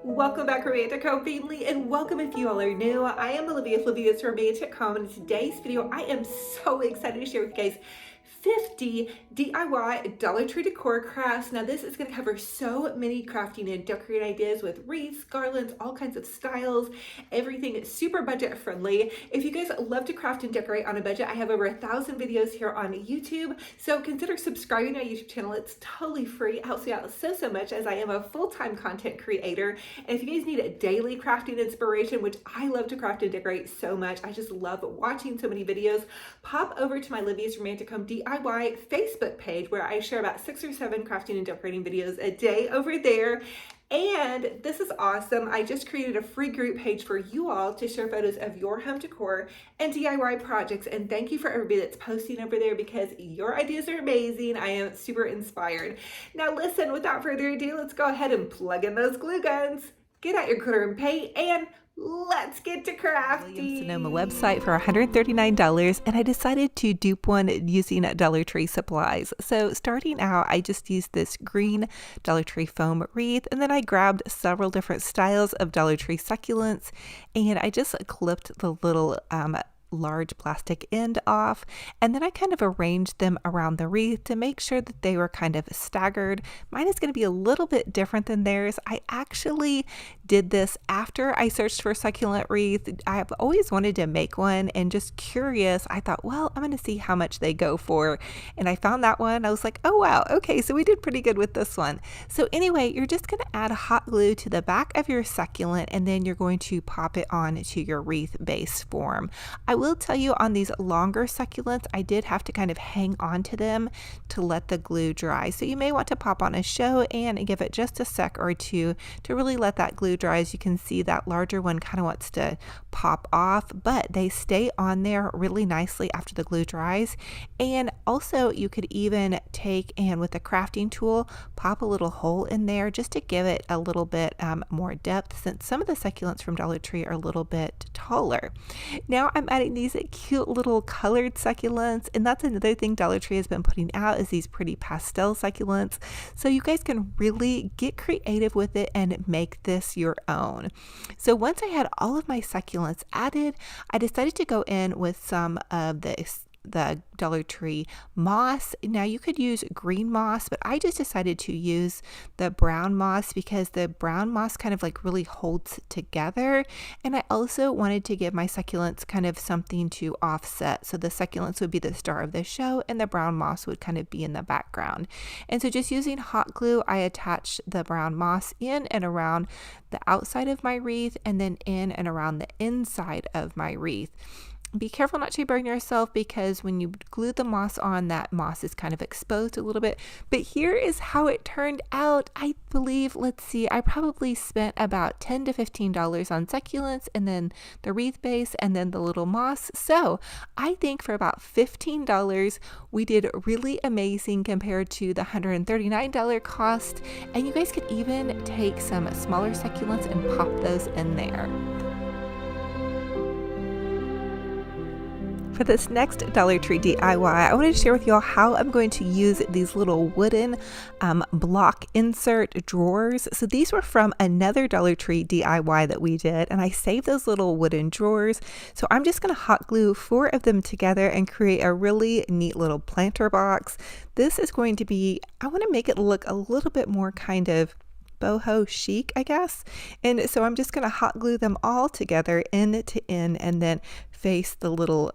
Welcome back, Romantic Home family, and welcome if you all are new. I am Olivia with Olivia's Romantic Home, and in today's video, I am so excited to share with you guys 50 DIY Dollar Tree decor crafts. Now this is going to cover so many crafting and decorating ideas with wreaths, garlands, all kinds of styles, everything super budget friendly. If you guys love to craft and decorate on a budget, I have over 1,000 videos here on YouTube, so consider subscribing to my YouTube channel. It's totally free. It helps me out so much as I am a full-time content creator. And if you guys need a daily crafting inspiration, which I love to craft and decorate so much, I just love watching so many videos, pop over to my Olivia's Romantic Home DIY Facebook page where I share about 6 or 7 crafting and decorating videos a day over there. And this is awesome. I just created a free group page for you all to share photos of your home decor and DIY projects. And thank you for everybody that's posting over there because your ideas are amazing. I am super inspired. Now listen, without further ado, let's go ahead and plug in those glue guns. Get out your glitter and paint and let's get to crafting. Sonoma website for $139, and I decided to dupe one using Dollar Tree supplies. So starting out, I just used this green Dollar Tree foam wreath, and then I grabbed several different styles of Dollar Tree succulents, and I just clipped the little large plastic end off, and then I kind of arranged them around the wreath to make sure that they were kind of staggered. Mine is going to be a little bit different than theirs. I actually did this after I searched for succulent wreath. I have always wanted to make one and just curious, I thought, well, I'm going to see how much they go for, and I found that one. I was like, oh wow, okay, so we did pretty good with this one. So anyway, you're just going to add hot glue to the back of your succulent, and then you're going to pop it on to your wreath base form. I will tell you on these longer succulents, I did have to kind of hang on to them to let the glue dry. So you may want to pop on a show and give it just a sec or two to really let that glue dry. As you can see, that larger one kind of wants to pop off, but they stay on there really nicely after the glue dries. And also you could even take and with a crafting tool, pop a little hole in there just to give it a little bit more depth, since some of the succulents from Dollar Tree are a little bit taller. Now I'm adding these cute little colored succulents, and that's another thing Dollar Tree has been putting out is these pretty pastel succulents, so you guys can really get creative with it and make this your own. So once I had all of my succulents added, I decided to go in with some of the Dollar Tree moss. Now you could use green moss, but I just decided to use the brown moss because the brown moss kind of like really holds together, and I also wanted to give my succulents kind of something to offset, so the succulents would be the star of the show and the brown moss would kind of be in the background. And so just using hot glue, I attached the brown moss in and around the outside of my wreath, and then in and around the inside of my wreath. Be careful not to burn yourself because when you glue the moss on, that moss is kind of exposed a little bit. But here is how it turned out. I believe, let's see, I probably spent about $10 to $15 on succulents and then the wreath base and then the little moss. So I think for about $15, we did really amazing compared to the $139 cost. And you guys could even take some smaller succulents and pop those in there. For this next Dollar Tree DIY, I wanted to share with you all how I'm going to use these little wooden block insert drawers. So these were from another Dollar Tree DIY that we did, and I saved those little wooden drawers. So I'm just going to hot glue 4 of them together and create a really neat little planter box. This is going to be, I want to make it look a little bit more kind of boho chic, I guess. And so I'm just going to hot glue them all together end to end and then face the little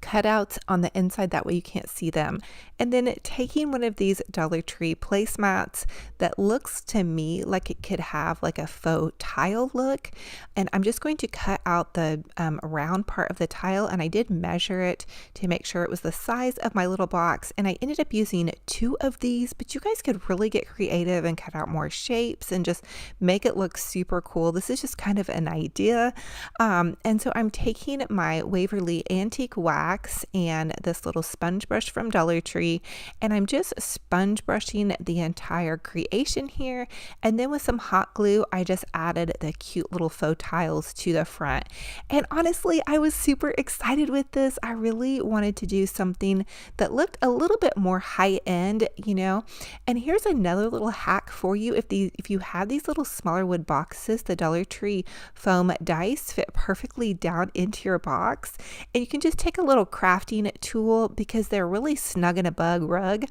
cutouts on the inside, that way you can't see them. And then taking one of these Dollar Tree placemats that looks to me like it could have like a faux tile look, and I'm just going to cut out the round part of the tile, and I did measure it to make sure it was the size of my little box, and I ended up using 2 of these, but you guys could really get creative and cut out more shapes and just make it look super cool. This is just kind of an idea. And so I'm taking my Waverly Antique Wax wax and this little sponge brush from Dollar Tree, and I'm just sponge brushing the entire creation here. And then with some hot glue, I just added the cute little faux tiles to the front. And honestly, I was super excited with this. I really wanted to do something that looked a little bit more high end, you know. And here's another little hack for you. If you have these little smaller wood boxes, the Dollar Tree foam dice fit perfectly down into your box. And you can just take a little crafting tool because they're really snug in a bug rug,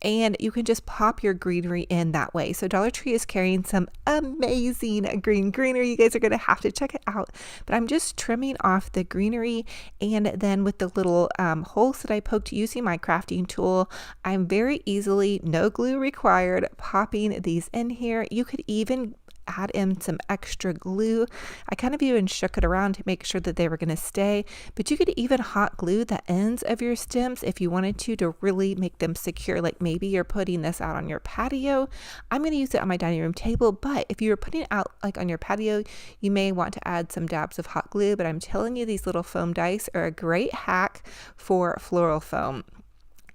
and you can just pop your greenery in that way. So Dollar Tree is carrying some amazing greenery. You guys are going to have to check it out. But I'm just trimming off the greenery, and then with the little holes that I poked using my crafting tool, I'm very easily, no glue required, popping these in here. You could even add in some extra glue. I kind of even shook it around to make sure that they were going to stay, but you could even hot glue the ends of your stems if you wanted to really make them secure. Like maybe you're putting this out on your patio. I'm going to use it on my dining room table, but if you were putting it out like on your patio, you may want to add some dabs of hot glue. But I'm telling you, these little foam dice are a great hack for floral foam.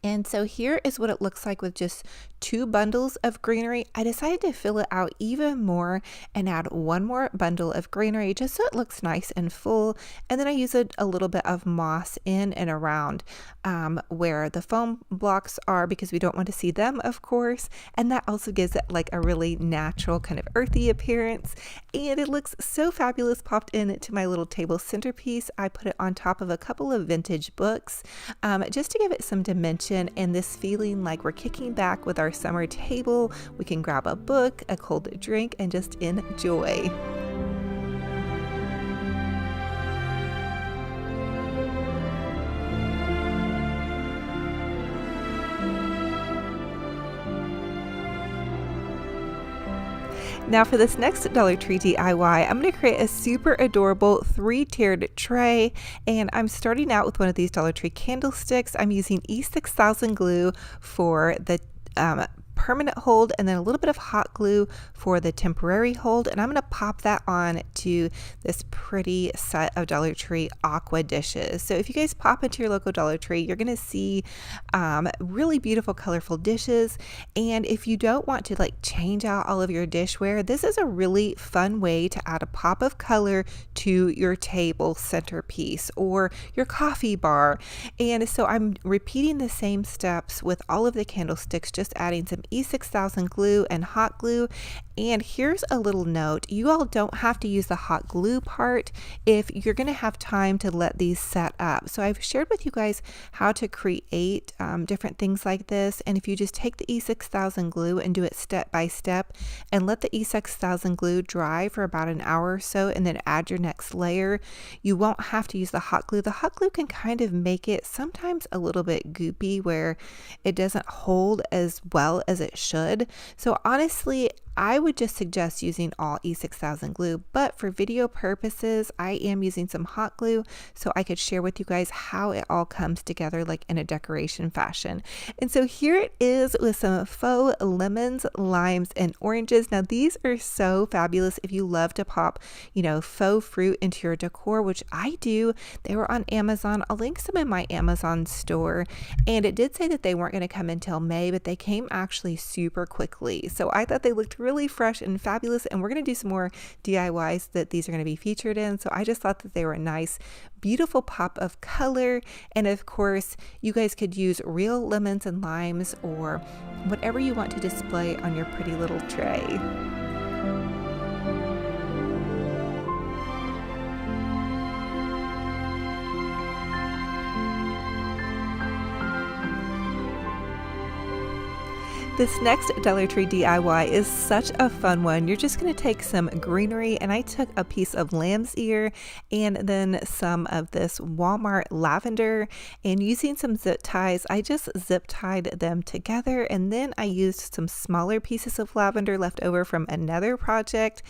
And so here is what it looks like with just 2 bundles of greenery. I decided to fill it out even more and add 1 more bundle of greenery just so it looks nice and full. And then I use a little bit of moss in and around where the foam blocks are, because we don't want to see them, of course. And that also gives it like a really natural kind of earthy appearance. And it looks so fabulous popped into my little table centerpiece. I put it on top of a couple of vintage books just to give it some dimension and this feeling like we're kicking back with our summer table. We can grab a book, a cold drink, and just enjoy. Now for this next Dollar Tree DIY, I'm going to create a super adorable 3-tiered tray, and I'm starting out with one of these Dollar Tree candlesticks. I'm using E6000 glue for the permanent hold, and then a little bit of hot glue for the temporary hold, and I'm going to pop that on to this pretty set of Dollar Tree aqua dishes. So if you guys pop into your local Dollar Tree, you're going to see really beautiful colorful dishes. And if you don't want to like change out all of your dishware, this is a really fun way to add a pop of color to your table centerpiece or your coffee bar. And so I'm repeating the same steps with all of the candlesticks, just adding some E6000 glue and hot glue. And here's a little note: you all don't have to use the hot glue part if you're going to have time to let these set up. So I've shared with you guys how to create different things like this, and if you just take the E6000 glue and do it step by step and let the E6000 glue dry for about an hour or so, and then add your next layer, you won't have to use the hot glue. The hot glue can kind of make it sometimes a little bit goopy where it doesn't hold as well as it should. So honestly, I would just suggest using all E6000 glue, but for video purposes, I am using some hot glue so I could share with you guys how it all comes together like in a decoration fashion. And so here it is with some faux lemons, limes, and oranges. Now these are so fabulous if you love to pop, you know, faux fruit into your decor, which I do. They were on Amazon. I'll link some in my Amazon store, and it did say that they weren't going to come until May, but they came actually super quickly. So I thought they looked really fresh and fabulous, and we're going to do some more DIYs that these are going to be featured in. So I just thought that they were a nice, beautiful pop of color. And of course, you guys could use real lemons and limes or whatever you want to display on your pretty little tray. This next Dollar Tree DIY is such a fun one. You're just going to take some greenery, and I took a piece of lamb's ear and then some of this Walmart lavender, and using some zip ties, I just zip tied them together, and then I used some smaller pieces of lavender left over from another project,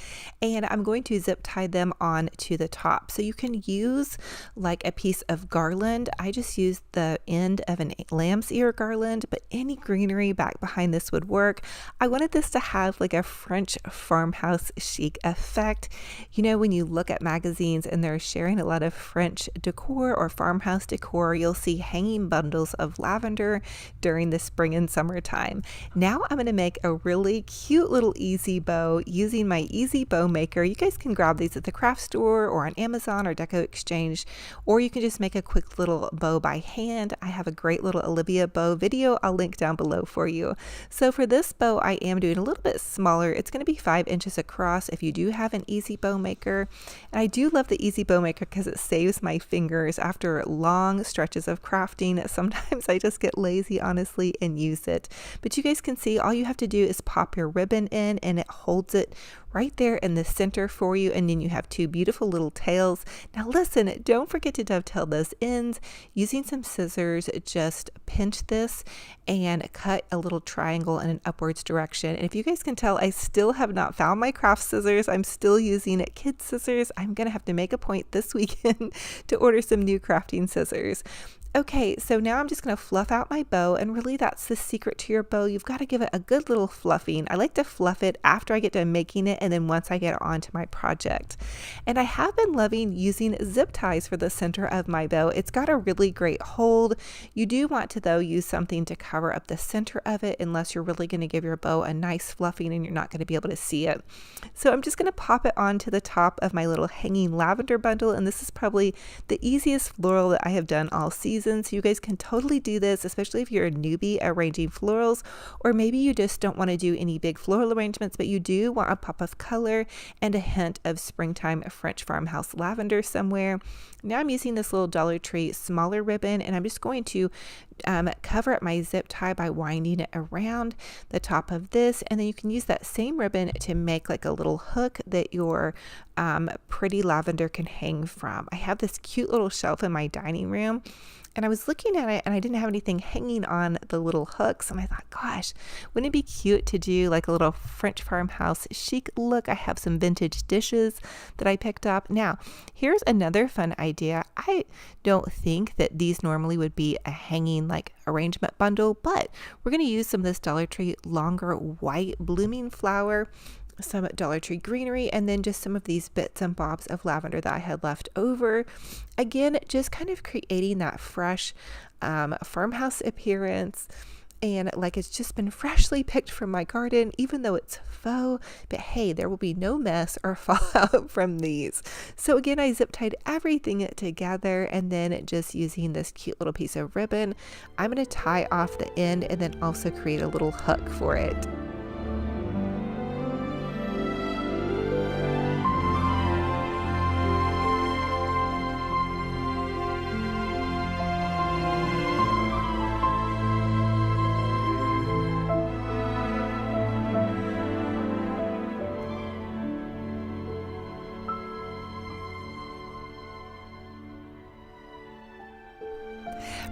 and I'm going to zip tie them on to the top. So you can use like a piece of garland. I just used the end of an lamb's ear garland, but any greenery back behind this this would work. I wanted this to have like a French farmhouse chic effect. You know, when you look at magazines and they're sharing a lot of French decor or farmhouse decor, you'll see hanging bundles of lavender during the spring and summertime. Now I'm going to make a really cute little easy bow using my easy bow maker. You guys can grab these at the craft store or on Amazon or Deco Exchange, or you can just make a quick little bow by hand. I have a great little Olivia bow video I'll link down below for you. So for this bow, I am doing a little bit smaller. It's going to be 5 inches across if you do have an easy bow maker. And I do love the easy bow maker because it saves my fingers after long stretches of crafting. Sometimes I just get lazy, honestly, and use it. But you guys can see all you have to do is pop your ribbon in and it holds it right there in the center for you, and then you have 2 beautiful little tails. Now listen, don't forget to dovetail those ends. Using some scissors, just pinch this and cut a little triangle in an upwards direction. And if you guys can tell, I still have not found my craft scissors. I'm still using kid scissors. I'm gonna have to make a point this weekend to order some new crafting scissors. Okay, so now I'm just going to fluff out my bow, and really that's the secret to your bow. You've got to give it a good little fluffing. I like to fluff it after I get done making it and then once I get it onto my project. And I have been loving using zip ties for the center of my bow. It's got a really great hold. You do want to, though, use something to cover up the center of it unless you're really going to give your bow a nice fluffing and you're not going to be able to see it. So I'm just going to pop it onto the top of my little hanging lavender bundle, and this is probably the easiest floral that I have done all season. So you guys can totally do this, especially if you're a newbie arranging florals, or maybe you just don't want to do any big floral arrangements, but you do want a pop of color and a hint of springtime French farmhouse lavender somewhere. Now I'm using this little Dollar Tree smaller ribbon, and I'm just going to cover up my zip tie by winding it around the top of this, and then you can use that same ribbon to make like a little hook that your pretty lavender can hang from. I have this cute little shelf in my dining room, and I was looking at it and I didn't have anything hanging on the little hooks, and I thought, gosh, wouldn't it be cute to do like a little French farmhouse chic look? I have some vintage dishes that I picked up. Now here's another fun idea. I don't think that these normally would be a hanging like arrangement bundle, but we're going to use some of this Dollar Tree longer white blooming flower, some Dollar Tree greenery, and then just some of these bits and bobs of lavender that I had left over. Again, just kind of creating that fresh farmhouse appearance, and like it's just been freshly picked from my garden, even though it's faux. But hey, there will be no mess or fallout from these. So again, I zip tied everything together, and then just using this cute little piece of ribbon, I'm going to tie off the end and then also create a little hook for it.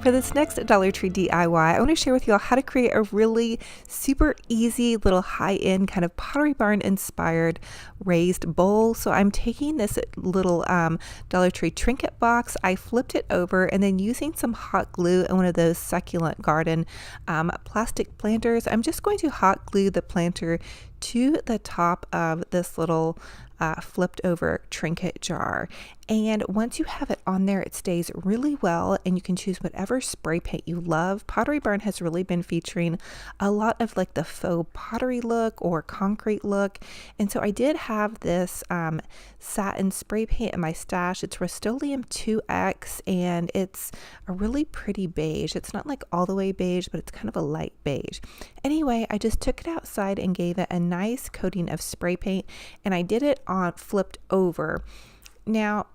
For this next Dollar Tree DIY, I want to share with you all how to create a really super easy little high-end kind of Pottery Barn inspired raised bowl. So I'm taking this little Dollar Tree trinket box, I flipped it over, and then using some hot glue and one of those Succulent garden plastic planters, I'm just going to hot glue the planter to the top of this little flipped over trinket jar. And once you have it on there, it stays really well, and you can choose whatever spray paint you love. Pottery Barn has really been featuring a lot of like the faux pottery look or concrete look. And so I did have this satin spray paint in my stash. It's Rust-Oleum 2X, and it's a really pretty beige. It's not like all the way beige, but it's kind of a light beige. Anyway, I just took it outside and gave it a nice coating of spray paint, and I did it on flipped over. Now,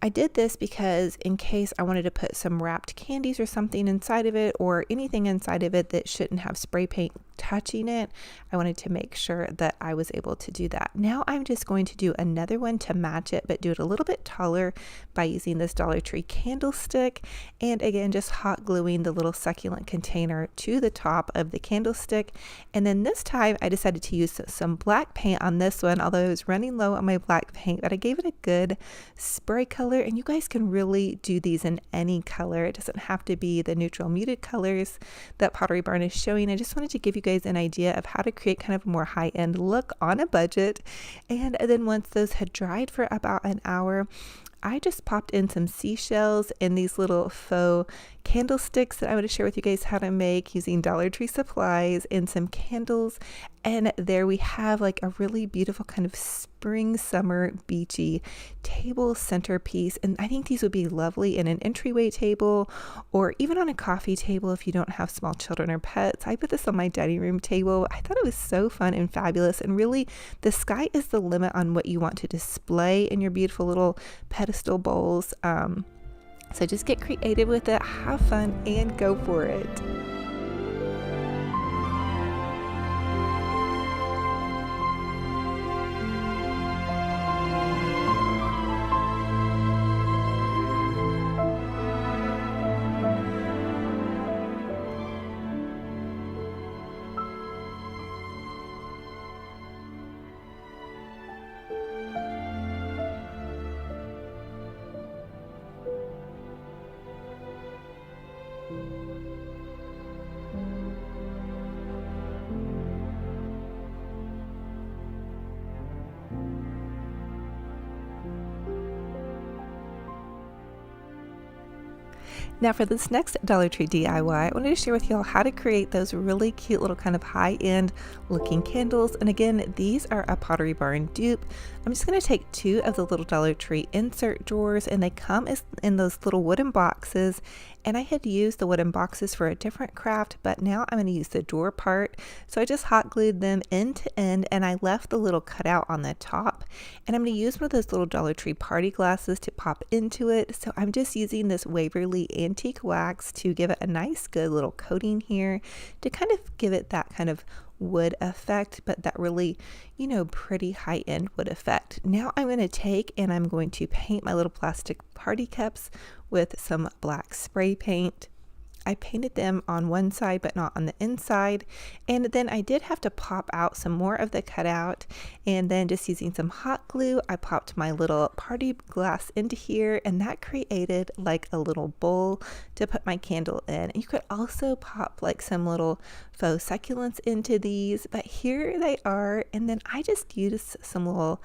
I did this because in case I wanted to put some wrapped candies or something inside of it, or anything inside of it that shouldn't have spray paint touching it, I wanted to make sure that I was able to do that. Now I'm just going to do another one to match it, but do it a little bit taller by using this Dollar Tree candlestick, and again just hot gluing the little Succulent container to the top of the candlestick. And then this time I decided to use some black paint on this one, although I was running low on my black paint, but I gave it a good spray color. And you guys can really do these in any color. It doesn't have to be the neutral muted colors that Pottery Barn is showing. I just wanted to give you guys guys an idea of how to create kind of a more high-end look on a budget. And then once those had dried for about an hour, I just popped in some seashells and these little faux candlesticks that I want to share with you guys how to make using Dollar Tree supplies and some candles. And there we have like a really beautiful kind of spring, summer, beachy table centerpiece. And I think these would be lovely in an entryway table or even on a coffee table if you don't have small children or pets. I put this on my dining room table. I thought it was so fun and fabulous. And really, the sky is the limit on what you want to display in your beautiful little pedestal bowls. So just get creative with it, have fun, and go for it. Now for this next Dollar Tree DIY, I wanted to share with y'all how to create those really cute little kind of high-end looking candles. And again, these are a Pottery Barn dupe. I'm just going to take 2 of the little Dollar Tree insert drawers, and they come in those little wooden boxes. And I had used the wooden boxes for a different craft, but now I'm going to use the drawer part. So I just hot glued them end to end, and I left the little cutout on the top. And I'm going to use one of those little Dollar Tree party glasses to pop into it. So I'm just using this Waverly antique wax to give it a nice good little coating here to kind of give it that kind of wood effect, but that really, pretty high-end wood effect. Now I'm going to take and I'm going to paint my little plastic party cups with some black spray paint. I painted them on one side but not on the inside, and then I did have to pop out some more of the cutout, and then just using some hot glue I popped my little party glass into here, and that created like a little bowl to put my candle in. You could also pop like some little faux succulents into these, but here they are. And then I just used some little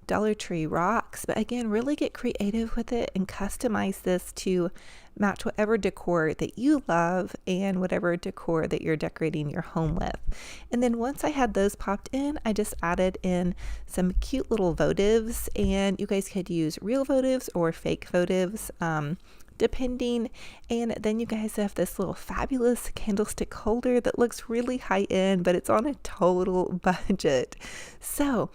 Dollar Tree rocks, but again, really get creative with it and customize this to match whatever decor that you love and whatever decor that you're decorating your home with. And then once I had those popped in, I just added in some cute little votives, and you guys could use real votives or fake votives, depending. And then you guys have this little fabulous candlestick holder that looks really high end, but it's on a total budget. So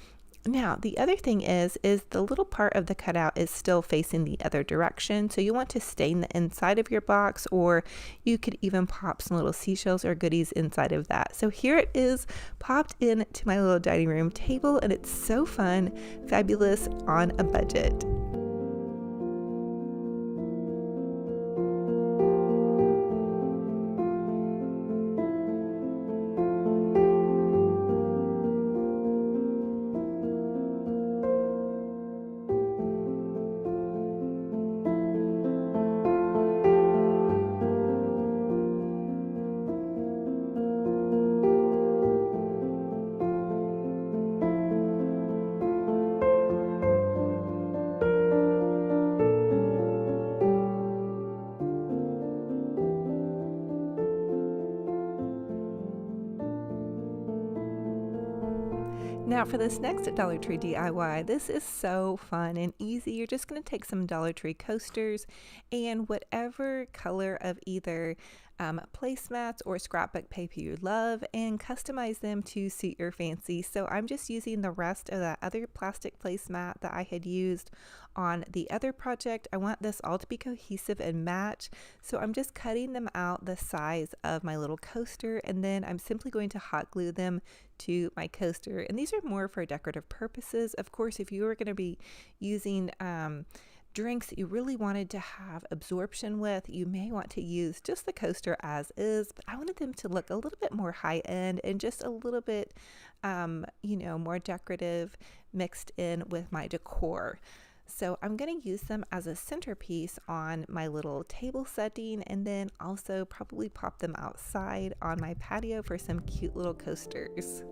now, the other thing is the little part of the cutout is still facing the other direction. So you want to stain the inside of your box, or you could even pop some little seashells or goodies inside of that. So here it is popped into my little dining room table, and it's so fun, fabulous on a budget. Now for this next Dollar Tree DIY, this is so fun and easy. You're just going to take some Dollar Tree coasters and whatever color of either placemats or scrapbook paper you love, and customize them to suit your fancy. So I'm just using the rest of that other plastic placemat that I had used on the other project. I want this all to be cohesive and match, so I'm just cutting them out the size of my little coaster, and then I'm simply going to hot glue them to my coaster. And these are more for decorative purposes. Of course, if you were going to be using drinks that you really wanted to have absorption with, you may want to use just the coaster as is, but I wanted them to look a little bit more high end and just a little bit more decorative mixed in with my decor. So I'm going to use them as a centerpiece on my little table setting, and then also probably pop them outside on my patio for some cute little coasters.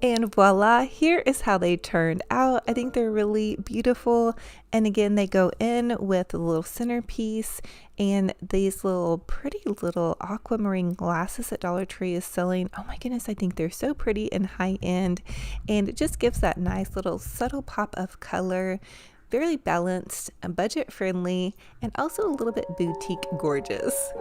And voila, here is how they turned out. I think they're really beautiful. And again, they go in with a little centerpiece and these little pretty little aquamarine glasses that Dollar Tree is selling. Oh my goodness, I think they're so pretty and high end. And it just gives that nice little subtle pop of color. Very balanced and budget friendly, and also a little bit boutique gorgeous.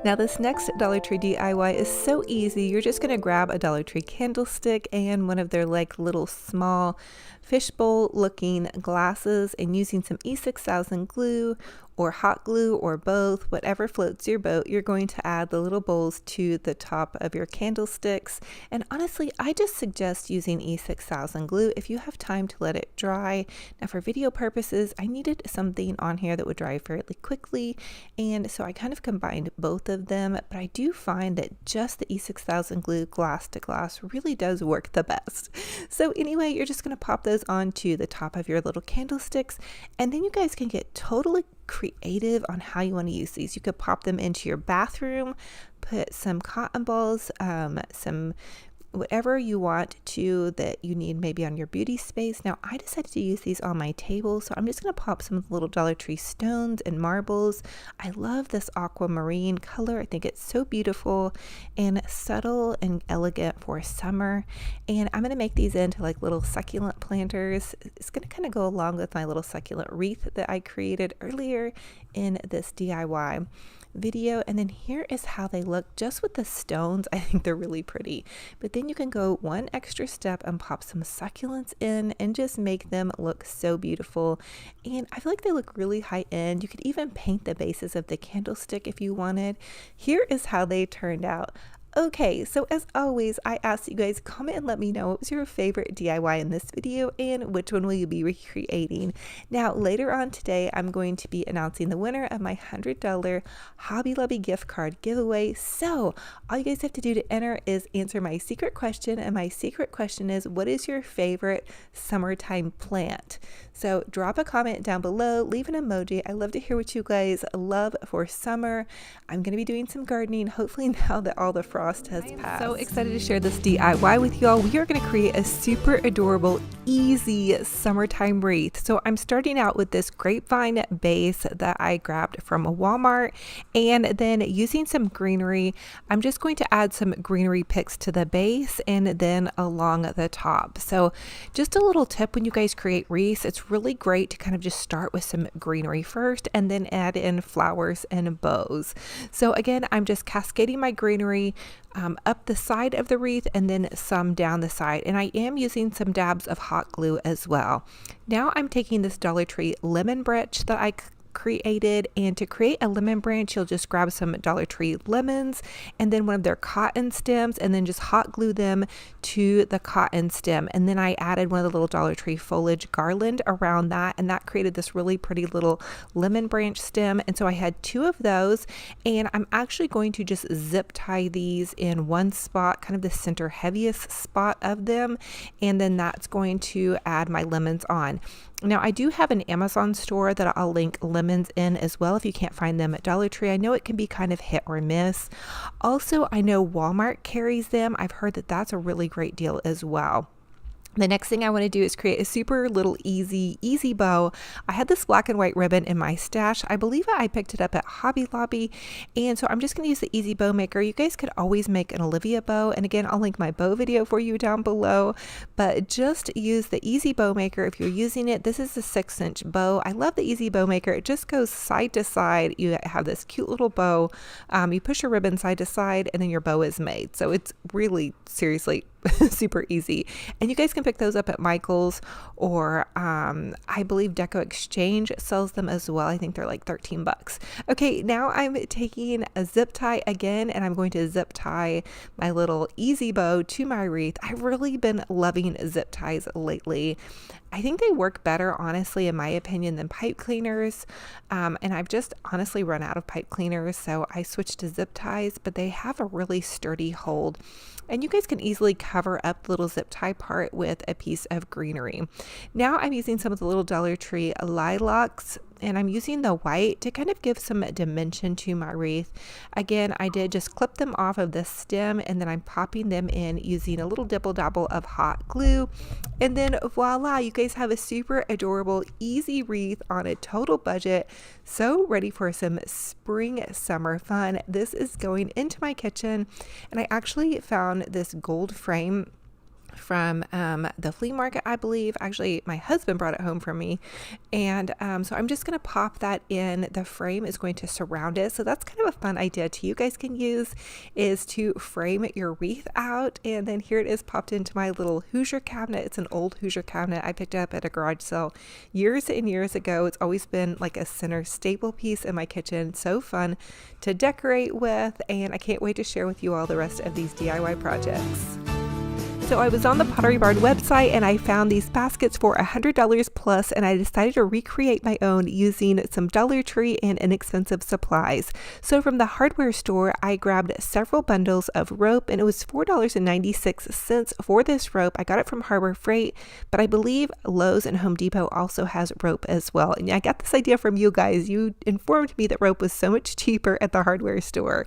Now this next Dollar Tree DIY is so easy. You're just going to grab a Dollar Tree candlestick and one of their like little small fishbowl looking glasses, and using some E6000 glue or hot glue or both, whatever floats your boat, you're going to add the little bowls to the top of your candlesticks. And honestly, I just suggest using E6000 glue if you have time to let it dry. Now for video purposes, I needed something on here that would dry fairly quickly, and so I kind of combined both of them, but I do find that just the E6000 glue glass to glass really does work the best. So anyway, you're just going to pop those onto the top of your little candlesticks, and then you guys can get totally creative on how you want to use these. You could pop them into your bathroom, put some cotton balls, some whatever you want to that you need maybe on your beauty space. Now I decided to use these on my table, so I'm just going to pop some of the little Dollar Tree stones and marbles. I love this aquamarine color. I think it's so beautiful and subtle and elegant for summer. And I'm going to make these into like little succulent planters. It's going to kind of go along with my little succulent wreath that I created earlier in this DIY video. And then here is how they look just with the stones. I think they're really pretty, but then you can go one extra step and pop some succulents in and just make them look so beautiful. And I feel like they look really high end. You could even paint the bases of the candlestick if you wanted. Here is how they turned out. Okay, so as always, I asked you guys comment and let me know what was your favorite DIY in this video and which one will you be recreating. Now later on today, I'm going to be announcing the winner of my $100 Hobby Lobby gift card giveaway. So all you guys have to do to enter is answer my secret question, and my secret question is, what is your favorite summertime plant? So drop a comment down below, leave an emoji. I love to hear what you guys love for summer. I'm going to be doing some gardening, hopefully now that all the frost has passed. So excited to share this DIY with y'all. We are going to create a super adorable, easy summertime wreath. So I'm starting out with this grapevine base that I grabbed from a Walmart, and then using some greenery, I'm just going to add some greenery picks to the base and then along the top. So just a little tip when you guys create wreaths, it's really great to kind of just start with some greenery first and then add in flowers and bows. So again, I'm just cascading my greenery up the side of the wreath and then some down the side, and I am using some dabs of hot glue as well. Now I'm taking this Dollar Tree lemon branch that I created, and to create a lemon branch, you'll just grab some Dollar Tree lemons and then one of their cotton stems and then just hot glue them to the cotton stem, and then I added one of the little Dollar Tree foliage garland around that, and that created this really pretty little lemon branch stem. And so I had two of those, and I'm actually going to just zip tie these in one spot, kind of the center heaviest spot of them, and then that's going to add my lemons on. Now I do have an Amazon store that I'll link lemons in as well if you can't find them at Dollar Tree. I know it can be kind of hit or miss. Also, I know Walmart carries them. I've heard that that's a really great deal as well. The next thing I want to do is create a super little easy bow. I had this black and white ribbon in my stash. I believe I picked it up at Hobby Lobby. And so I'm just going to use the easy bow maker. You guys could always make an Olivia bow. And again, I'll link my bow video for you down below. But just use the easy bow maker if you're using it. This is a 6-inch bow. I love the easy bow maker. It just goes side to side. You have this cute little bow. You push your ribbon side to side and then your bow is made. So it's really, seriously, super easy. And you guys can pick those up at Michael's, or I believe Deco Exchange sells them as well. I think they're like 13 bucks. Okay, now I'm taking a zip tie again, and I'm going to zip tie my little easy bow to my wreath. I've really been loving zip ties lately. I think they work better, honestly, in my opinion, than pipe cleaners. And I've just honestly run out of pipe cleaners, so I switched to zip ties, but they have a really sturdy hold. And you guys can easily cover up the little zip tie part with a piece of greenery. Now I'm using some of the little Dollar Tree lilacs, and I'm using the white to kind of give some dimension to my wreath. Again, I did just clip them off of the stem, and then I'm popping them in using a little dibble dabble of hot glue. And then voila, you guys have a super adorable, easy wreath on a total budget. So ready for some spring, summer fun. This is going into my kitchen, and I actually found this gold frame from the flea market, I believe. Actually, my husband brought it home for me. And so I'm just going to pop that in. The frame is going to surround it. So that's kind of a fun idea too. You guys can use is to frame your wreath out. And then here it is popped into my little Hoosier cabinet. It's an old Hoosier cabinet I picked up at a garage sale years and years ago. It's always been like a center staple piece in my kitchen. So fun to decorate with. And I can't wait to share with you all the rest of these DIY projects. So I was on the Pottery Barn website and I found these baskets for $100 plus, and I decided to recreate my own using some Dollar Tree and inexpensive supplies. So from the hardware store, I grabbed several bundles of rope, and it was $4.96 for this rope. I got it from Harbor Freight, but I believe Lowe's and Home Depot also has rope as well. And I got this idea from you guys. You informed me that rope was so much cheaper at the hardware store.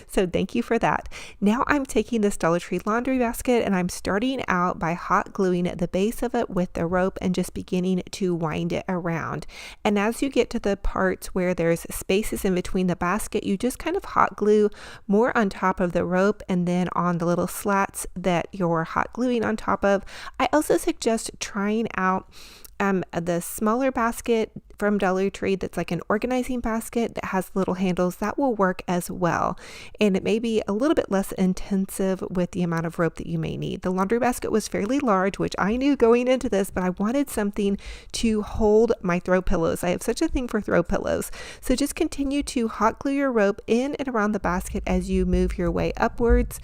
So thank you for that. Now I'm taking this Dollar Tree laundry basket, and I'm starting out by hot gluing the base of it with the rope and just beginning to wind it around. And as you get to the parts where there's spaces in between the basket, you just kind of hot glue more on top of the rope and then on the little slats that you're hot gluing on top of. I also suggest trying out the smaller basket from Dollar Tree that's like an organizing basket that has little handles. That will work as well, and it may be a little bit less intensive with the amount of rope that you may need. The laundry basket was fairly large, which I knew going into this, but I wanted something to hold my throw pillows. I have such a thing for throw pillows. So just continue to hot glue your rope in and around the basket as you move your way upwards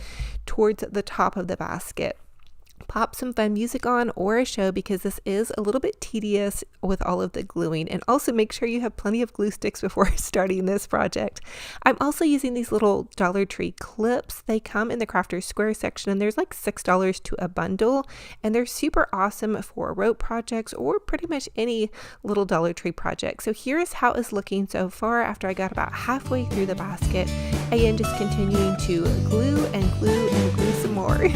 towards the top of the basket. Pop some fun music on or a show, because this is a little bit tedious with all of the gluing. And also make sure you have plenty of glue sticks before starting this project. I'm also using these little Dollar Tree clips. They come in the Crafters Square section, and there's like $6 to a bundle, and they're super awesome for rope projects or pretty much any little Dollar Tree project. So here's how it's looking so far after I got about halfway through the basket. Again, just continuing to glue and glue and glue some more.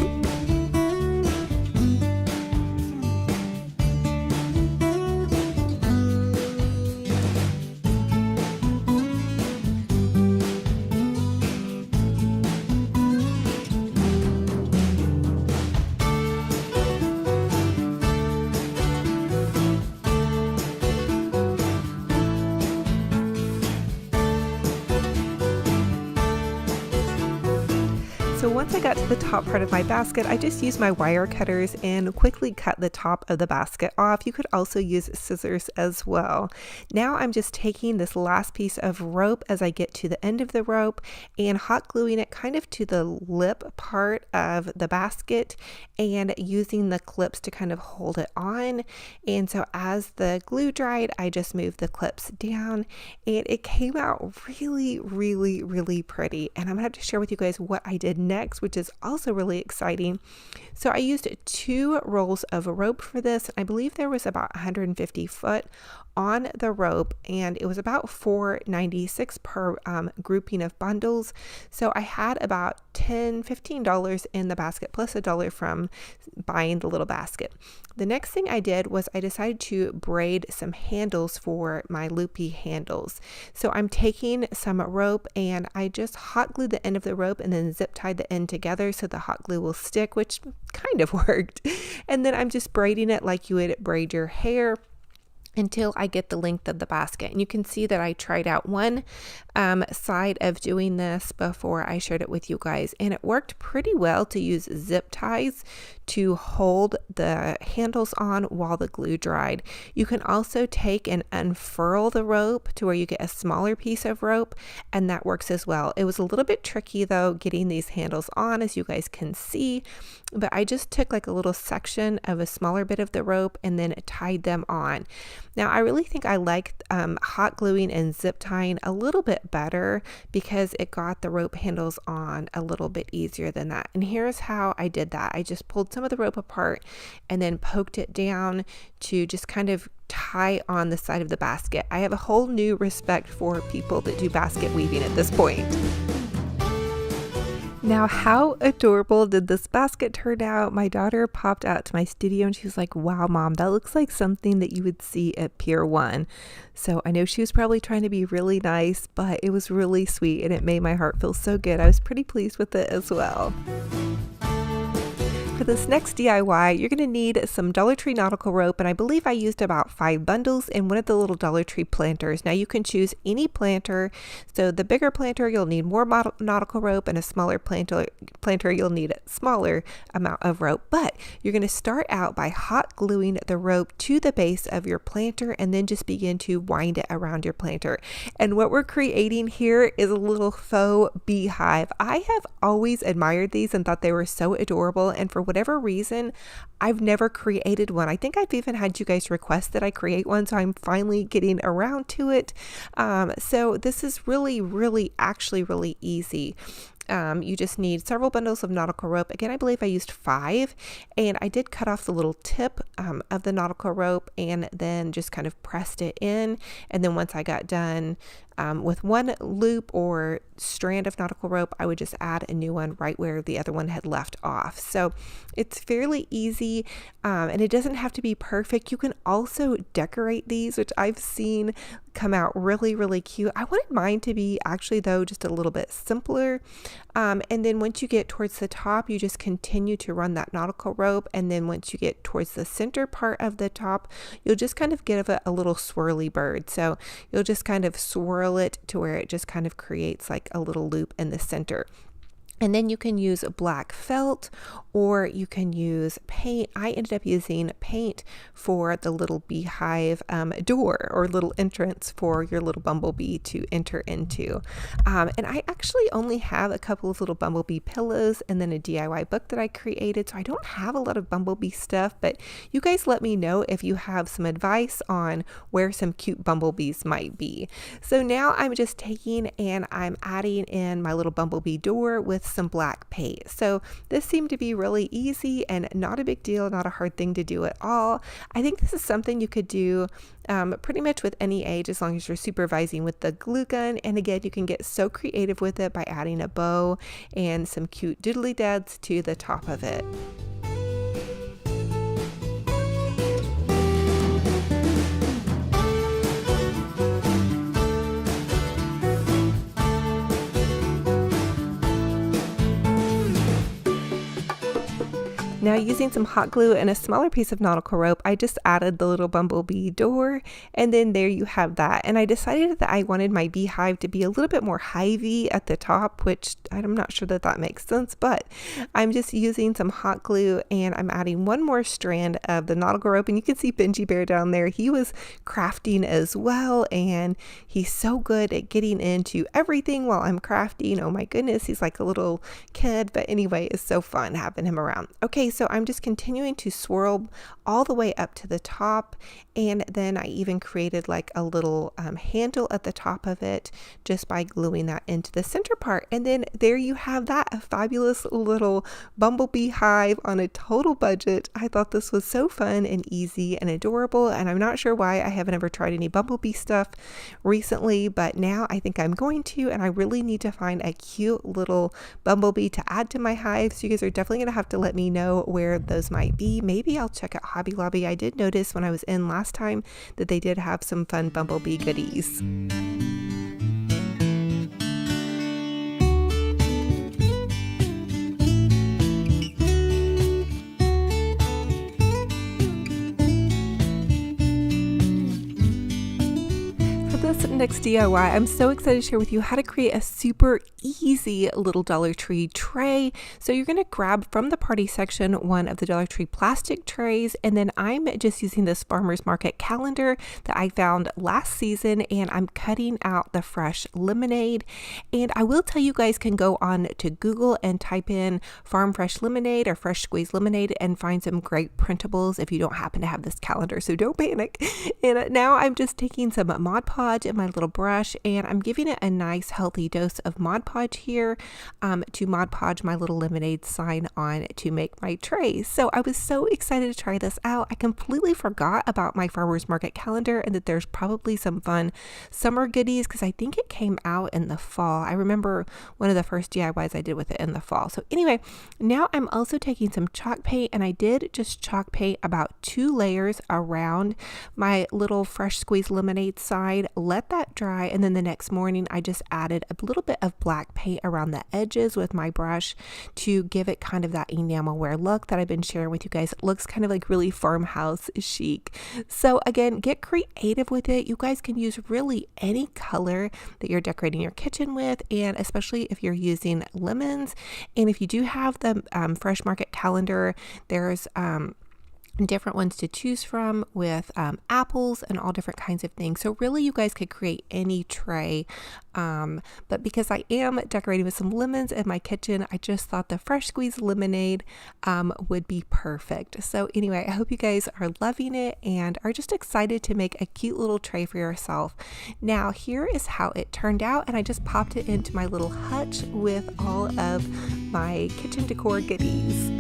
So once I got to the top part of my basket, I just used my wire cutters and quickly cut the top of the basket off. You could also use scissors as well. Now I'm just taking this last piece of rope as I get to the end of the rope and hot gluing it kind of to the lip part of the basket and using the clips to kind of hold it on. And so as the glue dried, I just moved the clips down, and it came out really, really, really pretty. And I'm gonna have to share with you guys what I did next, next, which is also really exciting. So I used 2 rolls of rope for this. I believe there was about 150 foot on the rope, and it was about $4.96 per grouping of bundles. So I had about $15 in the basket plus $1 from buying the little basket. The next thing I did was I decided to braid some handles for my loopy handles. So I'm taking some rope and I just hot glued the end of the rope and then zip tied the end together so the hot glue will stick, which kind of worked. And then I'm just braiding it like you would braid your hair until I get the length of the basket. And you can see that I tried out one side of doing this before I shared it with you guys, and it worked pretty well to use zip ties to hold the handles on while the glue dried. You can also take and unfurl the rope to where you get a smaller piece of rope, and that works as well. It was a little bit tricky though getting these handles on, as you guys can see, but I just took like a little section of a smaller bit of the rope and then tied them on. Now I really think I liked hot gluing and zip tying a little bit better because it got the rope handles on a little bit easier than that. And here's how I did that. I just pulled some of the rope apart and then poked it down to just kind of tie on the side of the basket. I have a whole new respect for people that do basket weaving at this point. Now, how adorable did this basket turn out? My daughter popped out to my studio and she was like, wow, Mom, that looks like something that you would see at Pier 1. So I know she was probably trying to be really nice, but it was really sweet and it made my heart feel so good. I was pretty pleased with it as well. For this next DIY, you're going to need some Dollar Tree nautical rope, and I believe I used about 5 bundles in one of the little Dollar Tree planters. Now you can choose any planter. So the bigger planter, you'll need more nautical rope, and a smaller planter you'll need a smaller amount of rope. But you're going to start out by hot gluing the rope to the base of your planter and then just begin to wind it around your planter. And what we're creating here is a little faux beehive. I have always admired these and thought they were so adorable, and for whatever reason, I've never created one. I think I've even had you guys request that I create one, so I'm finally getting around to it. So this is really easy. You just need several bundles of nautical rope. Again, I believe I used 5, and I did cut off the little tip of the nautical rope and then just kind of pressed it in. And then once I got done with one loop or strand of nautical rope, I would just add a new one right where the other one had left off. So it's fairly easy, and it doesn't have to be perfect. You can also decorate these, which I've seen come out really cute. I wanted mine to be actually though just a little bit simpler, and then once you get towards the top, you just continue to run that nautical rope, and then once you get towards the center part of the top, you'll just kind of give it a little swirly bird. So you'll just kind of swirl it to where it just kind of creates like a little loop in the center. And then you can use black felt, or you can use paint. I ended up using paint for the little beehive door or little entrance for your little bumblebee to enter into. And I actually only have a couple of little bumblebee pillows and then a DIY book that I created. So I don't have a lot of bumblebee stuff, but you guys let me know if you have some advice on where some cute bumblebees might be. So now I'm just taking and I'm adding in my little bumblebee door with some black paint. So this seemed to be really easy and not a big deal, not a hard thing to do at all. I think this is something you could do pretty much with any age as long as you're supervising with the glue gun. And again, you can get so creative with it by adding a bow and some cute doodly dads to the top of it. Now using some hot glue and a smaller piece of nautical rope, I just added the little bumblebee door, and then there you have that. And I decided that I wanted my beehive to be a little bit more hivey at the top, which I'm not sure that that makes sense, but I'm just using some hot glue and I'm adding one more strand of the nautical rope. And you can see Benji Bear down there. He was crafting as well, and he's so good at getting into everything while I'm crafting. Oh my goodness, he's like a little kid, but anyway, it's so fun having him around. Okay, so I'm just continuing to swirl all the way up to the top, and then I even created like a little handle at the top of it just by gluing that into the center part. And then there you have that, a fabulous little bumblebee hive on a total budget. I thought this was so fun and easy and adorable, and I'm not sure why I haven't ever tried any bumblebee stuff recently, but now I think I'm going to, and I really need to find a cute little bumblebee to add to my hive. So you guys are definitely going to have to let me know where those might be. Maybe I'll check out Hobby Lobby. I did notice when I was in last time that they did have some fun bumblebee goodies. This next DIY, I'm so excited to share with you how to create a super easy little Dollar Tree tray. So you're going to grab from the party section one of the Dollar Tree plastic trays, and then I'm just using this farmer's market calendar that I found last season, and I'm cutting out the fresh lemonade. And I will tell you guys can go on to Google and type in farm fresh lemonade or fresh squeezed lemonade and find some great printables if you don't happen to have this calendar, so don't panic. And now I'm just taking some Mod Podge and my little brush, and I'm giving it a nice healthy dose of Mod Podge here to Mod Podge my little lemonade sign on to make my trays. So I was so excited to try this out. I completely forgot about my farmer's market calendar and that there's probably some fun summer goodies, because I think it came out in the fall. I remember one of the first DIYs I did with it in the fall. So anyway, now I'm also taking some chalk paint, and I did just chalk paint about 2 layers around my little fresh squeezed lemonade side. Let that dry, and then the next morning I just added a little bit of black paint around the edges with my brush to give it kind of that enamel wear look that I've been sharing with you guys. It looks kind of like really farmhouse chic. So again, get creative with it. You guys can use really any color that you're decorating your kitchen with, and especially if you're using lemons. And if you do have the fresh market calendar, there's different ones to choose from with apples and all different kinds of things. So really you guys could create any tray, but because I am decorating with some lemons in my kitchen, I just thought the fresh squeezed lemonade would be perfect. So anyway, I hope you guys are loving it and are just excited to make a cute little tray for yourself. Now here is how it turned out, and I just popped it into my little hutch with all of my kitchen decor goodies.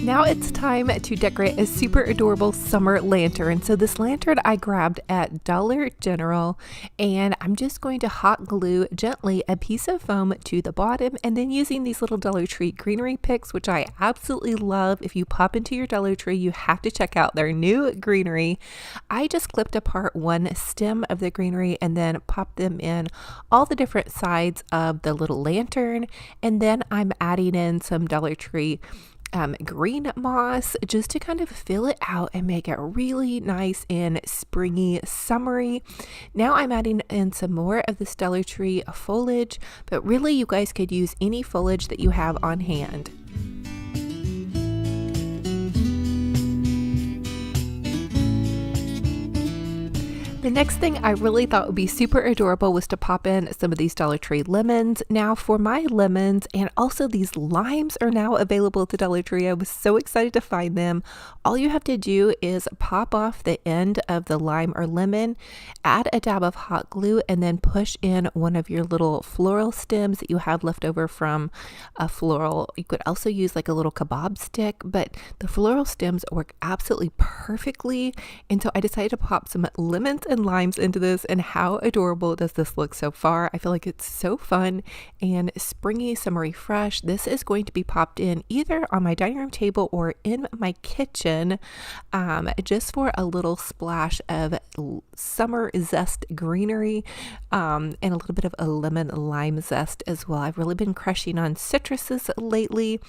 Now it's time to decorate a super adorable summer lantern. So this lantern I grabbed at Dollar General, and I'm just going to hot glue gently a piece of foam to the bottom, and then using these little Dollar Tree greenery picks, which I absolutely love. If you pop into your Dollar Tree, you have to check out their new greenery. I just clipped apart one stem of the greenery and then popped them in all the different sides of the little lantern, and then I'm adding in some Dollar Tree green moss just to kind of fill it out and make it really nice and springy, summery. Now I'm adding in some more of this Dollar Tree foliage, but really you guys could use any foliage that you have on hand. The next thing I really thought would be super adorable was to pop in some of these Dollar Tree lemons. Now for my lemons, and also these limes are now available at the Dollar Tree. I was so excited to find them. All you have to do is pop off the end of the lime or lemon, add a dab of hot glue, and then push in one of your little floral stems that you have left over from a floral. You could also use like a little kebab stick, but the floral stems work absolutely perfectly. And so I decided to pop some lemons in 7 limes into this, and how adorable does this look so far? I feel like it's so fun and springy, summery fresh. This is going to be popped in either on my dining room table or in my kitchen, just for a little splash of summer zest greenery, and a little bit of a lemon lime zest as well. I've really been crushing on citruses lately.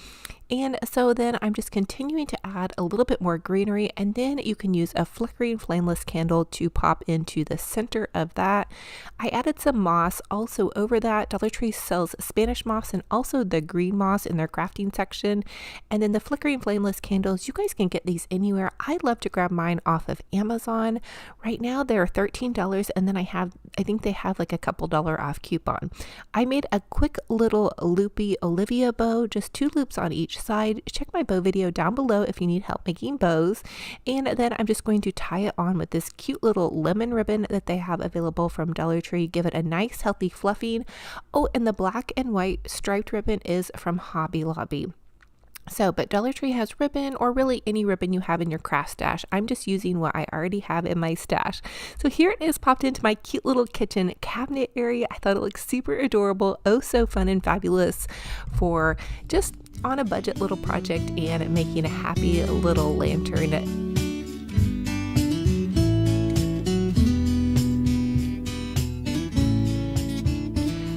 And so then I'm just continuing to add a little bit more greenery, and then you can use a flickering flameless candle to pop into the center of that. I added some moss also over that. Dollar Tree sells Spanish moss and also the green moss in their crafting section. And then the flickering flameless candles, you guys can get these anywhere. I love to grab mine off of Amazon. Right now they're $13, and then I think they have like a couple dollar off coupon. I made a quick little loopy Olivia bow, just 2 loops on each side. Check my bow video down below if you need help making bows. And then I'm just going to tie it on with this cute little lemon ribbon that they have available from Dollar Tree. Give it a nice healthy fluffing. Oh, and the black and white striped ribbon is from Hobby Lobby. So, but Dollar Tree has ribbon, or really any ribbon you have in your craft stash. I'm just using what I already have in my stash. So here it is, popped into my cute little kitchen cabinet area. I thought it looked super adorable. Oh, so fun and fabulous for just on a budget little project and making a happy little lantern.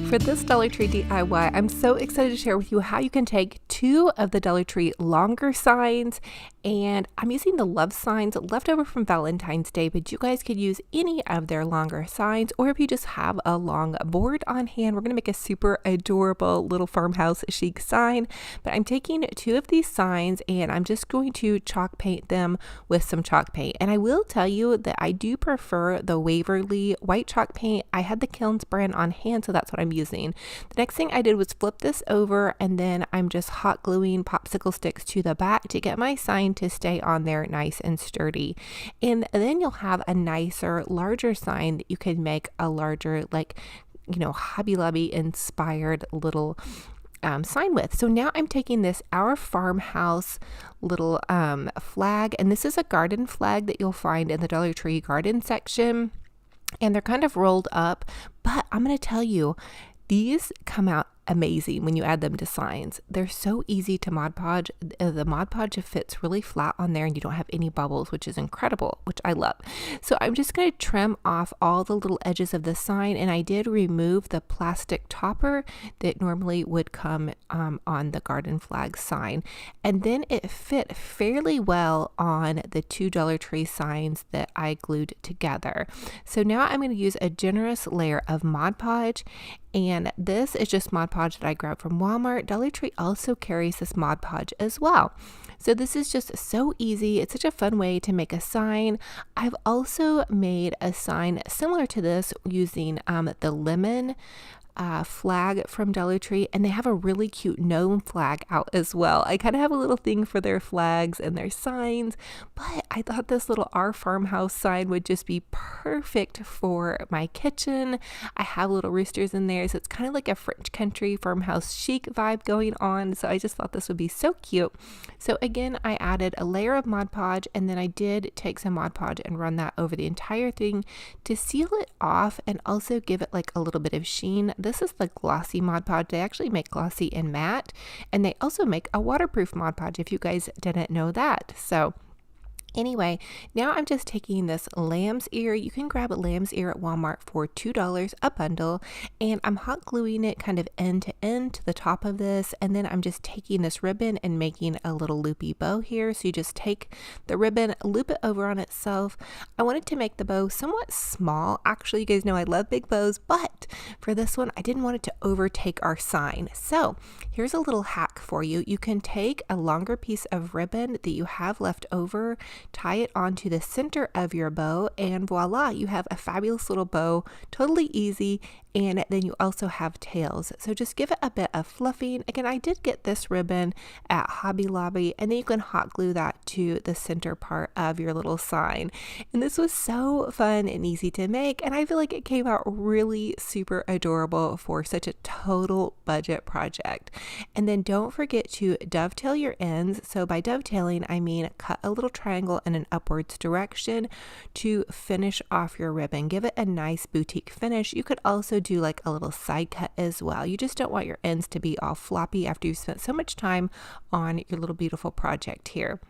For this Dollar Tree DIY, I'm so excited to share with you how you can take 2 of the Dollar Tree longer signs, and I'm using the love signs left over from Valentine's Day, but you guys could use any of their longer signs, or if you just have a long board on hand, we're going to make a super adorable little farmhouse chic sign. But I'm taking 2 of these signs and I'm just going to chalk paint them with some chalk paint. And I will tell you that I do prefer the Waverly white chalk paint. I had the Kilns brand on hand, so that's what I'm using. The next thing I did was flip this over, and then I'm just hot gluing popsicle sticks to the back to get my sign to stay on there nice and sturdy. And then you'll have a nicer, larger sign that you can make a larger, like, Hobby Lobby inspired little sign with. So now I'm taking this Our Farmhouse little flag, and this is a garden flag that you'll find in the Dollar Tree garden section, and they're kind of rolled up, but I'm going to tell you, these come out amazing when you add them to signs. They're so easy to Mod Podge. The Mod Podge fits really flat on there, and you don't have any bubbles, which is incredible, which I love. So I'm just going to trim off all the little edges of the sign, and I did remove the plastic topper that normally would come on the garden flag sign. And then it fit fairly well on the 2 Dollar Tree signs that I glued together. So now I'm going to use a generous layer of Mod Podge, and this is just Mod Podge that I grabbed from Walmart. Dollar Tree also carries this Mod Podge as well. So this is just so easy. It's such a fun way to make a sign. I've also made a sign similar to this using the lemon flag from Dollar Tree, and they have a really cute gnome flag out as well. I kind of have a little thing for their flags and their signs, but I thought this little Our Farmhouse sign would just be perfect for my kitchen. I have little roosters in there, so it's kind of like a French country farmhouse chic vibe going on, so I just thought this would be so cute. So again, I added a layer of Mod Podge, and then I did take some Mod Podge and run that over the entire thing to seal it off and also give it like a little bit of sheen. This is the glossy Mod Podge. They actually make glossy and matte, and they also make a waterproof Mod Podge if you guys didn't know that. So anyway, now I'm just taking this lamb's ear. You can grab a lamb's ear at Walmart for $2 a bundle, and I'm hot gluing it kind of end to end to the top of this, and then I'm just taking this ribbon and making a little loopy bow here. So you just take the ribbon, loop it over on itself. I wanted to make the bow somewhat small. Actually, you guys know I love big bows, but for this one, I didn't want it to overtake our sign. So here's a little hack for you. You can take a longer piece of ribbon that you have left over, tie it onto the center of your bow, and voila, you have a fabulous little bow, totally easy and then you also have tails. So just give it a bit of fluffing. Again, I did get this ribbon at Hobby Lobby, and then you can hot glue that to the center part of your little sign. And this was so fun and easy to make, and I feel like it came out really super adorable for such a total budget project. And then don't forget to dovetail your ends. So by dovetailing, I mean cut a little triangle in an upwards direction to finish off your ribbon. Give it a nice boutique finish. You could also do like a little side cut as well. You just don't want your ends to be all floppy after you've spent so much time on your little beautiful project here.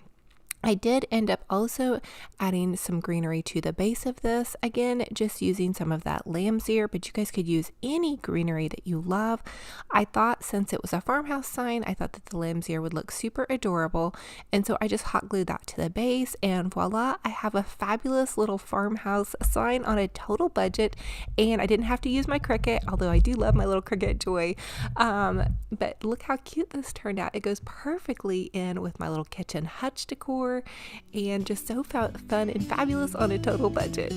I did end up also adding some greenery to the base of this. Again, just using some of that lamb's ear, but you guys could use any greenery that you love. I thought since it was a farmhouse sign, I thought that the lamb's ear would look super adorable. And so I just hot glued that to the base, and voila, I have a fabulous little farmhouse sign on a total budget. And I didn't have to use my Cricut, although I do love my little Cricut Joy. But look how cute this turned out. It goes perfectly in with my little kitchen hutch decor, and just so fun and fabulous on a total budget.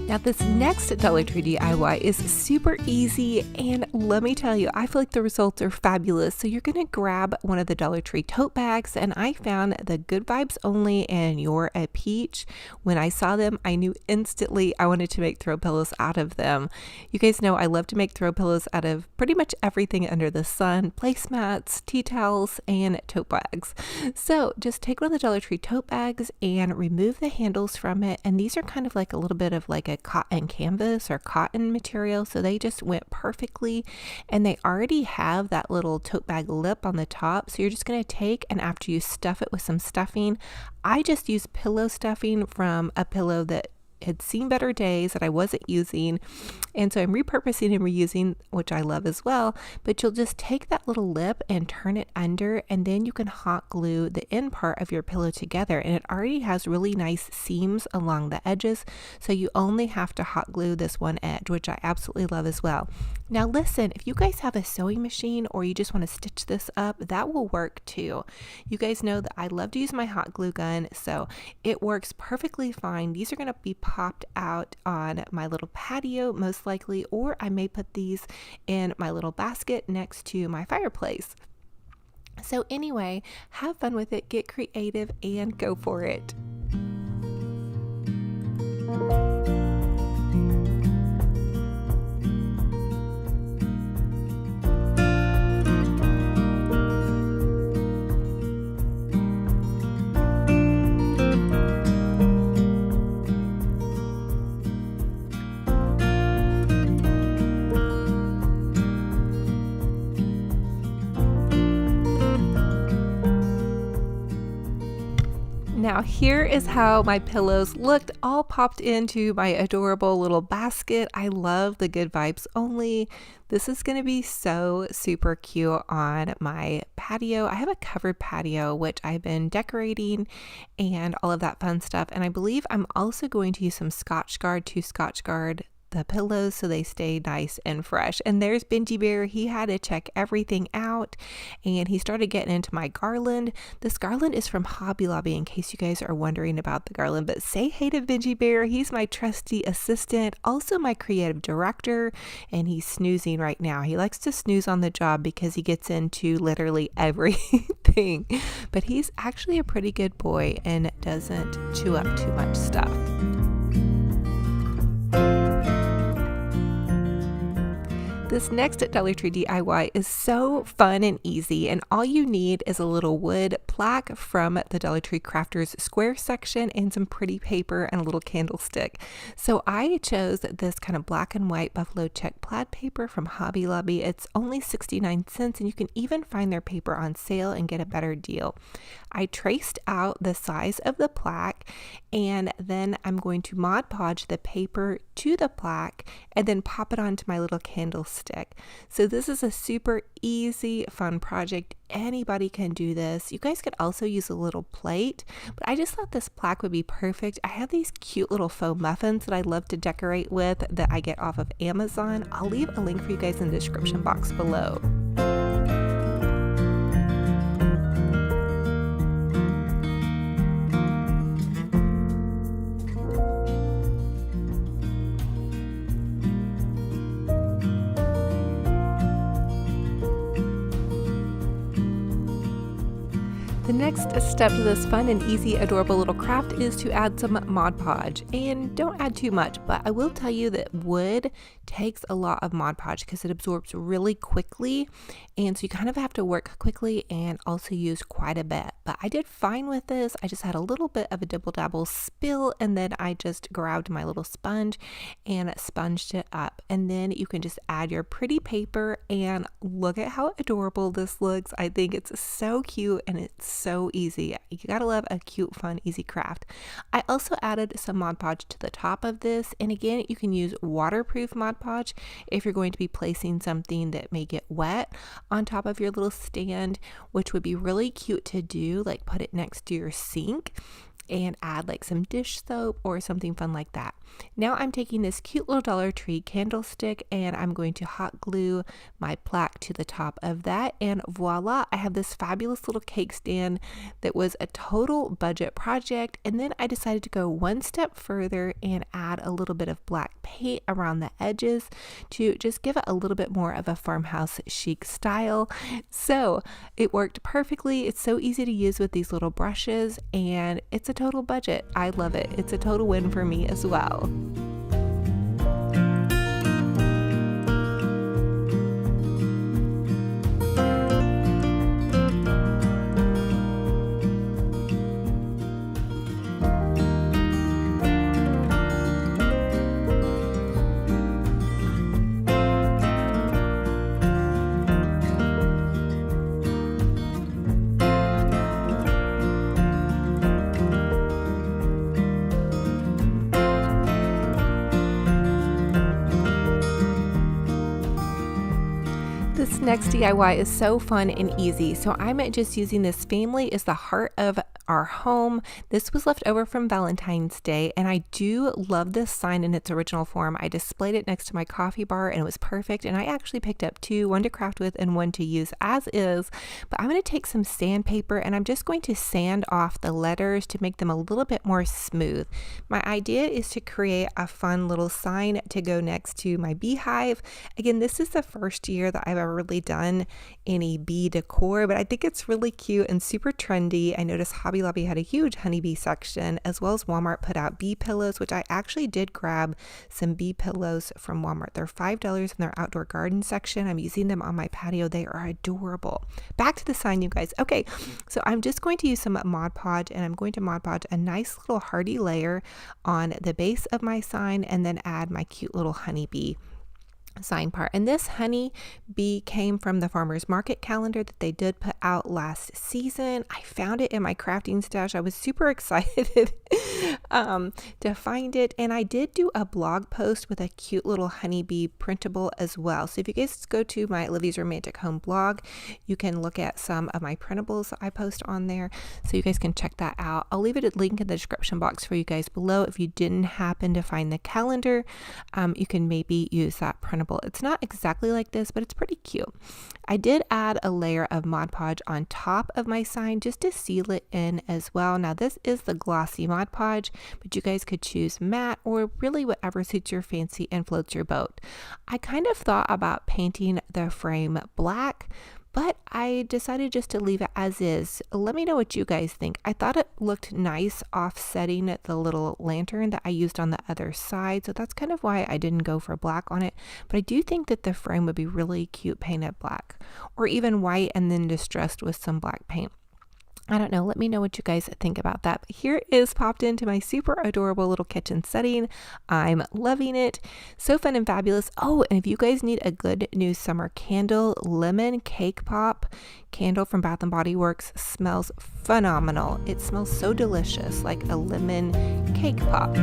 Now this next Dollar Tree DIY is super easy, and let me tell you, I feel like the results are fabulous. So you're going to grab one of the Dollar Tree tote bags, and I found the Good Vibes Only and You're a Peach. When I saw them, I knew instantly I wanted to make throw pillows out of them. You guys know I love to make throw pillows out of pretty much everything under the sun: placemats, tea towels, and tote bags. So just take one of the Dollar Tree tote bags and remove the handles from it, and these are kind of like a little bit of like a cotton canvas or cotton material, so they just went perfectly, and they already have that little tote bag lip on the top. So you're just going to take, and after you stuff it with some stuffing, I just used pillow stuffing from a pillow that had seen better days that I wasn't using, and so I'm repurposing and reusing, which I love as well. But you'll just take that little lip and turn it under, and then you can hot glue the end part of your pillow together, and it already has really nice seams along the edges, so you only have to hot glue this one edge, which I absolutely love as well. Now listen, if you guys have a sewing machine or you just want to stitch this up, that will work too. You guys know that I love to use my hot glue gun, so it works perfectly fine. These are going to be popped out on my little patio most likely, or I may put these in my little basket next to my fireplace. So anyway, have fun with it, get creative, and go for it. Now here is how my pillows looked, all popped into my adorable little basket. I love the Good Vibes Only. This is going to be so super cute on my patio. I have a covered patio, which I've been decorating and all of that fun stuff. And I believe I'm also going to use some Scotch Guard to Scotch Guard the pillows so they stay nice and fresh. And there's Benji Bear. He had to check everything out, and he started getting into my garland. This garland is from Hobby Lobby, in case you guys are wondering about the garland. But say hey to Benji Bear. He's my trusty assistant, also my creative director, and he's snoozing right now. He likes to snooze on the job because he gets into literally everything. But he's actually a pretty good boy and doesn't chew up too much stuff. This next Dollar Tree DIY is so fun and easy, and all you need is a little wood plaque from the Dollar Tree Crafters Square section and some pretty paper and a little candlestick. So I chose this kind of black and white buffalo check plaid paper from Hobby Lobby. It's only 69 cents, and you can even find their paper on sale and get a better deal. I traced out the size of the plaque, and then I'm going to Mod Podge the paper to the plaque and then pop it onto my little candlestick Rustic. So this is a super easy, fun project. Anybody can do this. You guys could also use a little plate, but I just thought this plaque would be perfect. I have these cute little faux muffins that I love to decorate with that I get off of Amazon. I'll leave a link for you guys in the description box below. The next step to this fun and easy, adorable little craft is to add some Mod Podge. And don't add too much, but I will tell you that wood takes a lot of Mod Podge because it absorbs really quickly. And so you kind of have to work quickly and also use quite a bit. But I did fine with this. I just had a little bit of a dibble dabble spill, and then I just grabbed my little sponge and sponged it up. And then you can just add your pretty paper, and look at how adorable this looks. I think it's so cute and it's so easy. You gotta love a cute, fun, easy craft. I also added some Mod Podge to the top of this, and again, you can use waterproof Mod Podge if you're going to be placing something that may get wet on top of your little stand, which would be really cute to do, like put it next to your sink and add like some dish soap or something fun like that. Now I'm taking this cute little Dollar Tree candlestick and I'm going to hot glue my plaque to the top of that, and voila, I have this fabulous little cake stand that was a total budget project. And then I decided to go one step further and add a little bit of black paint around the edges to just give it a little bit more of a farmhouse chic style. So it worked perfectly. It's so easy to use with these little brushes, and it's a total budget. I love it. It's a total win for me as well. This next DIY is so fun and easy. So I'm just using this family is the heart of our home. This was left over from Valentine's Day, and I do love this sign in its original form. I displayed it next to my coffee bar and it was perfect, and I actually picked up two, one to craft with and one to use as is. But I'm going to take some sandpaper and I'm just going to sand off the letters to make them a little bit more smooth. My idea is to create a fun little sign to go next to my beehive. Again, this is the first year that I've ever really done any bee decor, but I think it's really cute and super trendy. I noticed Hobby Lobby had a huge Honeybee section, as well as Walmart put out bee pillows, which I actually did grab some bee pillows from Walmart. They're $5 in their outdoor garden section. I'm using them on my patio. They are adorable. Back to the sign, you guys. Okay, so I'm just going to use some Mod Podge, and I'm going to Mod Podge a nice little hardy layer on the base of my sign, and then add my cute little honeybee sign part. And this honey bee came from the farmer's market calendar that they did put out last season. I found it in my crafting stash. I was super excited to find it, and I did do a blog post with a cute little honeybee printable as well. So if you guys go to my Olivia's Romantic Home blog, you can look at some of my printables I post on there, so you guys can check that out. I'll leave it a link in the description box for you guys below. If you didn't happen to find the calendar, you can maybe use that printable. It's not exactly like this, but it's pretty cute. I did add a layer of Mod Podge on top of my sign just to seal it in as well. Now this is the glossy Mod Podge, but you guys could choose matte or really whatever suits your fancy and floats your boat. I kind of thought about painting the frame black, but I decided just to leave it as is. Let me know what you guys think. I thought it looked nice offsetting the little lantern that I used on the other side, so that's kind of why I didn't go for black on it. But I do think that the frame would be really cute painted black, or even white and then distressed with some black paint. I don't know. Let me know what you guys think about that. But here is popped into my super adorable little kitchen setting. I'm loving it. So fun and fabulous. Oh, and if you guys need a good new summer candle, lemon cake pop candle from Bath and Body Works smells phenomenal. It smells so delicious, like a lemon cake pop.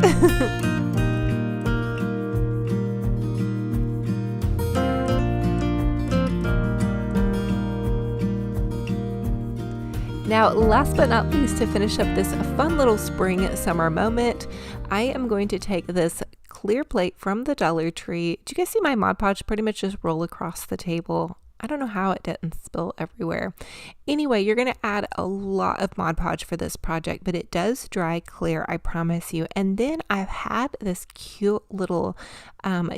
Now, last but not least, to finish up this fun little spring summer moment, I am going to take this clear plate from the Dollar Tree. Do you guys see my Mod Podge pretty much just roll across the table? I don't know how it didn't spill everywhere. Anyway, you're going to add a lot of Mod Podge for this project, but it does dry clear, I promise you. And then I've had this cute little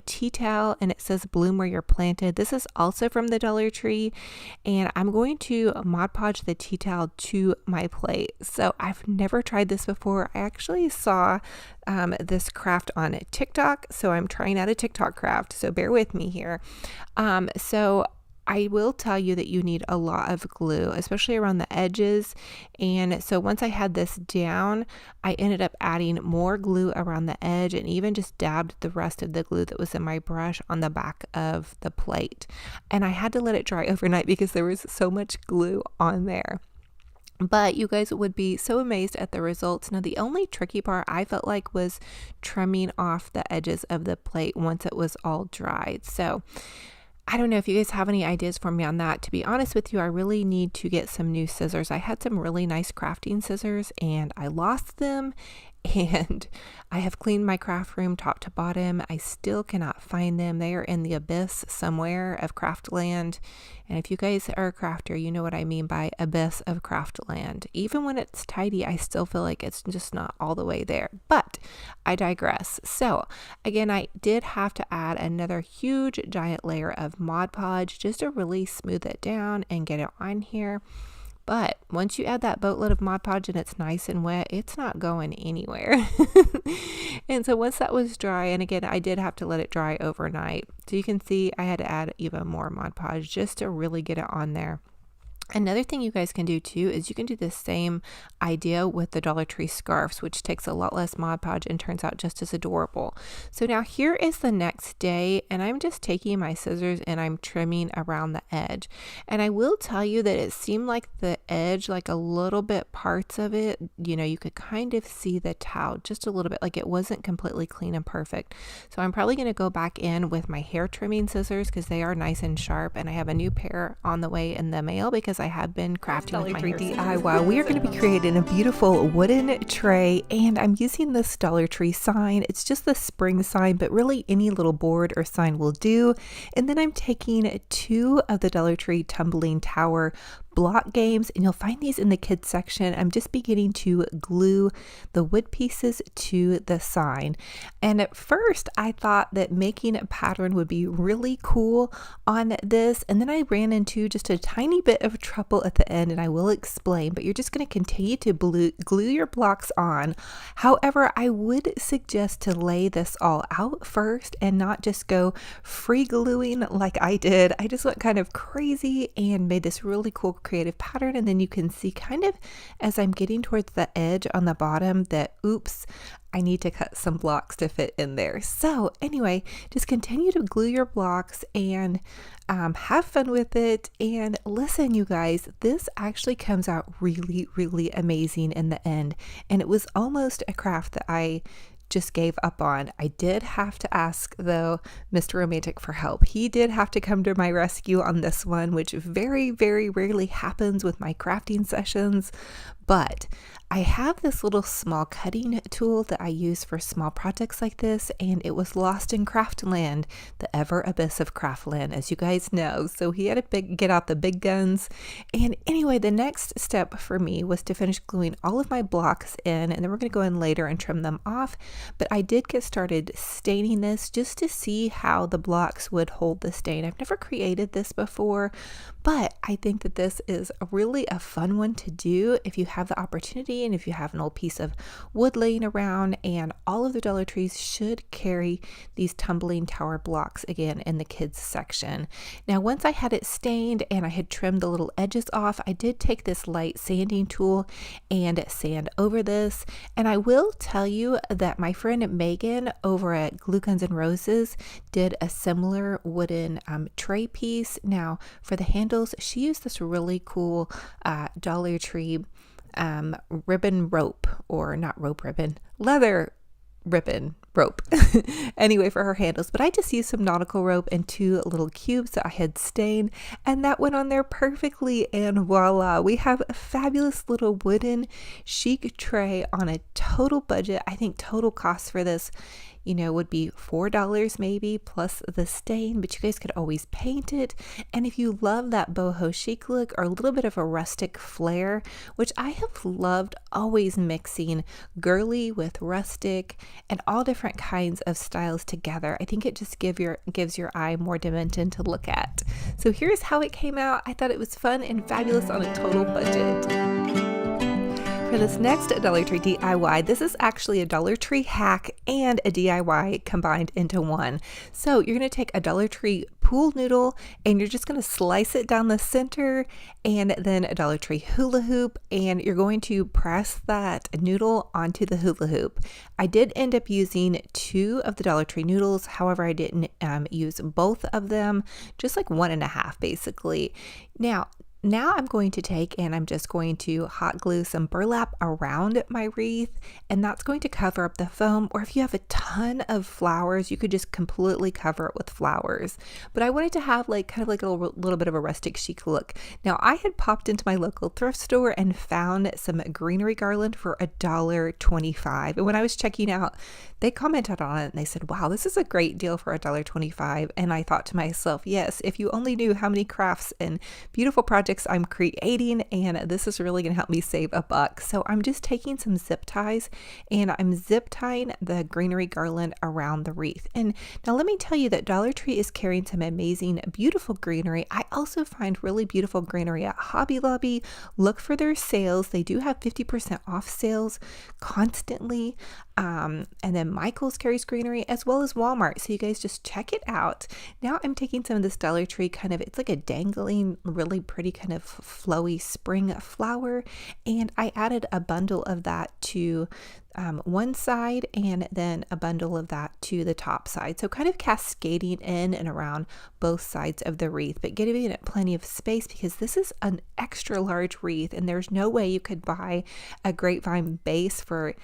tea towel, and it says bloom where you're planted. This is also from the Dollar Tree, and I'm going to Mod Podge the tea towel to my plate. So I've never tried this before. I actually saw this craft on TikTok, so I'm trying out a TikTok craft, so bear with me here. So I will tell you that you need a lot of glue, especially around the edges. And so once I had this down, I ended up adding more glue around the edge and even just dabbed the rest of the glue that was in my brush on the back of the plate. And I had to let it dry overnight because there was so much glue on there. But you guys would be so amazed at the results. Now, the only tricky part I felt like was trimming off the edges of the plate once it was all dried. So I don't know if you guys have any ideas for me on that. To be honest with you, I really need to get some new scissors. I had some really nice crafting scissors and I lost them, and I have cleaned my craft room top to bottom. I still cannot find them. They are in the abyss somewhere of craftland. And if you guys are a crafter, you know what I mean by abyss of craftland. Even when it's tidy, I still feel like it's just not all the way there. But I digress. So again, I did have to add another huge giant layer of Mod Podge just to really smooth it down and get it on here. But once you add that boatload of Mod Podge and it's nice and wet, it's not going anywhere. And so once that was dry, and again, I did have to let it dry overnight. So you can see I had to add even more Mod Podge just to really get it on there. Another thing you guys can do too is you can do the same idea with the Dollar Tree scarves, which takes a lot less Mod Podge and turns out just as adorable. So now here is the next day, and I'm just taking my scissors and I'm trimming around the edge. And I will tell you that it seemed like the edge, like a little bit parts of it, you know, you could kind of see the towel just a little bit, like it wasn't completely clean and perfect. So I'm probably going to go back in with my hair trimming scissors because they are nice and sharp, and I have a new pair on the way in the mail because I have been crafting Dollar with Tree my DIY. We are going to be creating a beautiful wooden tray, and I'm using this Dollar Tree sign. It's just the spring sign, but really any little board or sign will do. And then I'm taking 2 of the Dollar Tree tumbling tower block games, and you'll find these in the kids section. I'm just beginning to glue the wood pieces to the sign. And at first I thought that making a pattern would be really cool on this, and then I ran into just a tiny bit of trouble at the end, and I will explain. But you're just going to continue to glue your blocks on. However, I would suggest to lay this all out first and not just go free gluing like I did. I just went kind of crazy and made this really cool creative pattern. And then you can see kind of as I'm getting towards the edge on the bottom that, oops, I need to cut some blocks to fit in there. So anyway, just continue to glue your blocks and have fun with it. And listen, you guys, this actually comes out really, really amazing in the end. And it was almost a craft that I just gave up on. I did have to ask, though, Mr. Romantic for help. He did have to come to my rescue on this one, which very, very rarely happens with my crafting sessions. But I have this little small cutting tool that I use for small projects like this, and it was lost in Craftland, the ever abyss of Craftland, as you guys know. So he had to get out the big guns. And anyway, the next step for me was to finish gluing all of my blocks in, and then we're going to go in later and trim them off. But I did get started staining this just to see how the blocks would hold the stain. I've never created this before, but I think that this is really a fun one to do if you have the opportunity and if you have an old piece of wood laying around. And all of the Dollar Trees should carry these tumbling tower blocks again in the kids section. Now, once I had it stained and I had trimmed the little edges off, I did take this light sanding tool and sand over this. And I will tell you that my friend Megan over at Glue Guns and Roses did a similar wooden tray piece. Now, for the handles, she used this really cool Dollar Tree ribbon rope, or not rope ribbon, leather ribbon rope anyway for her handles, but I just used some nautical rope and 2 little cubes that I had stained, and that went on there perfectly, and voila, we have a fabulous little wooden chic tray on a total budget. I think total cost for this, you know, would be $4 maybe plus the stain, but you guys could always paint it. And if you love that boho chic look or a little bit of a rustic flair, which I have loved always mixing girly with rustic and all different kinds of styles together, I think it just gives your eye more dimension to look at. So here's how it came out. I thought it was fun and fabulous on a total budget. For this next Dollar Tree DIY, this is actually a Dollar Tree hack and a DIY combined into one. So you're going to take a Dollar Tree pool noodle and you're just going to slice it down the center, and then a Dollar Tree hula hoop, and you're going to press that noodle onto the hula hoop. I did end up using 2 of the Dollar Tree noodles. However, I didn't use both of them, just like 1.5 basically. Now I'm going to take and I'm just going to hot glue some burlap around my wreath, and that's going to cover up the foam, or if you have a ton of flowers, you could just completely cover it with flowers. But I wanted to have like kind of like a little bit of a rustic chic look. Now I had popped into my local thrift store and found some greenery garland for $1.25. And when I was checking out, they commented on it and they said, wow, this is a great deal for $1.25. And I thought to myself, yes, if you only knew how many crafts and beautiful projects I'm creating, and this is really going to help me save $1. So I'm just taking some zip ties and I'm zip tying the greenery garland around the wreath. And now let me tell you that Dollar Tree is carrying some amazing, beautiful greenery. I also find really beautiful greenery at Hobby Lobby. Look for their sales. They do have 50% off sales constantly. And then Michael's carries greenery as well as Walmart. So you guys just check it out. Now I'm taking some of this Dollar Tree it's like a dangling, really pretty kind of flowy spring flower. And I added a bundle of that to one side and then a bundle of that to the top side. So kind of cascading in and around both sides of the wreath, but giving it plenty of space because this is an extra large wreath and there's no way you could buy a grapevine base for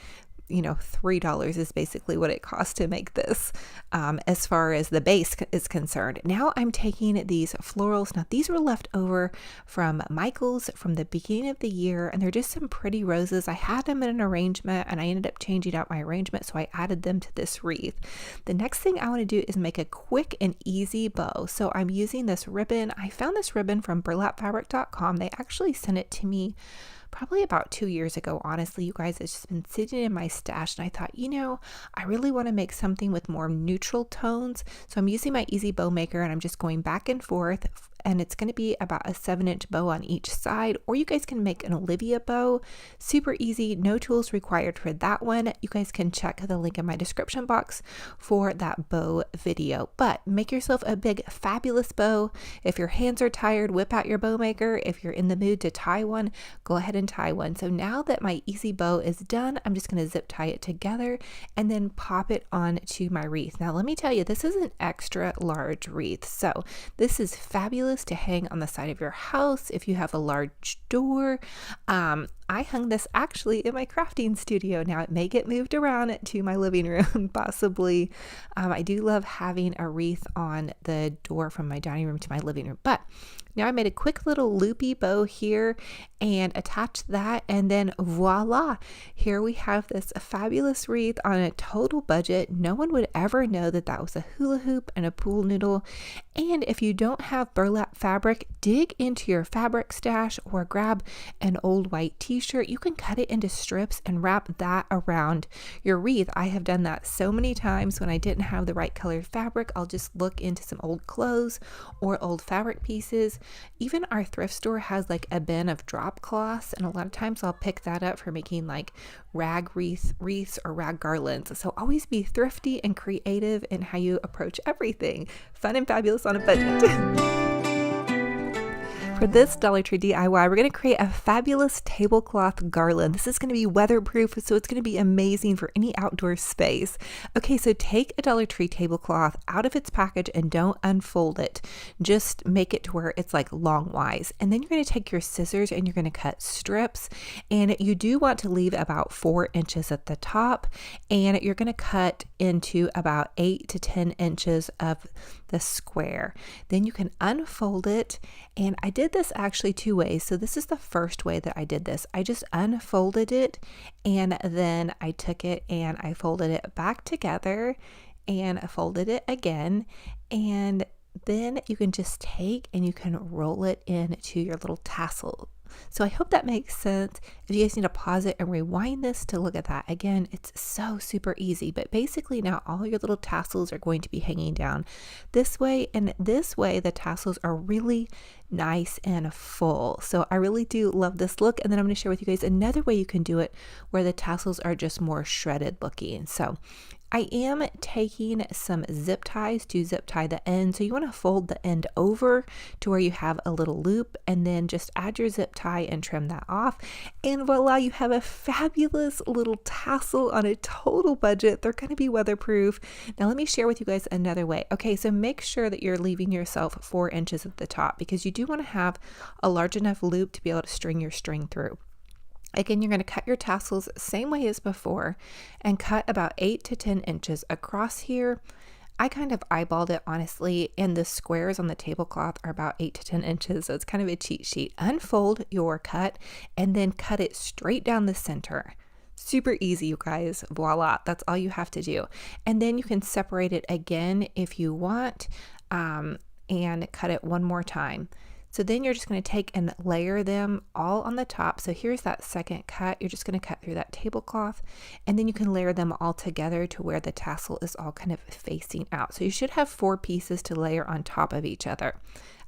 $3 is basically what it costs to make this as far as the base is concerned. Now I'm taking these florals. Now these were left over from Michael's from the beginning of the year, and they're just some pretty roses. I had them in an arrangement and I ended up changing out my arrangement, so I added them to this wreath. The next thing I want to do is make a quick and easy bow. So I'm using this ribbon. I found this ribbon from burlapfabric.com. They actually sent it to me probably about 2 years ago. Honestly, you guys, it's just been sitting in my stash and I thought, I really want to make something with more neutral tones. So I'm using my Easy Bow Maker and I'm just going back and forth, and it's going to be about a 7-inch bow on each side, or you guys can make an Olivia bow. Super easy, no tools required for that one. You guys can check the link in my description box for that bow video, but make yourself a big fabulous bow. If your hands are tired, whip out your bow maker. If you're in the mood to tie one, go ahead and tie one. So now that my easy bow is done, I'm just going to zip tie it together and then pop it onto my wreath. Now let me tell you, this is an extra large wreath, so this is fabulous to hang on the side of your house if you have a large door. I hung this actually in my crafting studio. Now it may get moved around to my living room possibly. I do love having a wreath on the door from my dining room to my living room, but now I made a quick little loopy bow here and attached that, and then voila, here we have this fabulous wreath on a total budget. No one would ever know that that was a hula hoop and a pool noodle. And if you don't have burlap fabric, dig into your fabric stash or grab an old white t-shirt. You can cut it into strips and wrap that around your wreath. I have done that so many times when I didn't have the right colored fabric. I'll just look into some old clothes or old fabric pieces. Even our thrift store has like a bin of drop cloths, and a lot of times I'll pick that up for making like rag wreaths or rag garlands. So always be thrifty and creative in how you approach everything. Fun and fabulous on a budget. For this Dollar Tree DIY, we're going to create a fabulous tablecloth garland. This is going to be weatherproof, so it's going to be amazing for any outdoor space. Okay, so take a Dollar Tree tablecloth out of its package and don't unfold it. Just make it to where it's like longwise. And then you're going to take your scissors and you're going to cut strips. And you do want to leave about 4 inches at the top. And you're going to cut into about 8 to 10 inches of the square. Then you can unfold it. And I did this actually 2 ways. So this is the first way that I did this. I just unfolded it and then I took it and I folded it back together and I folded it again. And then you can just take and you can roll it into your little tassel. So I hope that makes sense. If you guys need to pause it and rewind this to look at that again, it's so super easy. But basically now all your little tassels are going to be hanging down this way, and this way the tassels are really nice and full. So I really do love this look. And then I'm going to share with you guys another way you can do it where the tassels are just more shredded looking. So I am taking some zip ties to zip tie the end. So you want to fold the end over to where you have a little loop and then just add your zip tie and trim that off. And voila, you have a fabulous little tassel on a total budget. They're going to be weatherproof. Now let me share with you guys another way. Okay, so make sure that you're leaving yourself 4 inches at the top because you do want to have a large enough loop to be able to string your string through. Again, you're going to cut your tassels same way as before and cut about 8 to 10 inches across here. I kind of eyeballed it honestly, and the squares on the tablecloth are about 8 to 10 inches, so it's kind of a cheat sheet. Unfold your cut and then cut it straight down the center. Super easy, you guys. Voila, that's all you have to do. And then you can separate it again if you want and cut it one more time. So then you're just going to take and layer them all on the top. So here's that second cut. You're just going to cut through that tablecloth and then you can layer them all together to where the tassel is all kind of facing out. So you should have 4 pieces to layer on top of each other.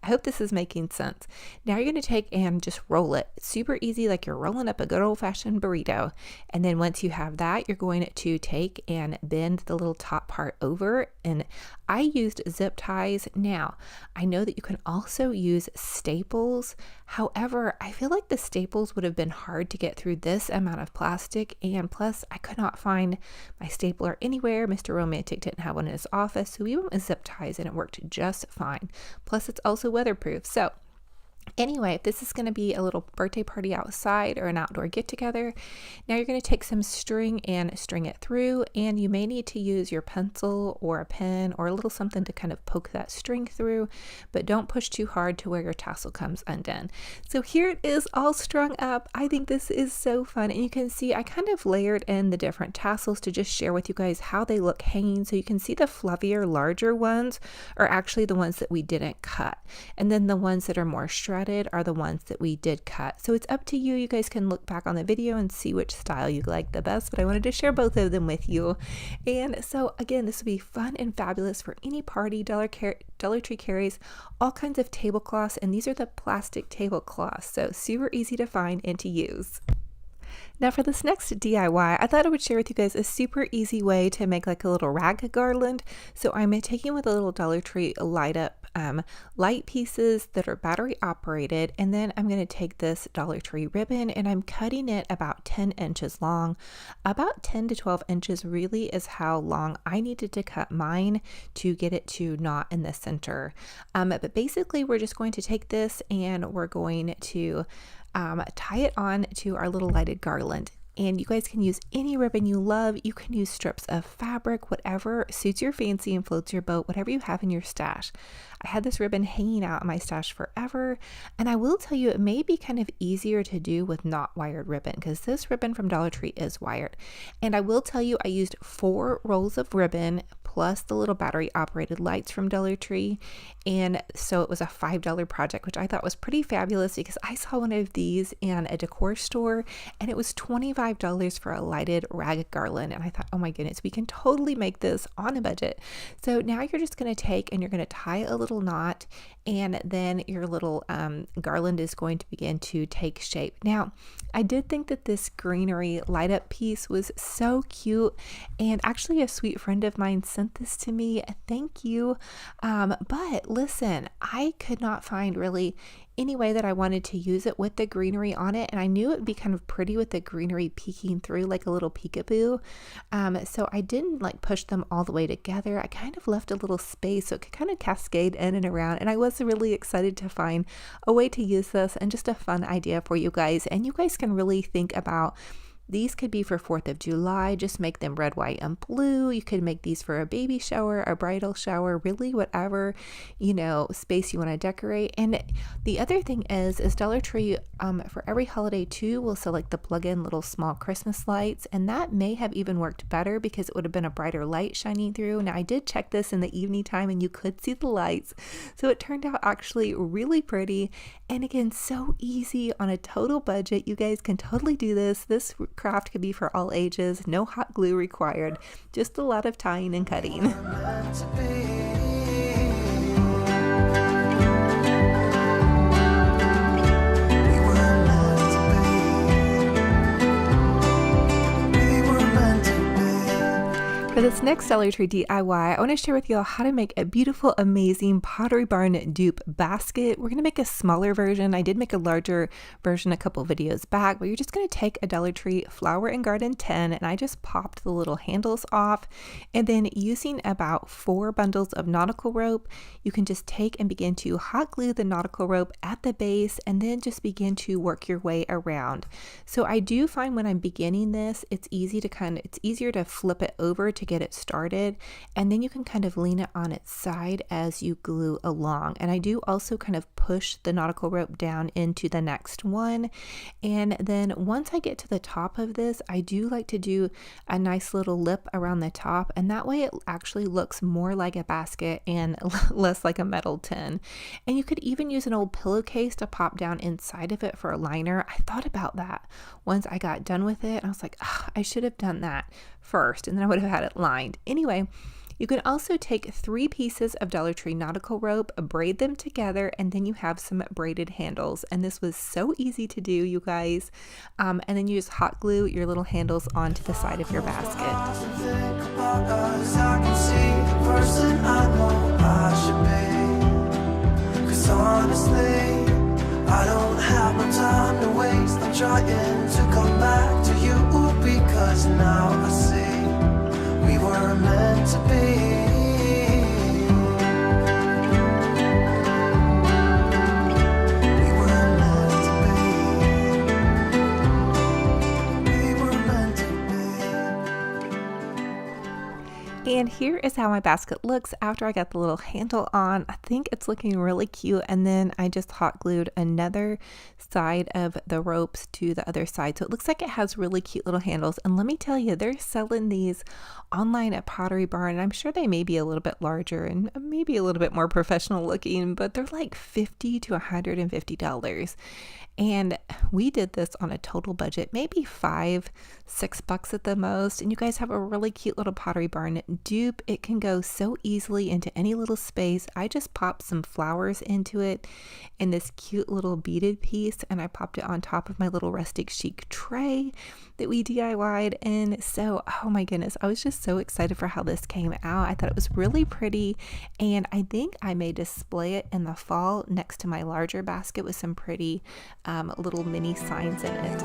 I hope this is making sense. Now you're going to take and just roll it. It's super easy, like you're rolling up a good old-fashioned burrito. And then once you have that, you're going to take and bend the little top part over. And I used zip ties. Now, I know that you can also use staples. However, I feel like the staples would have been hard to get through this amount of plastic. And plus, I could not find my stapler anywhere. Mr. Romantic didn't have one in his office. So we went with zip ties and it worked just fine. Plus, it's also weatherproof. So anyway, if this is going to be a little birthday party outside or an outdoor get together, now you're going to take some string and string it through, and you may need to use your pencil or a pen or a little something to kind of poke that string through, but don't push too hard to where your tassel comes undone. So here it is all strung up. I think this is so fun, and you can see I kind of layered in the different tassels to just share with you guys how they look hanging. So you can see the fluffier, larger ones are actually the ones that we didn't cut, and then the ones that are more shredded are the ones that we did cut. So it's up to you. You guys can look back on the video and see which style you like the best, but I wanted to share both of them with you. And so again, this will be fun and fabulous for any party. Dollar Tree carries all kinds of tablecloths, and these are the plastic tablecloths, so super easy to find and to use. Now for this next DIY, I thought I would share with you guys a super easy way to make like a little rag garland. So I'm taking with a little Dollar Tree light up light pieces that are battery operated, and then I'm going to take this Dollar Tree ribbon and I'm cutting it about 10 inches long. About 10 to 12 inches really is how long I needed to cut mine to get it to knot in the center. But basically we're just going to take this and we're going to tie it on to our little lighted garland. And you guys can use any ribbon you love. You can use strips of fabric, whatever suits your fancy and floats your boat, whatever you have in your stash. I had this ribbon hanging out in my stash forever, and I will tell you it may be kind of easier to do with not wired ribbon because this ribbon from Dollar Tree is wired. And I will tell you I used 4 rolls of ribbon plus the little battery operated lights from Dollar Tree, and so it was a $5 project, which I thought was pretty fabulous because I saw one of these in a decor store and it was $25 for a lighted rag garland, and I thought, oh my goodness, we can totally make this on a budget. So now you're just going to take and you're going to tie a little knot, and then your little garland is going to begin to take shape. Now I did think that this greenery light up piece was so cute, and actually a sweet friend of mine sent sent this to me. Thank you. But listen, I could not find really any way that I wanted to use it with the greenery on it, and I knew it would be kind of pretty with the greenery peeking through like a little peekaboo. So I didn't like push them all the way together. I kind of left a little space so it could kind of cascade in and around, and I was really excited to find a way to use this and just a fun idea for you guys. And you guys can really think about, these could be for 4th of July, just make them red, white, and blue. You could make these for a baby shower, a bridal shower, really whatever, space you want to decorate. And the other thing is Dollar Tree, for every holiday too, will sell like the plug-in little small Christmas lights. And that may have even worked better because it would have been a brighter light shining through. Now I did check this in the evening time and you could see the lights. So it turned out actually really pretty. And again, so easy on a total budget. You guys can totally do this. This craft could be for all ages, no hot glue required, just a lot of tying and cutting. For this next Dollar Tree DIY, I want to share with you all how to make a beautiful, amazing Pottery Barn dupe basket. We're going to make a smaller version. I did make a larger version a couple videos back, but you're just going to take a Dollar Tree Flower and Garden 10, and I just popped the little handles off. And then using about 4 bundles of nautical rope, you can just take and begin to hot glue the nautical rope at the base, and then just begin to work your way around. So I do find when I'm beginning this, it's easier to flip it over to get it started, and then you can kind of lean it on its side as you glue along. And I do also kind of push the nautical rope down into the next one, and then once I get to the top of this, I do like to do a nice little lip around the top, and that way it actually looks more like a basket and less like a metal tin. And you could even use an old pillowcase to pop down inside of it for a liner. I thought about that once I got done with it, and I was like, I should have done that first, and then I would have had it lined. Anyway, you can also take 3 pieces of Dollar Tree nautical rope, braid them together, and then you have some braided handles. And this was so easy to do, you guys. And then you just hot glue your little handles onto the side of your basket. I don't have no time to waste. I'm trying to come back to you because now I see we were meant to be. We were meant to be. We were meant to be. And here is how my basket looks after I got the little handle on. I think it's looking really cute. And then I just hot glued another side of the ropes to the other side. So it looks like it has really cute little handles. And let me tell you, they're selling these online at Pottery Barn. And I'm sure they may be a little bit larger and maybe a little bit more professional looking, but they're like $50 to $150. And we did this on a total budget, maybe $5-6 at the most. And you guys have a really cute little Pottery Barn dupe. It can go so easily into any little space. I just popped some flowers into it in this cute little beaded piece, and I popped it on top of my little Rustic chic tray that we DIY'd. And so, oh my goodness, I was just so excited for how this came out. I thought it was really pretty, and I think I may display it in the fall next to my larger basket with some pretty little mini signs in it.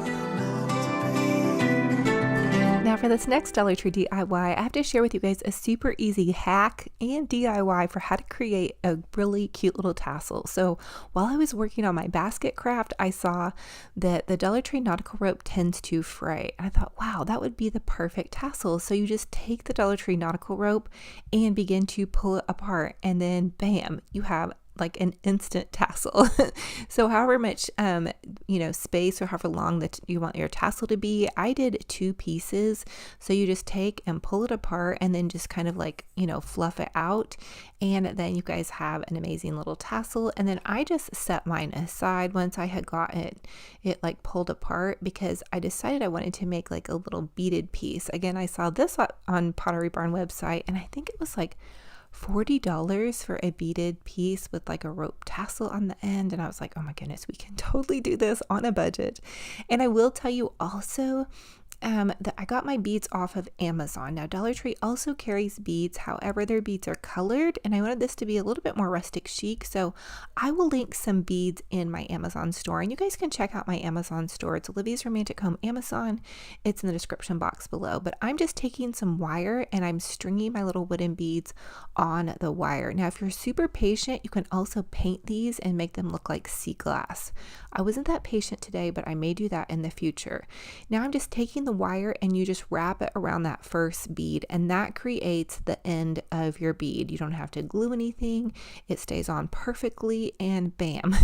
Now for this next Dollar Tree DIY, I have to share with you guys a super easy hack and DIY for how to create a really cute little tassel. So while I was working on my basket craft, I saw that the Dollar Tree nautical rope tends to fray. And I thought, wow, that would be the perfect tassel. So you just take the Dollar Tree nautical rope and begin to pull it apart, and then bam, you have like an instant tassel. So however much space or however long that you want your tassel to be, I did 2 pieces. So you just take and pull it apart and then just kind of like fluff it out, and then you guys have an amazing little tassel. And then I just set mine aside once I had got it like pulled apart, because I decided I wanted to make like a little beaded piece. Again, I saw this on Pottery Barn website, and I think it was like $40 for a beaded piece with like a rope tassel on the end. And I was like, oh my goodness, we can totally do this on a budget. And I will tell you also, that I got my beads off of Amazon. Now Dollar Tree also carries beads, however their beads are colored, and I wanted this to be a little bit more rustic chic, so I will link some beads in my Amazon store, and you guys can check out my Amazon store. It's Olivia's Romantic Home Amazon. It's in the description box below. But I'm just taking some wire and I'm stringing my little wooden beads on the wire. Now if you're super patient, you can also paint these and make them look like sea glass. I wasn't that patient today, but I may do that in the future. Now I'm just taking the wire and you just wrap it around that first bead, and that creates the end of your bead. You don't have to glue anything. It stays on perfectly, and bam.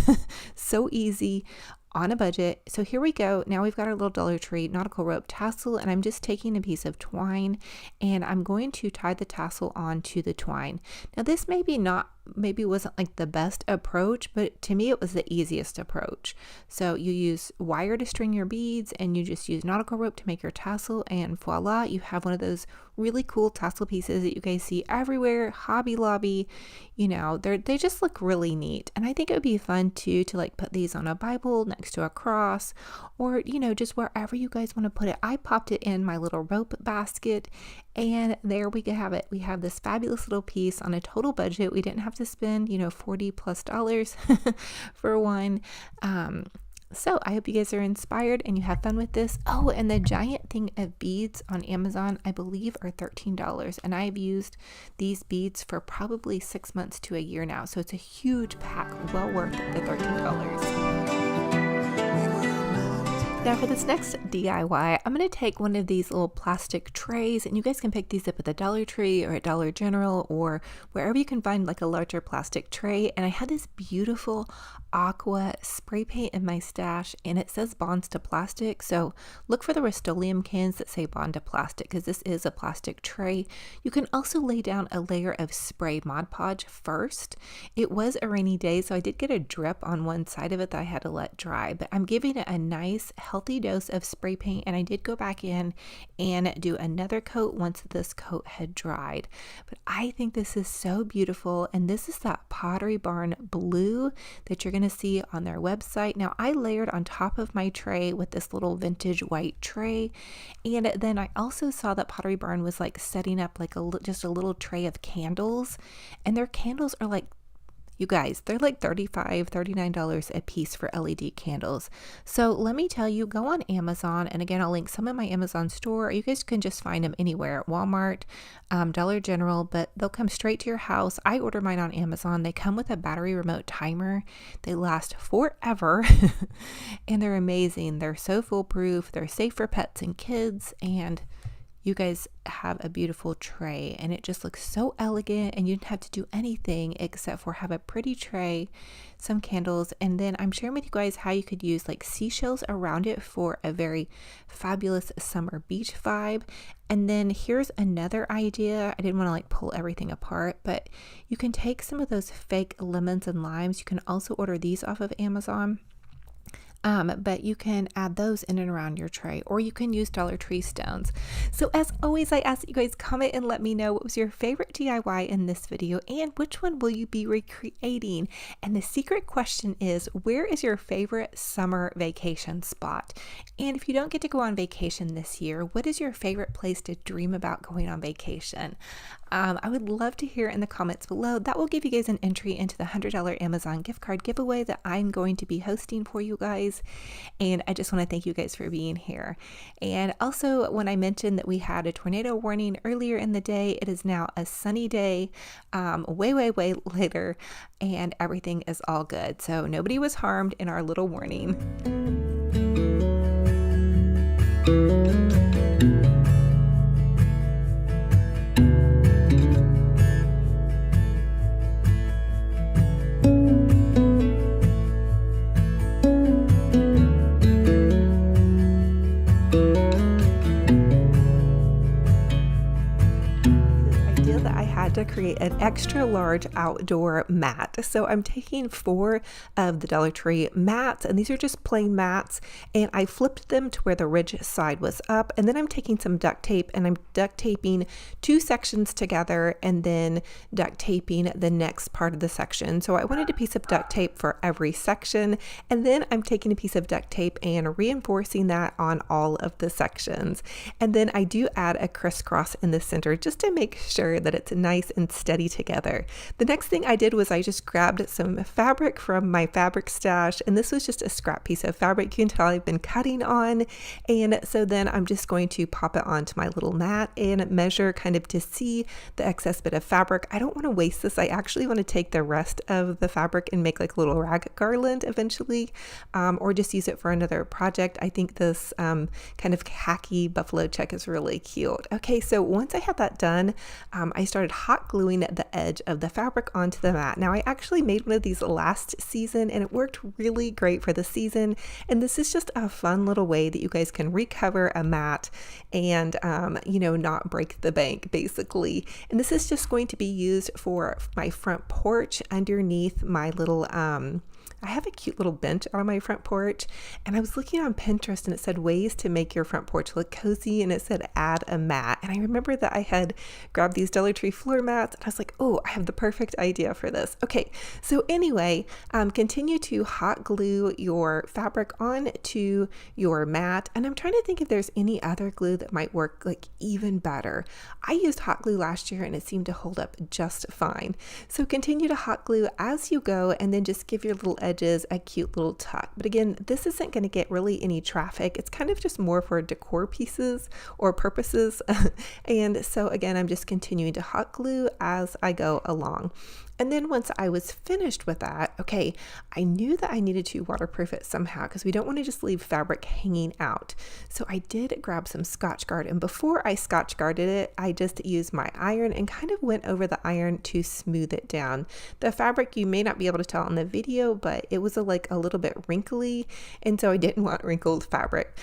So easy, on a budget. So here we go. Now we've got our little Dollar Tree nautical rope tassel, and I'm just taking a piece of twine and I'm going to tie the tassel onto the twine. Now this maybe wasn't like the best approach, but to me it was the easiest approach. So you use wire to string your beads and you just use nautical rope to make your tassel, and voila, you have one of those really cool tassel pieces that you guys see everywhere, Hobby Lobby. You know, they just look really neat, and I think it would be fun too to like put these on a Bible next to a cross, or you know, just wherever you guys want to put it. I popped it in my little rope basket, and there we have it. We have this fabulous little piece on a total budget. We didn't have to spend, you know, $40+ for one. So I hope you guys are inspired and you have fun with this. Oh, and the giant thing of beads on Amazon, I believe, are $13. And I've used these beads for probably 6 months to a year now. So it's a huge pack, well worth the $13. Now for this next DIY, I'm going to take one of these little plastic trays, and you guys can pick these up at the Dollar Tree or at Dollar General or wherever you can find like a larger plastic tray. And I had this beautiful aqua spray paint in my stash, and it says bonds to plastic. So look for the Rust-Oleum cans that say bond to plastic, because this is a plastic tray. You can also lay down a layer of spray Mod Podge first. It was a rainy day, so I did get a drip on one side of it that I had to let dry, but I'm giving it a nice healthy dose of spray paint, and I did go back in and do another coat once this coat had dried. But I think this is so beautiful, and this is that Pottery Barn blue that you're going to see on their website. Now I layered on top of my tray with this little vintage white tray, and then I also saw that Pottery Barn was like setting up like just a little tray of candles, and their candles are like, you guys, they're like $35, $39 a piece for LED candles. So let me tell you, go on Amazon, and again, I'll link some in my Amazon store, or you guys can just find them anywhere, Walmart, Dollar General, but they'll come straight to your house. I order mine on Amazon. They come with a battery remote timer. They last forever, and they're amazing. They're so foolproof. They're safe for pets and kids, and you guys have a beautiful tray, and it just looks so elegant, and you didn't have to do anything except for have a pretty tray, some candles, and then I'm sharing with you guys how you could use like seashells around it for a very fabulous summer beach vibe. And then here's another idea. I didn't want to like pull everything apart, but you can take some of those fake lemons and limes. You can also order these off of Amazon. But you can add those in and around your tray, or you can use Dollar Tree stones. So as always, I ask that you guys comment and let me know what was your favorite DIY in this video, and which one will you be recreating? And the secret question is, where is your favorite summer vacation spot? And if you don't get to go on vacation this year, what is your favorite place to dream about going on vacation? I would love to hear in the comments below. That will give you guys an entry into the $100 Amazon gift card giveaway that I'm going to be hosting for you guys. And I just want to thank you guys for being here. And also, when I mentioned that we had a tornado warning earlier in the day, it is now a sunny day, way later, and everything is all good. So nobody was harmed in our little warning. To create an extra large outdoor mat. So I'm taking 4 of the Dollar Tree mats, and these are just plain mats, and I flipped them to where the ridge side was up, and then I'm taking some duct tape and I'm duct taping 2 sections together and then duct taping the next part of the section. So I wanted a piece of duct tape for every section, and then I'm taking a piece of duct tape and reinforcing that on all of the sections. And then I do add a crisscross in the center just to make sure that it's nice and steady together. The next thing I did was I just grabbed some fabric from my fabric stash, and this was just a scrap piece of fabric you can tell I've been cutting on. And so then I'm just going to pop it onto my little mat and measure kind of to see the excess bit of fabric. I don't want to waste this. I actually want to take the rest of the fabric and make like a little rag garland eventually, or just use it for another project. I think this kind of khaki buffalo check is really cute. Okay, so once I had that done, I started hot gluing the edge of the fabric onto the mat. Now I actually made one of these last season and it worked really great for the season, and this is just a fun little way that you guys can recover a mat and not break the bank basically. And this is just going to be used for my front porch underneath my little I have a cute little bench on my front porch, and I was looking on Pinterest and it said ways to make your front porch look cozy, and it said add a mat. And I remember that I had grabbed these Dollar Tree floor mats and I was like, oh, I have the perfect idea for this. Okay, so anyway, continue to hot glue your fabric onto your mat, and I'm trying to think if there's any other glue that might work like even better. I used hot glue last year and it seemed to hold up just fine. So continue to hot glue as you go, and then just give your little edges a cute little tuck. But again, this isn't going to get really any traffic. It's kind of just more for decor pieces or purposes. And so again, I'm just continuing to hot glue as I go along. And then once I was finished with that, okay, I knew that I needed to waterproof it somehow because we don't want to just leave fabric hanging out. So I did grab some Scotch Guard, and before I Scotch Guarded it, I just used my iron and kind of went over the iron to smooth it down. The fabric, you may not be able to tell in the video, but it was like a little bit wrinkly, and so I didn't want wrinkled fabric.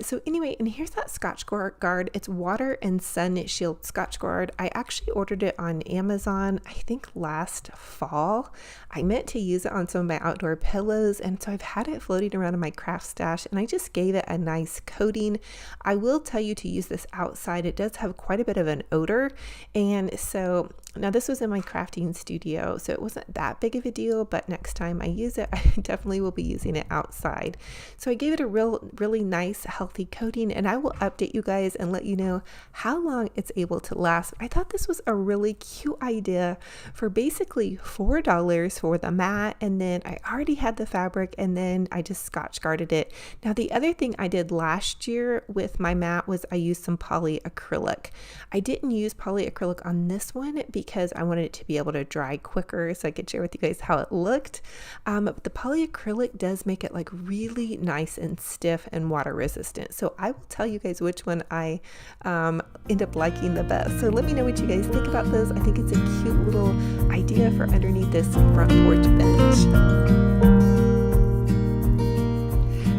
So anyway, and here's that Scotch Guard. It's water and sun shield Scotch Guard. I actually ordered it on Amazon, I think last fall. I meant to use it on some of my outdoor pillows, and so I've had it floating around in my craft stash, and I just gave it a nice coating. I will tell you to use this outside. It does have quite a bit of an odor, and so now this was in my crafting studio, so it wasn't that big of a deal, but next time I use it, I definitely will be using it outside. So I gave it a really nice healthy coating, and I will update you guys and let you know how long it's able to last. I thought this was a really cute idea for basically $4 for the mat, and then I already had the fabric, and then I just Scotch Guarded it. Now the other thing I did last year with my mat was I used some polyacrylic. I didn't use polyacrylic on this one because I wanted it to be able to dry quicker so I could share with you guys how it looked. But the polyacrylic does make it like really nice and stiff and water resistant. So I will tell you guys which one I end up liking the best. So let me know what you guys think about this. I think it's a cute little idea for underneath this front porch bench.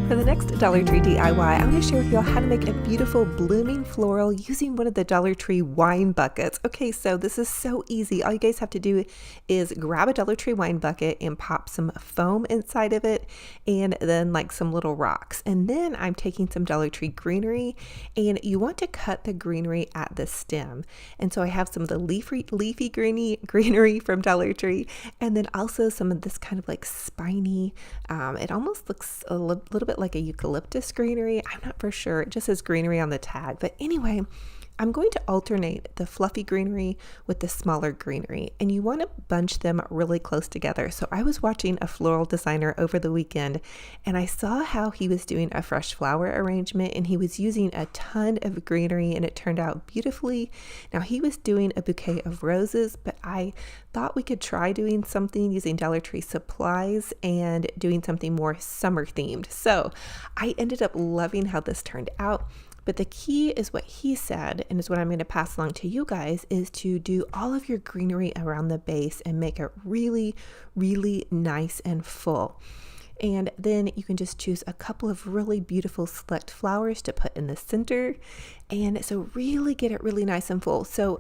For the next Dollar Tree DIY, I want to share with you all how to make a beautiful blooming floral using one of the Dollar Tree wine buckets. Okay, so this is so easy. All you guys have to do is grab a Dollar Tree wine bucket and pop some foam inside of it, and then like some little rocks. And then I'm taking some Dollar Tree greenery, and you want to cut the greenery at the stem. And so I have some of the leafy greenery from Dollar Tree, and then also some of this kind of like spiny, it almost looks a little bit like a eucalyptus greenery. I'm not for sure. It just says greenery on the tag. But anyway, I'm going to alternate the fluffy greenery with the smaller greenery, and you want to bunch them really close together. So I was watching a floral designer over the weekend, and I saw how he was doing a fresh flower arrangement, and he was using a ton of greenery, and it turned out beautifully. Now he was doing a bouquet of roses, but I thought we could try doing something using Dollar Tree supplies and doing something more summer themed. So I ended up loving how this turned out. But the key is what he said, and is what I'm going to pass along to you guys, is to do all of your greenery around the base and make it really, really nice and full. And then you can just choose a couple of really beautiful select flowers to put in the center. And so really get it really nice and full. So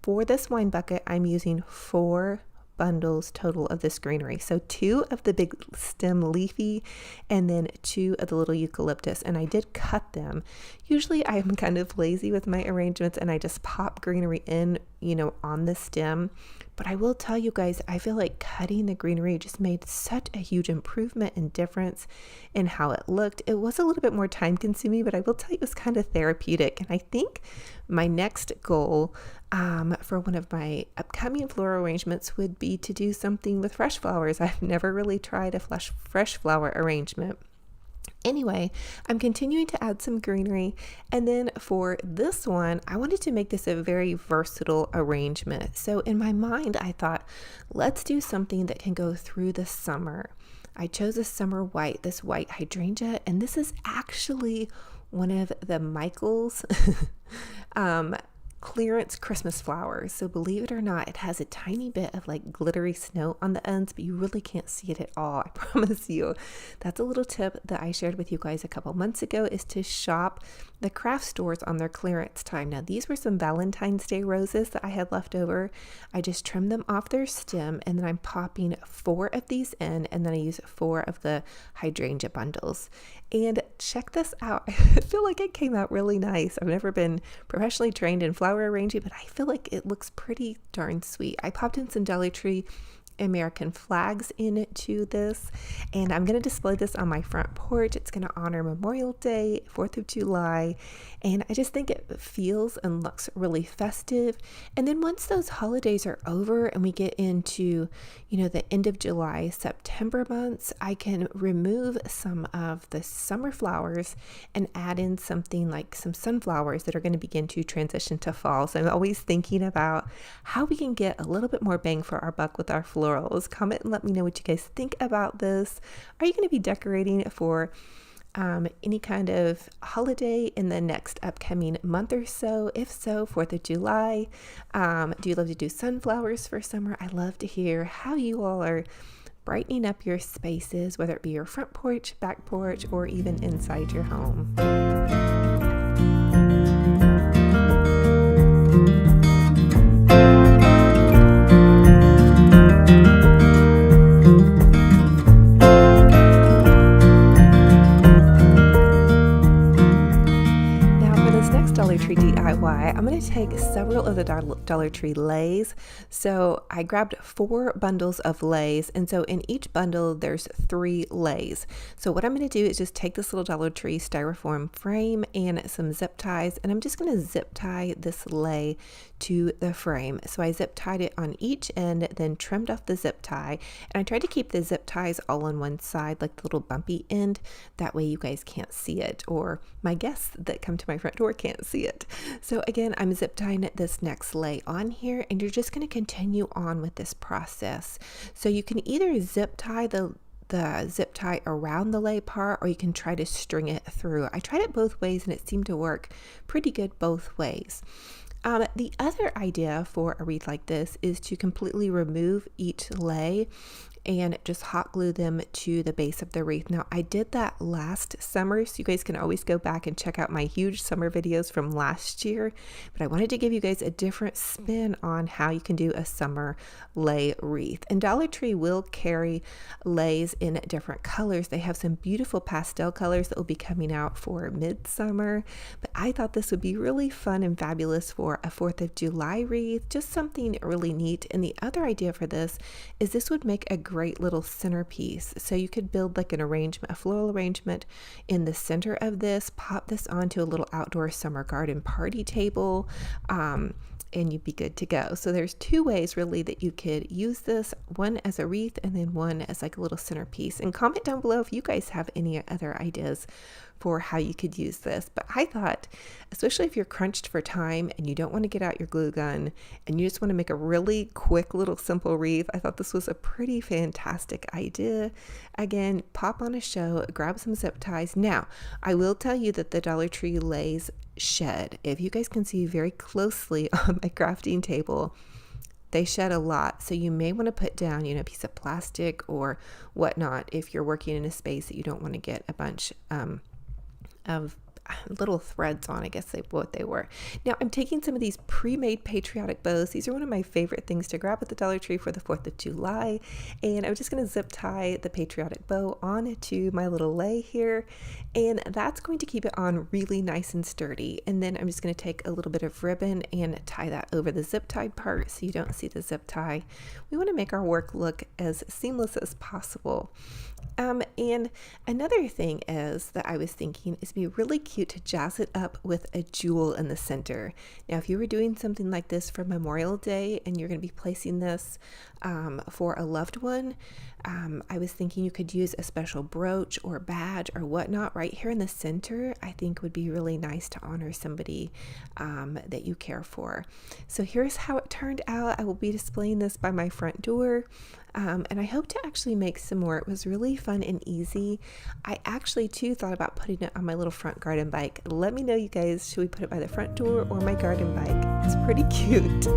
for this wine bucket, I'm using 4 bundles total of this greenery. So 2 of the big stem leafy and then 2 of the little eucalyptus, and I did cut them. Usually I'm kind of lazy with my arrangements and I just pop greenery in, on the stem. But I will tell you guys, I feel like cutting the greenery just made such a huge improvement and difference in how it looked. It was a little bit more time consuming, but I will tell you it was kind of therapeutic. And I think my next goal for one of my upcoming floral arrangements would be to do something with fresh flowers. I've never really tried a fresh flower arrangement. Anyway, I'm continuing to add some greenery, and then for this one, I wanted to make this a very versatile arrangement. So in my mind, I thought, let's do something that can go through the summer. I chose a summer white, this white hydrangea, and this is actually one of the Michael's clearance Christmas flowers. So believe it or not, it has a tiny bit of like glittery snow on the ends, but you really can't see it at all. I promise you. That's a little tip that I shared with you guys a couple months ago, is to shop the craft stores on their clearance time. Now these were some Valentine's Day roses that I had left over. I just trimmed them off their stem, and then I'm popping 4 of these in, and then I use 4 of the hydrangea bundles. And check this out. I feel like it came out really nice. I've never been professionally trained in flower arranging, but I feel like it looks pretty darn sweet. I popped in some Dollar Tree American flags into this, and I'm going to display this on my front porch. It's going to honor Memorial Day, 4th of July, and I just think it feels and looks really festive. And then once those holidays are over and we get into, the end of July, September months, I can remove some of the summer flowers and add in something like some sunflowers that are going to begin to transition to fall. So I'm always thinking about how we can get a little bit more bang for our buck with our florals. Comment and let me know what you guys think about this. Are you going to be decorating for any kind of holiday in the next upcoming month or so? If so, 4th of July. Do you love to do sunflowers for summer? I love to hear how you all are brightening up your spaces, whether it be your front porch, back porch, or even inside your home. Dollar Tree DIY, I'm going to take several of the Dollar Tree leis. So I grabbed 4 bundles of leis, and so in each bundle there's 3 leis. So what I'm going to do is just take this little Dollar Tree styrofoam frame and some zip ties, and I'm just going to zip tie this lei to the frame. So I zip tied it on each end, then trimmed off the zip tie, and I tried to keep the zip ties all on one side, like the little bumpy end. That way you guys can't see it, or my guests that come to my front door can't see it. So again, I'm zip tying this next lei on here, and you're just going to continue on with this process. So you can either zip tie the zip tie around the lei part, or you can try to string it through. I tried it both ways and it seemed to work pretty good both ways. The other idea for a wreath like this is to completely remove each lei and just hot glue them to the base of the wreath. Now, I did that last summer, so you guys can always go back and check out my huge summer videos from last year, but I wanted to give you guys a different spin on how you can do a summer lei wreath. And Dollar Tree will carry leis in different colors. They have some beautiful pastel colors that will be coming out for midsummer, but I thought this would be really fun and fabulous for a 4th of July wreath, just something really neat. And the other idea for this is this would make a great little centerpiece. So you could build like an arrangement, a floral arrangement in the center of this, pop this onto a little outdoor summer garden party table, and you'd be good to go. So there's 2 ways really that you could use this, one as a wreath and then one as like a little centerpiece. And comment down below if you guys have any other ideas for how you could use this. But I thought, especially if you're crunched for time and you don't want to get out your glue gun and you just want to make a really quick little simple wreath, I thought this was a pretty fantastic idea. Again, pop on a show, grab some zip ties. Now, I will tell you that the Dollar Tree leis shed. If you guys can see very closely on my crafting table, they shed a lot. So you may want to put down, a piece of plastic or whatnot if you're working in a space that you don't want to get a bunch of little threads on, I guess what they were. Now I'm taking some of these pre-made Patriotic bows. These are one of my favorite things to grab at the Dollar Tree for the 4th of July. And I'm just going to zip tie the Patriotic bow onto my little lei here. And that's going to keep it on really nice and sturdy. And then I'm just going to take a little bit of ribbon and tie that over the zip tied part so you don't see the zip tie. We want to make our work look as seamless as possible. And another thing is that I was thinking is be really cute to jazz it up with a jewel in the center. Now, if you were doing something like this for Memorial Day and you're going to be placing this for a loved one, I was thinking you could use a special brooch or badge or whatnot right here in the center. I think would be really nice to honor somebody that you care for. So here's how it turned out. I will be displaying this by my front door. And I hope to actually make some more. It was really fun and easy. I actually too thought about putting it on my little front garden bike. Let me know, you guys, should we put it by the front door or my garden bike? It's pretty cute.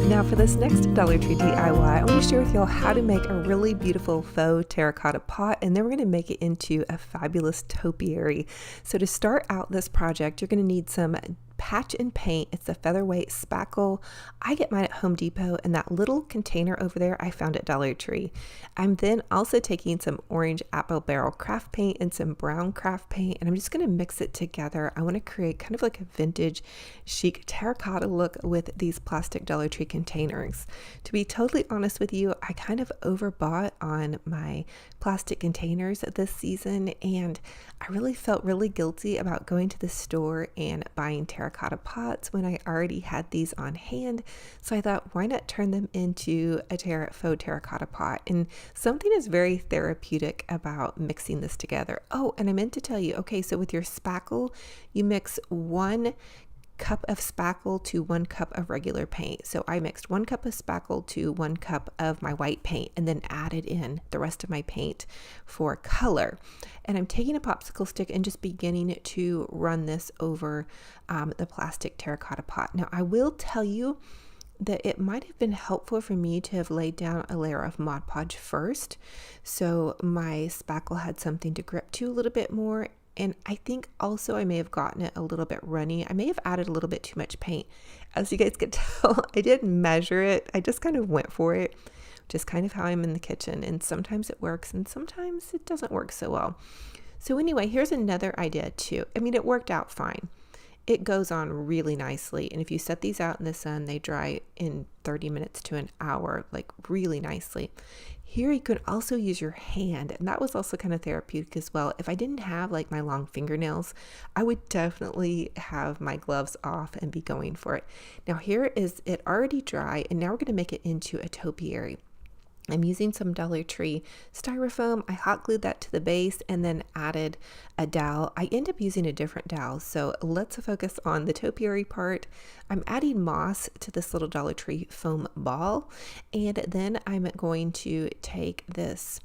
Now for this next Dollar Tree DIY, I want to share with y'all how to make a really beautiful faux terracotta pot, and then we're going to make it into a fabulous topiary. So to start out this project, you're going to need some patch and paint. It's a featherweight spackle. I get mine at Home Depot, and that little container over there I found at Dollar Tree. I'm then also taking some orange apple barrel craft paint and some brown craft paint, and I'm just going to mix it together. I want to create kind of like a vintage chic terracotta look with these plastic Dollar Tree containers. To be totally honest with you, I kind of overbought on my plastic containers this season, and I really felt really guilty about going to the store and buying terracotta pots when I already had these on hand. So I thought, why not turn them into a faux terracotta pot? And something is very therapeutic about mixing this together. Oh, and I meant to tell you, okay, so with your spackle, you mix 1 cup of spackle to 1 cup of regular paint. So I mixed 1 cup of spackle to 1 cup of my white paint and then added in the rest of my paint for color. And I'm taking a popsicle stick and just beginning to run this over the plastic terracotta pot. Now I will tell you that it might have been helpful for me to have laid down a layer of Mod Podge first, so my spackle had something to grip to a little bit more. And I think also I may have gotten it a little bit runny. I may have added a little bit too much paint. As you guys could tell, I didn't measure it. I just kind of went for it, which is kind of how I'm in the kitchen. And sometimes it works and sometimes it doesn't work so well. So anyway, here's another idea too. I mean, it worked out fine. It goes on really nicely. And if you set these out in the sun, they dry in 30 minutes to an hour, like really nicely. Here you can also use your hand, and that was also kind of therapeutic as well. If I didn't have like my long fingernails, I would definitely have my gloves off and be going for it. Now here is it already dry, and now we're going to make it into a topiary. I'm using some Dollar Tree styrofoam. I hot glued that to the base and then added a dowel. I end up using a different dowel, so let's focus on the topiary part. I'm adding moss to this little Dollar Tree foam ball, and then I'm going to take this,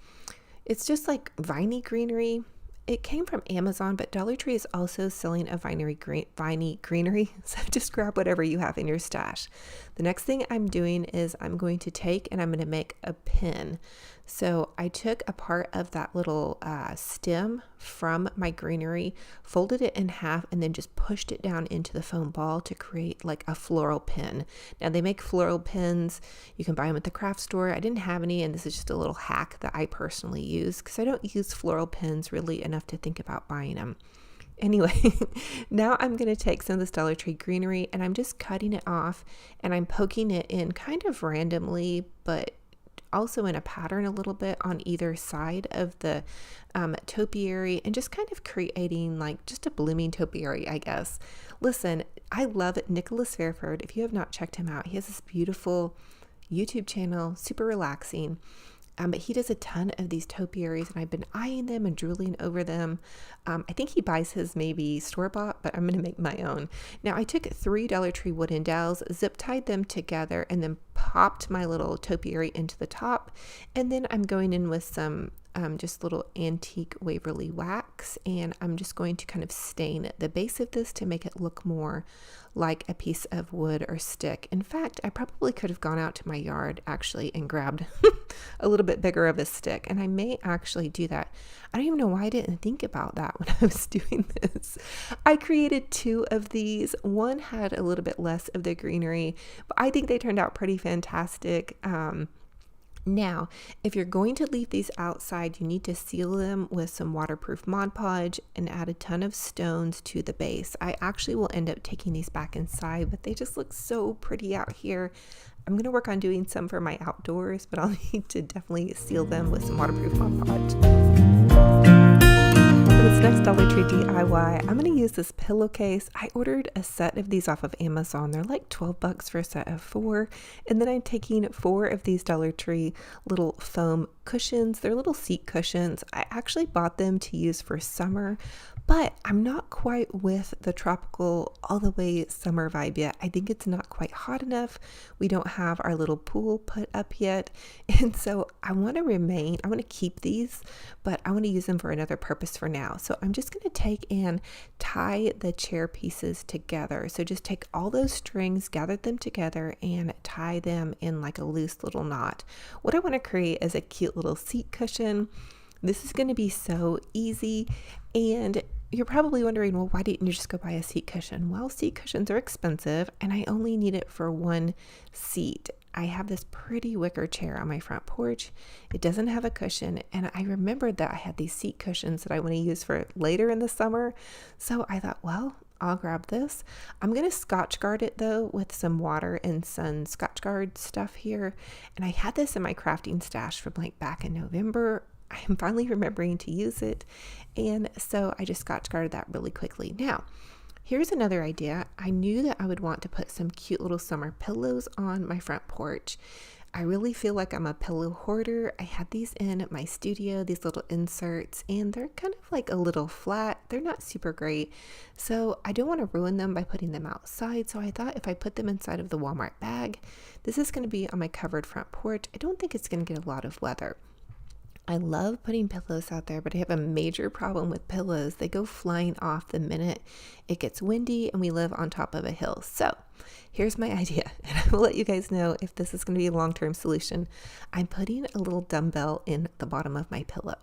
it's just like viney greenery. It came from Amazon, but Dollar Tree is also selling a viney greenery, so just grab whatever you have in your stash. The next thing I'm doing is I'm going to take and I'm going to make a pin. So I took a part of that little stem from my greenery, folded it in half, and then just pushed it down into the foam ball to create like a floral pin. Now they make floral pins. You can buy them at the craft store. I didn't have any, and this is just a little hack that I personally use because I don't use floral pins really enough to think about buying them. Anyway, now I'm going to take some of this Dollar Tree greenery and I'm just cutting it off and I'm poking it in kind of randomly, but also in a pattern a little bit on either side of the topiary, and just kind of creating like just a blooming topiary, I guess. Listen, I love Nicholas Fairford. If you have not checked him out, he has this beautiful YouTube channel, super relaxing. But he does a ton of these topiaries, and I've been eyeing them and drooling over them. I think he buys his maybe store-bought, but I'm going to make my own. Now, I took 3 Dollar Tree wooden dowels, zip-tied them together, and then popped my little topiary into the top. And then I'm going in with some just little antique Waverly wax, and I'm just going to kind of stain the base of this to make it look more like a piece of wood or stick. In fact, I probably could have gone out to my yard actually and grabbed a little bit bigger of a stick, and I may actually do that. I don't even know why I didn't think about that when I was doing this. I created 2 of these. One had a little bit less of the greenery, but I think they turned out pretty fantastic. Now, if you're going to leave these outside, you need to seal them with some waterproof Mod Podge and add a ton of stones to the base. I actually will end up taking these back inside, but they just look so pretty out here. I'm going to work on doing some for my outdoors, but I'll need to definitely seal them with some waterproof Mod Podge. For this next Dollar Tree DIY, I'm going to use this pillowcase. I ordered a set of these off of Amazon. They're like $12 for a set of 4. And then I'm taking 4 of these Dollar Tree little foam cushions. They're little seat cushions. I actually bought them to use for summer, but I'm not quite with the tropical all the way summer vibe yet. I think it's not quite hot enough. We don't have our little pool put up yet. And so I want to keep these, but I want to use them for another purpose for now. So I'm just going to take and tie the chair pieces together. So just take all those strings, gather them together, and tie them in like a loose little knot. What I want to create is a cute little seat cushion. This is going to be so easy. And you're probably wondering, well, why didn't you just go buy a seat cushion? Well, seat cushions are expensive, and I only need it for 1 seat. I have this pretty wicker chair on my front porch. It doesn't have a cushion, and I remembered that I had these seat cushions that I want to use for later in the summer. So I thought, well, I'll grab this. I'm going to Scotch guard it though with some water and sun Scotch guard stuff here. And I had this in my crafting stash from like back in November. I'm finally remembering to use it. And so I just Scotch guarded that really quickly. Now, here's another idea. I knew that I would want to put some cute little summer pillows on my front porch. I really feel like I'm a pillow hoarder. I had these in my studio, these little inserts, and they're kind of like a little flat. They're not super great. So I don't want to ruin them by putting them outside. So I thought if I put them inside of the Walmart bag, this is going to be on my covered front porch. I don't think it's going to get a lot of weather. I love putting pillows out there, but I have a major problem with pillows. They go flying off the minute it gets windy and we live on top of a hill. So here's my idea, and I will let you guys know if this is going to be a long-term solution. I'm putting a little dumbbell in the bottom of my pillow.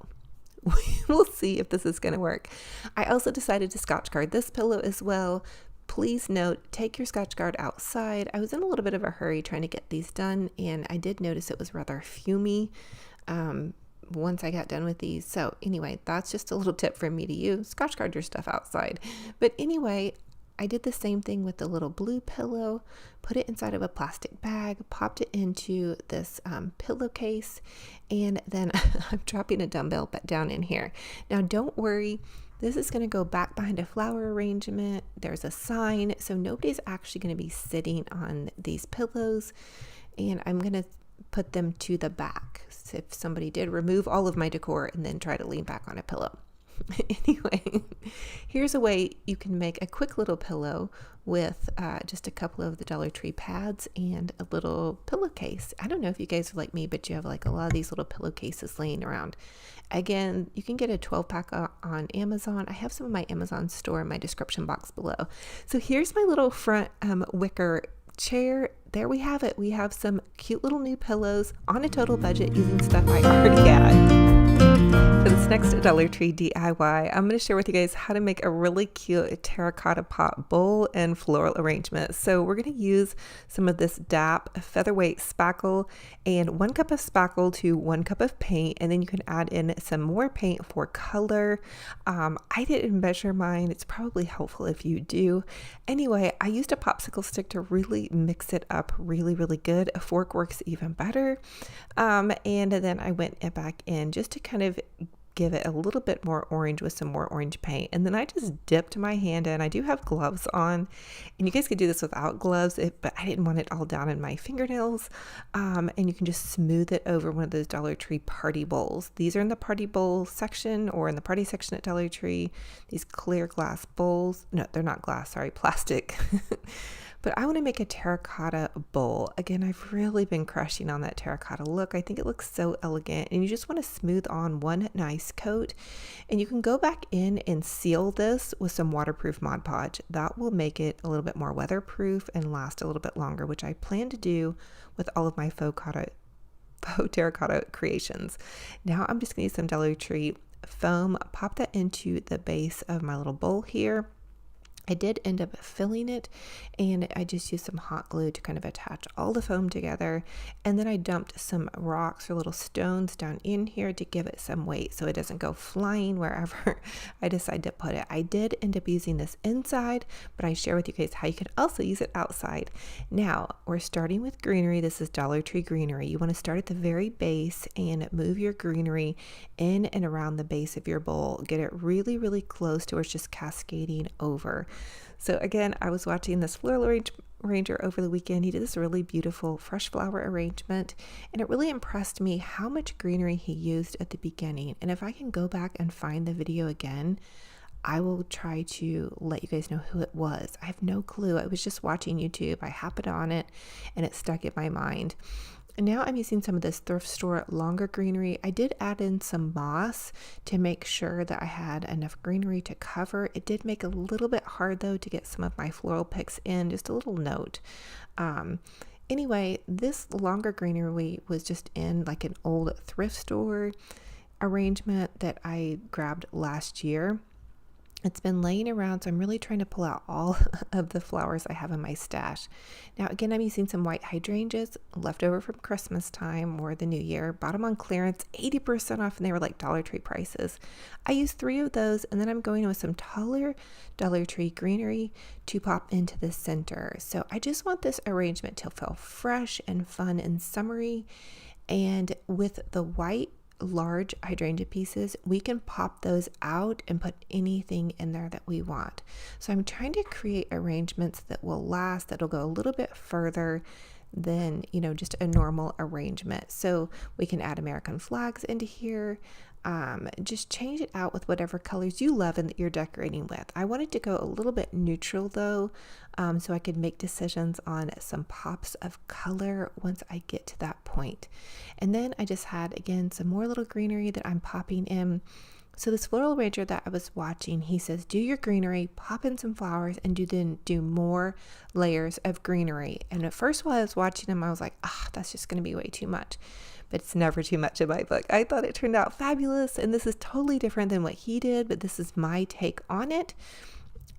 We'll see if this is going to work. I also decided to Scotch guard this pillow as well. Please note, take your Scotch guard outside. I was in a little bit of a hurry trying to get these done, and I did notice it was rather fumey once I got done with these. So anyway, that's just a little tip for me to use. Scotch guard your stuff outside. But anyway, I did the same thing with the little blue pillow, put it inside of a plastic bag, popped it into this pillowcase, and then I'm dropping a dumbbell down in here. Now don't worry, this is going to go back behind a flower arrangement. There's a sign, so nobody's actually going to be sitting on these pillows, and I'm going to put them to the back. So if somebody did, remove all of my decor and then try to lean back on a pillow. Anyway, here's a way you can make a quick little pillow with just a couple of the Dollar Tree pads and a little pillowcase. I don't know if you guys are like me, but you have like a lot of these little pillowcases laying around. Again, you can get a 12-pack on Amazon. I have some of my Amazon store in my description box below. So here's my little front wicker chair. There we have it. We have some cute little new pillows on a total budget using stuff I already had. For this next Dollar Tree DIY, I'm going to share with you guys how to make a really cute terracotta pot bowl and floral arrangement. So we're going to use some of this DAP featherweight spackle and 1 cup of spackle to 1 cup of paint, and then you can add in some more paint for color. I didn't measure mine. It's probably helpful if you do. Anyway, I used a popsicle stick to really mix it up really, really good. A fork works even better. And then I went back in just to kind of give it a little bit more orange with some more orange paint. And then I just dipped my hand in. I do have gloves on, and you guys could do this without gloves, but I didn't want it all down in my fingernails. And you can just smooth it over one of those Dollar Tree party bowls. These are in the party bowl section or in the party section at Dollar Tree. These clear glass bowls. No, they're not glass, sorry, plastic. But I want to make a terracotta bowl. Again, I've really been crushing on that terracotta look. I think it looks so elegant, and you just want to smooth on one nice coat. And you can go back in and seal this with some waterproof Mod Podge. That will make it a little bit more weatherproof and last a little bit longer, which I plan to do with all of my faux terracotta creations. Now I'm just going to use some Dollar Tree foam, pop that into the base of my little bowl here. I did end up filling it, and I just used some hot glue to kind of attach all the foam together, and then I dumped some rocks or little stones down in here to give it some weight so it doesn't go flying wherever I decide to put it. I did end up using this inside, but I share with you guys how you can also use it outside. Now we're starting with greenery. This is Dollar Tree greenery. You want to start at the very base and move your greenery in and around the base of your bowl. Get it really, really close to where it's just cascading over. So again, I was watching this floral arranger over the weekend. He did this really beautiful fresh flower arrangement, and it really impressed me how much greenery he used at the beginning. And if I can go back and find the video again, I will try to let you guys know who it was. I have no clue. I was just watching YouTube. I happened on it and it stuck in my mind. And now I'm using some of this thrift store longer greenery. I did add in some moss to make sure that I had enough greenery to cover. It did make it a little bit hard though to get some of my floral picks in, just a little note. Anyway, this longer greenery was just in like an old thrift store arrangement that I grabbed last year. It's been laying around, so I'm really trying to pull out all of the flowers I have in my stash. Now, again, I'm using some white hydrangeas left over from Christmas time or the New Year. Bought them on clearance, 80% off, and they were like Dollar Tree prices. I used 3 of those, and then I'm going with some taller Dollar Tree greenery to pop into the center. So I just want this arrangement to feel fresh and fun and summery. And with the white large hydrangea pieces, we can pop those out and put anything in there that we want. So I'm trying to create arrangements that will last, that'll go a little bit further than, you know, just a normal arrangement. So we can add American flags into here. Just change it out with whatever colors you love and that you're decorating with. I wanted to go a little bit neutral though, so I could make decisions on some pops of color once I get to that point. And then I just had, again, some more little greenery that I'm popping in. So this floral arranger that I was watching, he says, do your greenery, pop in some flowers, and do more layers of greenery. And at first while I was watching him, I was like, that's just going to be way too much. But it's never too much in my book. I thought it turned out fabulous, and this is totally different than what he did, but this is my take on it.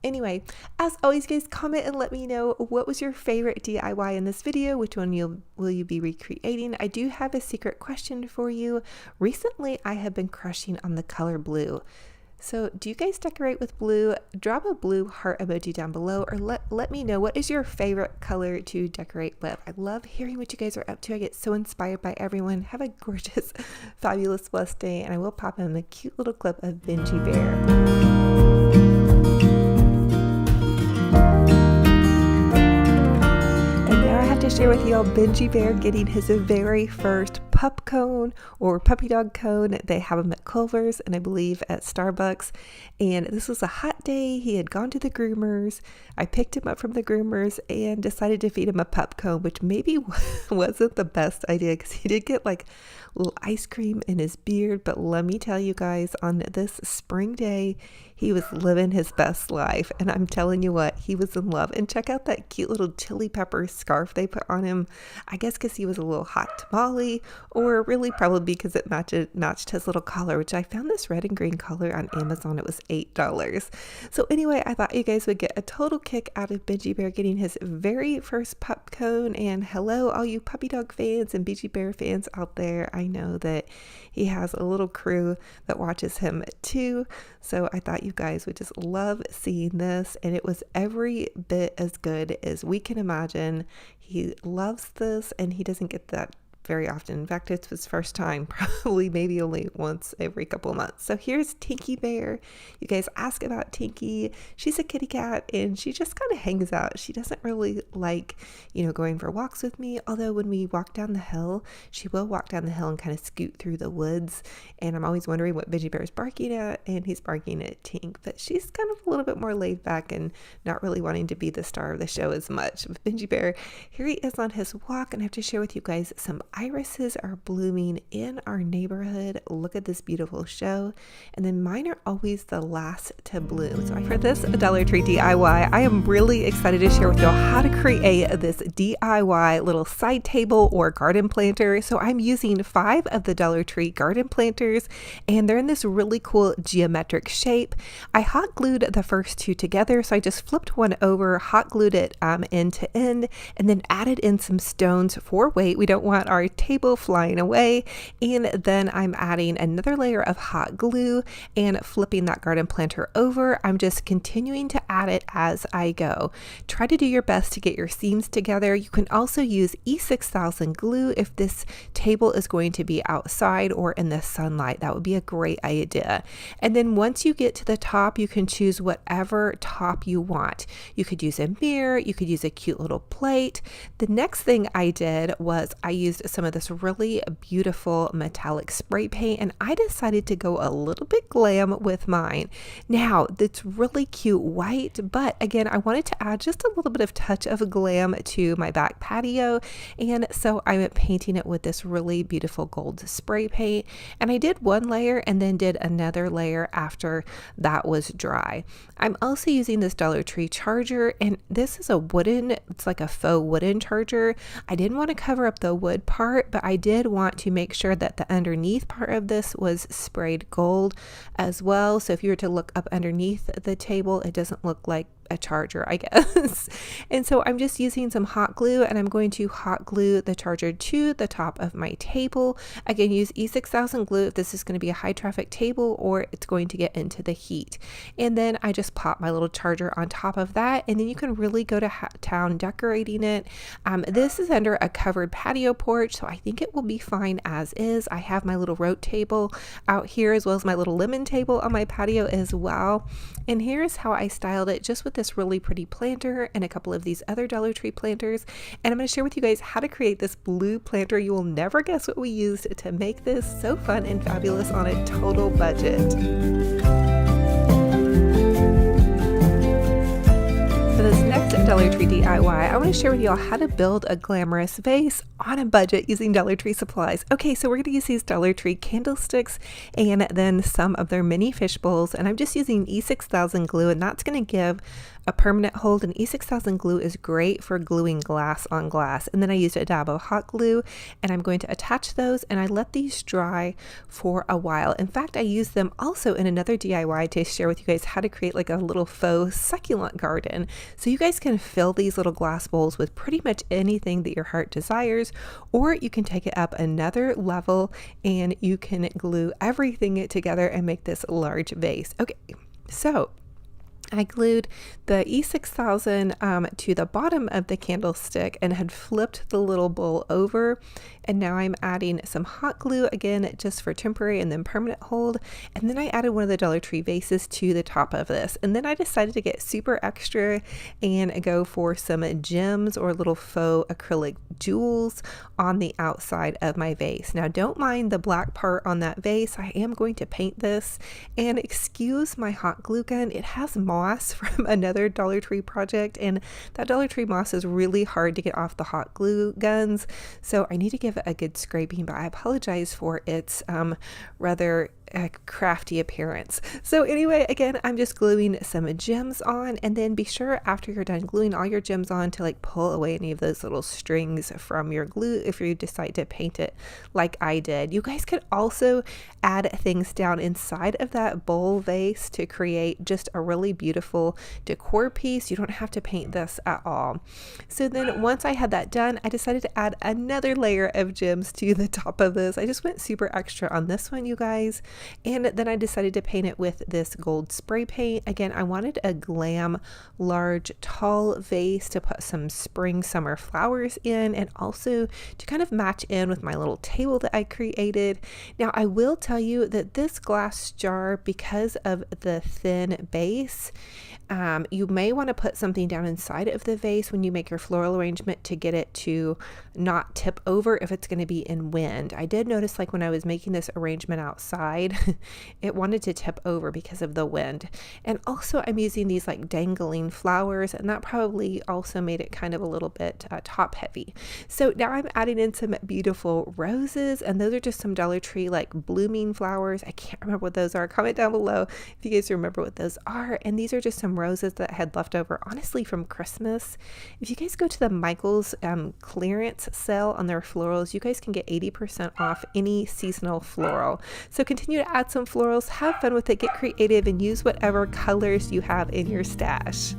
Anyway, as always, guys, comment and let me know what was your favorite DIY in this video. Which one will you be recreating? I do have a secret question for you. Recently, I have been crushing on the color blue. So do you guys decorate with blue? Drop a blue heart emoji down below, or let me know what is your favorite color to decorate with. I love hearing what you guys are up to. I get so inspired by everyone. Have a gorgeous, fabulous, blessed day, and I will pop in a cute little clip of Benji Bear. To share with y'all Benji Bear getting his very first pup cone or puppy dog cone. They have them at Culver's and I believe at Starbucks. And this was a hot day. He had gone to the groomers. I picked him up from the groomers and decided to feed him a pup cone, which maybe wasn't the best idea because he did get like little ice cream in his beard. But let me tell you guys, on this spring day, he was living his best life. And I'm telling you what, he was in love. And check out that cute little chili pepper scarf they put on him. I guess because he was a little hot tamale, or really probably because it matched his little collar, which I found this red and green collar on Amazon. It was $8. So anyway, I thought you guys would get a total kick out of Benji Bear getting his very first pup cone. And hello, all you puppy dog fans and Benji Bear fans out there. I know that he has a little crew that watches him too. So I thought you guys would just love seeing this. And it was every bit as good as we can imagine. He loves this, and he doesn't get that very often. In fact, it's his first time, probably maybe only once every couple of months. So here's Tinky Bear. You guys ask about Tinky. She's a kitty cat and she just kind of hangs out. She doesn't really like, going for walks with me. Although when we walk down the hill, she will walk down the hill and kind of scoot through the woods. And I'm always wondering what Benji Bear is barking at, and he's barking at Tink. But she's kind of a little bit more laid back and not really wanting to be the star of the show as much. With Benji Bear, here he is on his walk, and I have to share with you guys some irises are blooming in our neighborhood. Look at this beautiful show. And then mine are always the last to bloom. So for this Dollar Tree DIY, I am really excited to share with y'all how to create this DIY little side table or garden planter. So I'm using 5 of the Dollar Tree garden planters, and they're in this really cool geometric shape. I hot glued the first 2 together, so I just flipped one over, hot glued it end to end, and then added in some stones for weight. We don't want our table flying away. And then I'm adding another layer of hot glue and flipping that garden planter over. I'm just continuing to add it as I go. Try to do your best to get your seams together. You can also use E6000 glue if this table is going to be outside or in the sunlight. That would be a great idea. And then once you get to the top, you can choose whatever top you want. You could use a mirror, you could use a cute little plate. The next thing I did was I used some of this really beautiful metallic spray paint, and I decided to go a little bit glam with mine. Now, it's really cute white, but again, I wanted to add just a little bit of touch of glam to my back patio, and so I'm painting it with this really beautiful gold spray paint. And I did one layer and then did another layer after that was dry. I'm also using this Dollar Tree charger, and this is a wooden, it's like a faux wooden charger. I didn't want to cover up the wood part, but I did want to make sure that the underneath part of this was sprayed gold as well. So if you were to look up underneath the table, it doesn't look like a charger, I guess. And so I'm just using some hot glue, and I'm going to hot glue the charger to the top of my table. Again, use E6000 glue if this is going to be a high traffic table or it's going to get into the heat. And then I just pop my little charger on top of that, and then you can really go to town decorating it. This is under a covered patio porch, so I think it will be fine as is. I have my little rote table out here as well as my little lemon table on my patio as well. And here's how I styled it, just with this really pretty planter and a couple of these other Dollar Tree planters. And I'm going to share with you guys how to create this blue planter. You will never guess what we used to make this so fun and fabulous on a total budget. For this next Dollar Tree DIY, I want to share with you all how to build a glamorous vase on a budget using Dollar Tree supplies. Okay, so we're going to use these Dollar Tree candlesticks and then some of their mini fish bowls, and I'm just using E6000 glue, and that's going to give a permanent hold. And E6000 glue is great for gluing glass on glass. And then I used a dab of hot glue, and I'm going to attach those, and I let these dry for a while. In fact, I used them also in another DIY to share with you guys how to create like a little faux succulent garden. So you guys can fill these little glass bowls with pretty much anything that your heart desires, or you can take it up another level and you can glue everything together and make this large vase. Okay, so I glued the E6000 to the bottom of the candlestick and had flipped the little bowl over. And now I'm adding some hot glue, again, just for temporary and then permanent hold. And then I added one of the Dollar Tree vases to the top of this. And then I decided to get super extra and go for some gems or little faux acrylic jewels on the outside of my vase. Now, don't mind the black part on that vase. I am going to paint this. And excuse my hot glue gun. It has moss from another Dollar Tree project, and that Dollar Tree moss is really hard to get off the hot glue guns. So I need to give it a good scraping, but I apologize for its rather crafty appearance. So anyway, again, I'm just gluing some gems on, and then be sure after you're done gluing all your gems on to like pull away any of those little strings from your glue if you decide to paint it like I did. You guys could also add things down inside of that bowl vase to create just a really beautiful decor piece. You don't have to paint this at all. So then once I had that done, I decided to add another layer of gems to the top of this. I just went super extra on this one, you guys. And then I decided to paint it with this gold spray paint. Again, I wanted a Glam large tall vase to put some spring summer flowers in, and also to kind of match in with my little table that I created. Now I will tell you that this glass jar, because of the thin base, you may want to put something down inside of the vase when you make your floral arrangement to get it to not tip over if it's going to be in wind. I did notice, like when I was making this arrangement outside, it wanted to tip over because of the wind. And also I'm using these like dangling flowers, and that probably also made it kind of a little bit top heavy. So now I'm adding in some beautiful roses, and those are just some Dollar Tree like blooming flowers. I can't remember what those are. Comment down below if you guys remember what those are. And these are just some roses that I had left over, honestly, from Christmas. If you guys go to the Michael's clearance sale on their florals, you guys can get 80% off any seasonal floral. So continue to add some florals, have fun with it, get creative, and use whatever colors you have in your stash.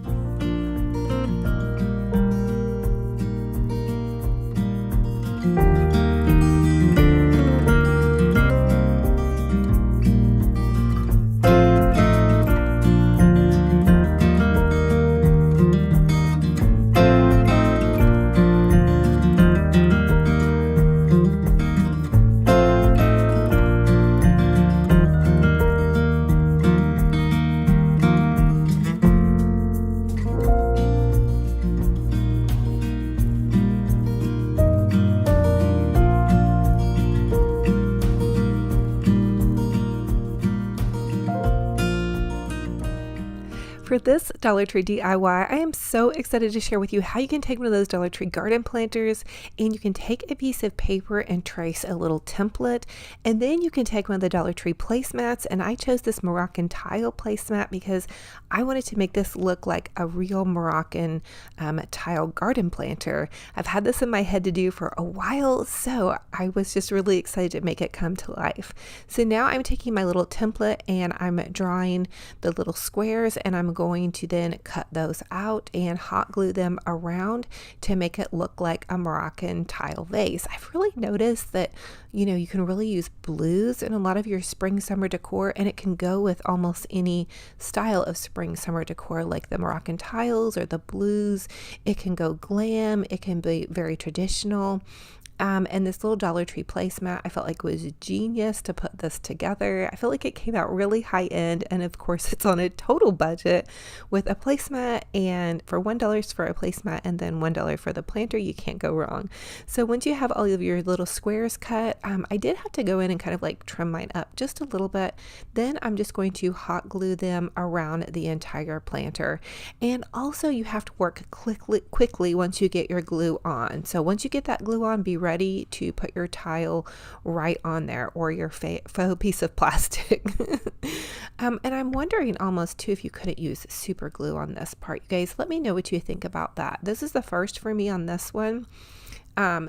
For this Dollar Tree DIY, I am so excited to share with you how you can take one of those Dollar Tree garden planters and you can take a piece of paper and trace a little template, and then you can take one of the Dollar Tree placemats, and I chose this Moroccan tile placemat because I wanted to make this look like a real Moroccan tile garden planter. I've had this in my head to do for a while, so I was just really excited to make it come to life. So now I'm taking my little template and I'm drawing the little squares, and I'm going to then cut those out and hot glue them around to make it look like a Moroccan tile vase. I've really noticed that, you know, you can really use blues in a lot of your spring summer decor, and it can go with almost any style of spring summer decor, like the Moroccan tiles or the blues. It can go glam, it can be very traditional. And this little Dollar Tree placemat, I felt like was genius to put this together. I feel like it came out really high end, and of course it's on a total budget with a placemat, and for $1 for a placemat and then $1 for the planter, you can't go wrong. So once you have all of your little squares cut, I did have to go in and kind of like trim mine up just a little bit. Then I'm just going to hot glue them around the entire planter. And also you have to work quickly once you get your glue on. So once you get that glue on, be ready to put your tile right on there, or your faux piece of plastic. And I'm wondering almost too if you couldn't use super glue on this part. You guys, let me know what you think about that. This is the first for me on this one.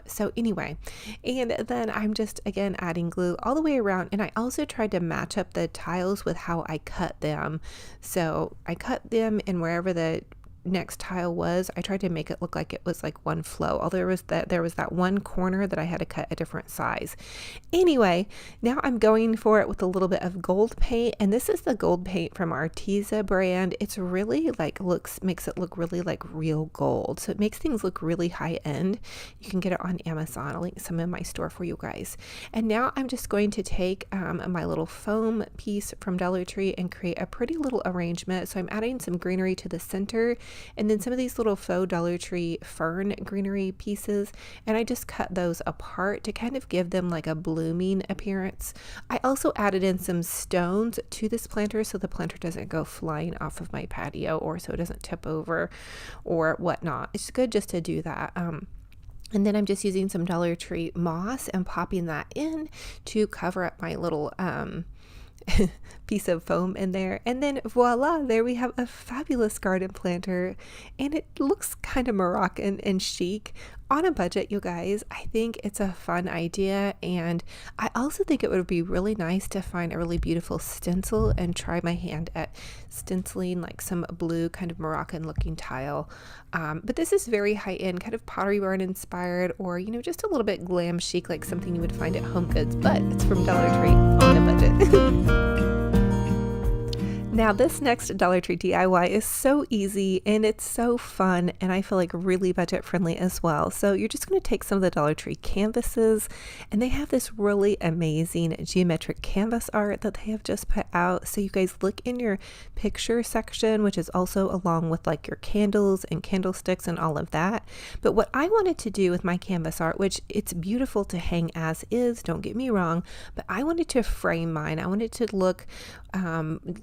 So anyway, and then I'm just again adding glue all the way around, and I also tried to match up the tiles with how I cut them. So I cut them in wherever the next tile was. I tried to make it look like it was like one flow, although there was that one corner that I had to cut a different size. Anyway, now I'm going for it with a little bit of gold paint, and this is the gold paint from Arteza brand. It's really like makes it look really like real gold, so it makes things look really high end. You can get it on Amazon. I'll link some in my store for you guys. And now I'm just going to take my little foam piece from Dollar Tree and create a pretty little arrangement. So I'm adding some greenery to the center, and then some of these little faux Dollar Tree fern greenery pieces, and I just cut those apart to kind of give them like a blooming appearance. I also added in some stones to this planter so the planter doesn't go flying off of my patio, or so it doesn't tip over or whatnot. It's good just to do that. And then I'm just using some Dollar Tree moss and popping that in to cover up my little piece of foam in there, and then voila, there we have a fabulous garden planter, and it looks kind of Moroccan and chic. on a budget, you guys. I think it's a fun idea, and I also think it would be really nice to find a really beautiful stencil and try my hand at stenciling like some blue kind of Moroccan looking tile. But this is very high-end, kind of Pottery Barn inspired, or just a little bit glam chic, like something you would find at Home Goods, but it's from Dollar Tree on a budget. Now this next Dollar Tree DIY is so easy and it's so fun, and I feel like really budget friendly as well. So you're just going to take some of the Dollar Tree canvases, and they have this really amazing geometric canvas art that they have just put out. So you guys look in your picture section, which is also along with like your candles and candlesticks and all of that. But what I wanted to do with my canvas art, which it's beautiful to hang as is, don't get me wrong, but I wanted to frame mine. I wanted to look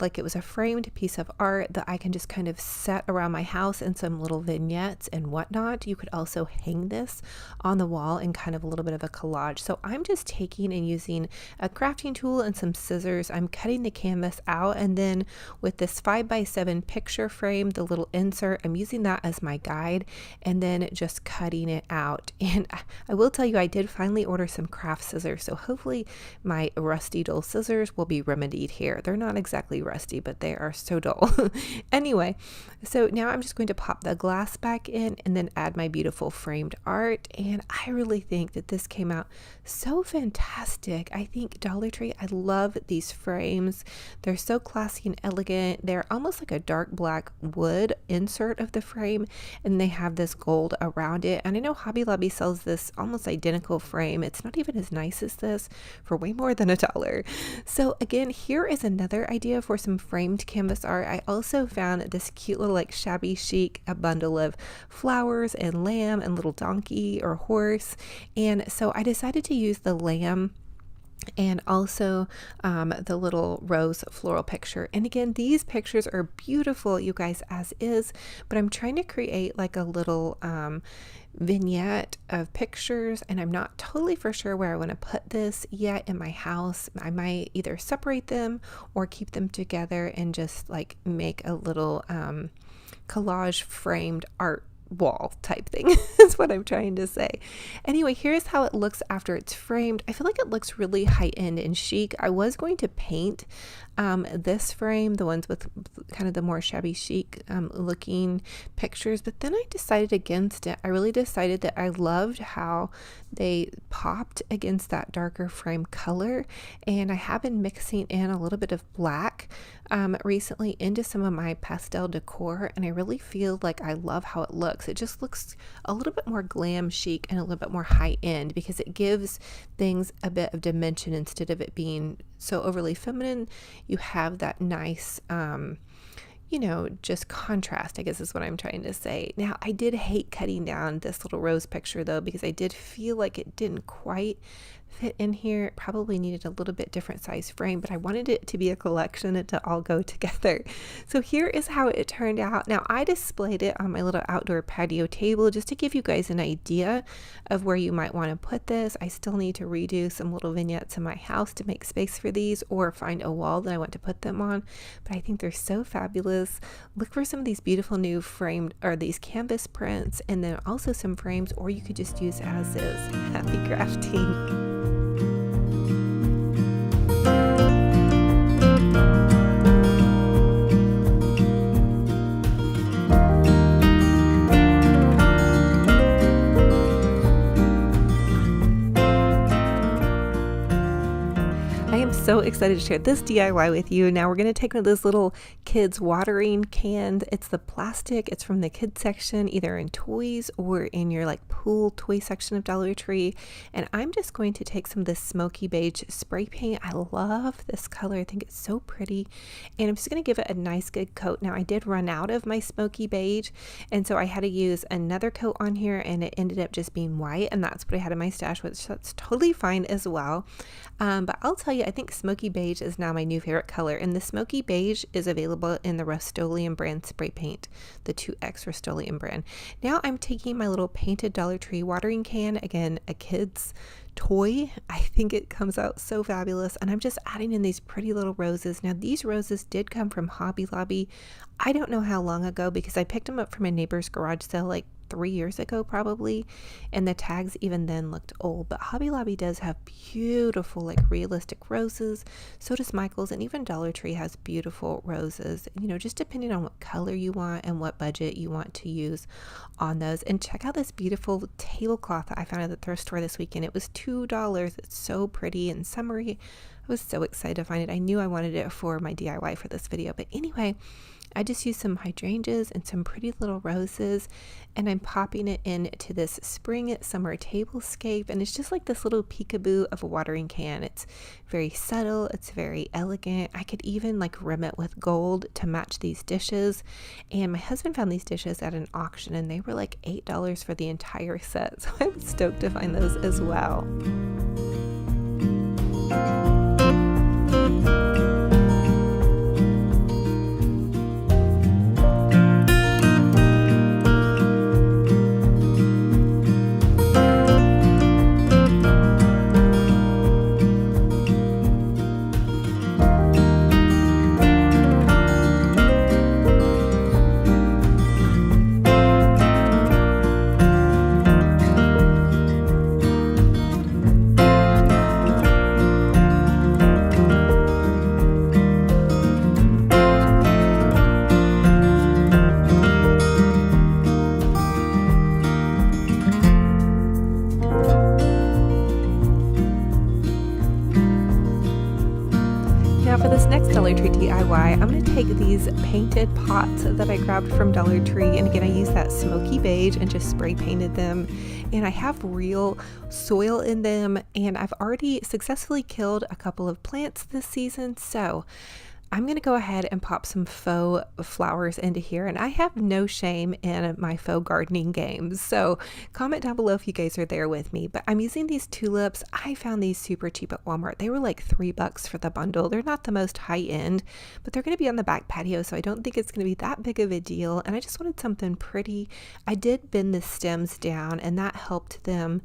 like it was a framed piece of art that I can just kind of set around my house in some little vignettes and whatnot. You could also hang this on the wall in kind of a little bit of a collage. So I'm just taking and using a crafting tool and some scissors. I'm cutting the canvas out, and then with this 5x7 picture frame, the little insert, I'm using that as my guide, and then just cutting it out. And I will tell you, I did finally order some craft scissors, so hopefully my rusty dull scissors will be remedied here. They're not exactly rusty, but they are so dull. Anyway, so now I'm just going to pop the glass back in and then add my beautiful framed art, and I really think that this came out so fantastic. I think Dollar Tree, I love these frames. They're so classy and elegant. They're almost like a dark black wood insert of the frame, and they have this gold around it. And I know Hobby Lobby sells this almost identical frame. It's not even as nice as this for way more than $1. So again, here is another idea for some framed canvas art. I also found this cute little like shabby chic, a bundle of flowers and lamb and little donkey or horse. And so I decided to use the lamb and also the little rose floral picture. And again, these pictures are beautiful, you guys, as is, but I'm trying to create like a little vignette of pictures, and I'm not totally for sure where I want to put this yet in my house. I might either separate them or keep them together and just like make a little collage framed art wall type thing is what I'm trying to say. Anyway, here's how it looks after it's framed. I feel like it looks really high-end and chic. I was going to paint this frame, the ones with kind of the more shabby chic looking pictures, but then I decided against it. I really decided that I loved how they popped against that darker frame color, and I have been mixing in a little bit of black recently into some of my pastel decor, and I really feel like I love how it looks. It just looks a little bit more glam chic and a little bit more high end, because it gives things a bit of dimension instead of it being so overly feminine. You have that nice just contrast, I guess is what I'm trying to say. Now, I did hate cutting down this little rose picture though, because I did feel like it didn't quite fit in here. It probably needed a little bit different size frame, but I wanted it to be a collection and to all go together. So here is how it turned out. Now, I displayed it on my little outdoor patio table just to give you guys an idea of where you might want to put this. I still need to redo some little vignettes in my house to make space for these, or find a wall that I want to put them on, but I think they're so fabulous. Look for some of these beautiful new framed or these canvas prints, and then also some frames, or you could just use as is. Happy crafting. So excited to share this DIY with you. Now we're going to take one of those little kids watering cans. It's the plastic. It's from the kids section, either in toys or in your like pool toy section of Dollar Tree. And I'm just going to take some of this smoky beige spray paint. I love this color. I think it's so pretty. And I'm just going to give it a nice good coat. Now I did run out of my smoky beige, and so I had to use another coat on here, and it ended up just being white, and that's what I had in my stash, which that's totally fine as well. But I'll tell you, I think smoky beige is now my new favorite color, and the smoky beige is available in the Rust-Oleum brand spray paint, the 2X Rust-Oleum brand. Now I'm taking my little painted Dollar Tree watering can, again, a kid's toy. I think it comes out so fabulous, and I'm just adding in these pretty little roses. Now these roses did come from Hobby Lobby. I don't know how long ago, because I picked them up from a neighbor's garage sale like 3 years ago probably, and the tags even then looked old. But Hobby Lobby does have beautiful like realistic roses. So does Michael's, and even Dollar Tree has beautiful roses, just depending on what color you want and what budget you want to use on those. And check out this beautiful tablecloth that I found at the thrift store this weekend. It was $2. It's so pretty and summery. I was so excited to find it. I knew I wanted it for my DIY for this video. But anyway, I just used some hydrangeas and some pretty little roses, and I'm popping it into this spring summer tablescape, and it's just like this little peekaboo of a watering can. It's very subtle, it's very elegant. I could even like rim it with gold to match these dishes, and my husband found these dishes at an auction and they were like $8 for the entire set, so I'm stoked to find those as well. Dollar Tree DIY, I'm going to take these painted pots that I grabbed from Dollar Tree, and again I used that smoky beige and just spray painted them, and I have real soil in them, and I've already successfully killed a couple of plants this season, so I'm going to go ahead and pop some faux flowers into here, and I have no shame in my faux gardening games, so comment down below if you guys are there with me. But I'm using these tulips. I found these super cheap at Walmart. They were like $3 for the bundle. They're not the most high end, but they're going to be on the back patio, so I don't think it's going to be that big of a deal, and I just wanted something pretty. I did bend the stems down, and that helped them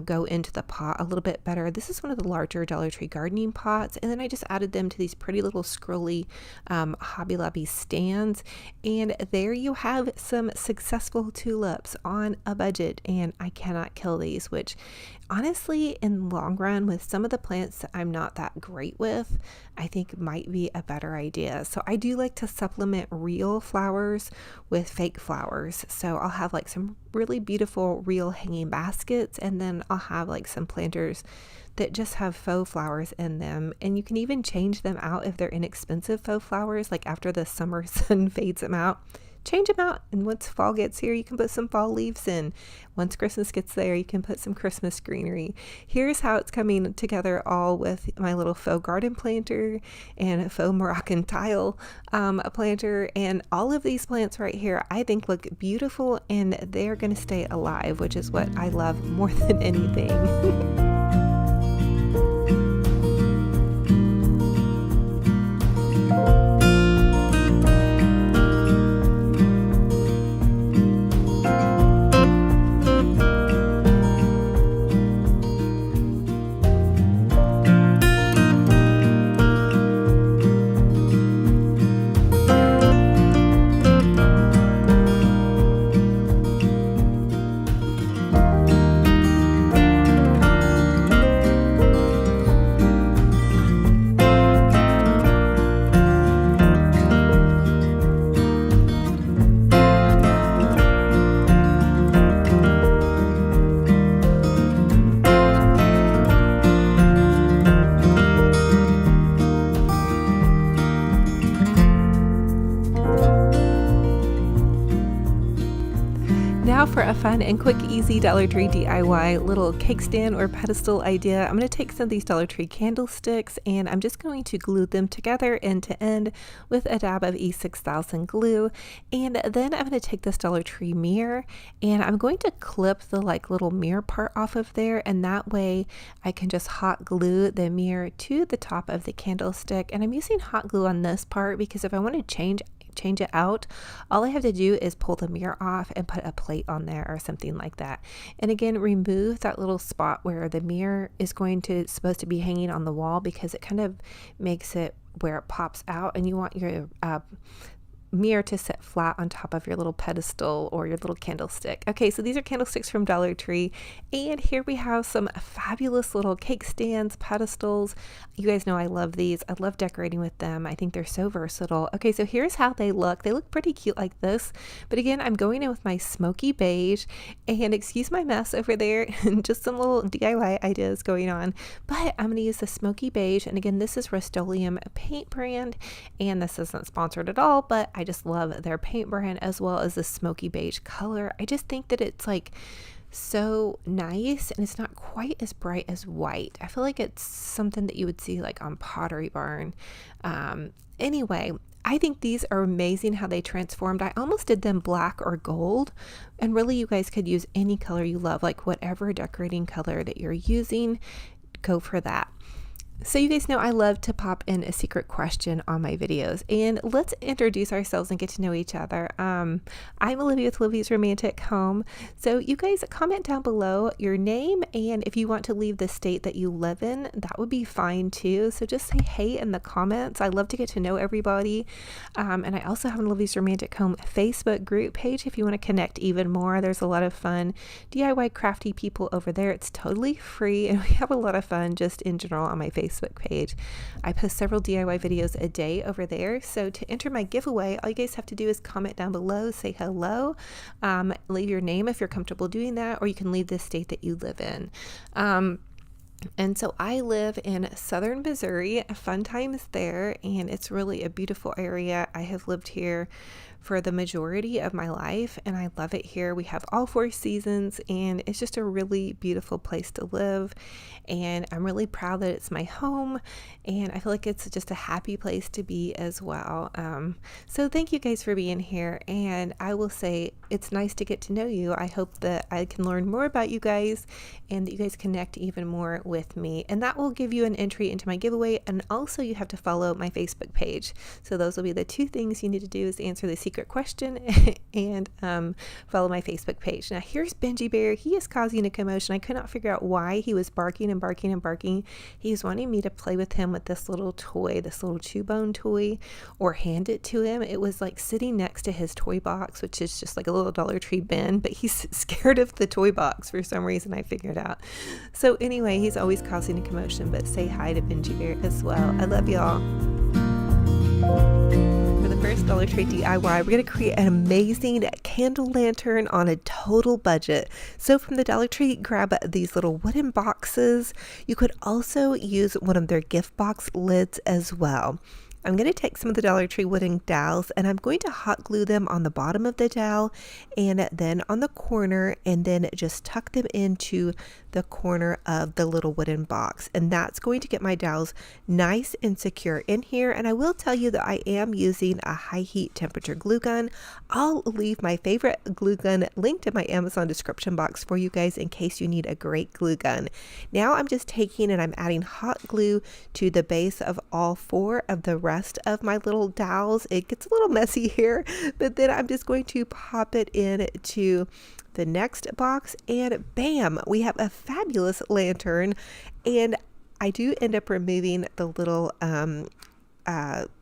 go into the pot a little bit better. This is one of the larger Dollar Tree gardening pots, and then I just added them to these pretty little scrolly Hobby Lobby stands, and there you have some successful tulips on a budget, and I cannot kill these, which honestly in the long run with some of the plants that I'm not that great with, I think might be a better idea. So I do like to supplement real flowers with fake flowers, so I'll have like some really beautiful real hanging baskets, and then I'll have like some planters that just have faux flowers in them, and you can even change them out if they're inexpensive faux flowers, like after the summer sun fades them out, change them out, and once fall gets here you can put some fall leaves in. Once Christmas gets there you can put some Christmas greenery. Here's how it's coming together all with my little faux garden planter and faux Moroccan tile planter, and all of these plants right here I think look beautiful, and they're going to stay alive, which is what I love more than anything. Now for a fun and quick, easy Dollar Tree DIY little cake stand or pedestal idea. I'm going to take some of these Dollar Tree candlesticks, and I'm just going to glue them together end to end with a dab of E6000 glue. And then I'm going to take this Dollar Tree mirror, and I'm going to clip the like little mirror part off of there, and that way I can just hot glue the mirror to the top of the candlestick. And I'm using hot glue on this part because if I want to change it out, all I have to do is pull the mirror off and put a plate on there or something like that. And again, remove that little spot where the mirror is supposed to be hanging on the wall, because it kind of makes it where it pops out, and you want your mirror to sit flat on top of your little pedestal or your little candlestick. Okay, so these are candlesticks from Dollar Tree, and here we have some fabulous little cake stands, pedestals. You guys know I love these. I love decorating with them. I think they're so versatile. Okay, so here's how they look. They look pretty cute like this, but again, I'm going in with my smoky beige, and excuse my mess over there, and just some little DIY ideas going on, but I'm going to use the smoky beige, and again, this is Rust-Oleum paint brand, and this isn't sponsored at all, but I just love their paint brand as well as the smoky beige color. I just think that it's like so nice, and it's not quite as bright as white. I feel like it's something that you would see like on Pottery Barn. Anyway, I think these are amazing how they transformed. I almost did them black or gold, and really you guys could use any color you love, like whatever decorating color that you're using, go for that. So you guys know I love to pop in a secret question on my videos, and let's introduce ourselves and get to know each other. I'm Olivia with Olivia's Romantic Home. So you guys comment down below your name, and if you want to leave the state that you live in, that would be fine too. So just say hey in the comments. I love to get to know everybody. And I also have an Olivia's Romantic Home Facebook group page if you want to connect even more. There's a lot of fun DIY crafty people over there. It's totally free, and we have a lot of fun just in general on my Facebook page. I post several DIY videos a day over there. So to enter my giveaway, all you guys have to do is comment down below, say hello, leave your name if you're comfortable doing that, or you can leave the state that you live in. And so I live in southern Missouri, fun times there, and it's really a beautiful area. I have lived here for the majority of my life, and I love it here. We have all 4 seasons, and it's just a really beautiful place to live, and I'm really proud that it's my home, and I feel like it's just a happy place to be as well. So thank you guys for being here, and I will say it's nice to get to know you. I hope that I can learn more about you guys, and that you guys connect even more with me, and that will give you an entry into my giveaway. And also you have to follow my Facebook page. So those will be the 2 things you need to do, is answer the secret question and follow my Facebook page. Now here's Benji Bear. He is causing a commotion. I could not figure out why he was barking and barking and barking. He's wanting me to play with him with this little toy, this little chew bone toy, or hand it to him. It was like sitting next to his toy box, which is just like a little Dollar Tree bin, but he's scared of the toy box for some reason, I figured out. So anyway, he's always causing a commotion, but say hi to Benji Bear as well. I love y'all. For the first Dollar Tree DIY, we're going to create an amazing candle lantern on a total budget. So from the Dollar Tree, grab these little wooden boxes. You could also use one of their gift box lids as well. I'm going to take some of the Dollar Tree wooden dowels, and I'm going to hot glue them on the bottom of the dowel and then on the corner, and then just tuck them into the corner of the little wooden box. And that's going to get my dowels nice and secure in here. And I will tell you that I am using a high heat temperature glue gun. I'll leave my favorite glue gun linked in my Amazon description box for you guys in case you need a great glue gun. Now I'm just taking and I'm adding hot glue to the base of all 4 of the rest of my little dowels. It gets a little messy here, but then I'm just going to pop it into the next box, and bam, we have a fabulous lantern. And I do end up removing the little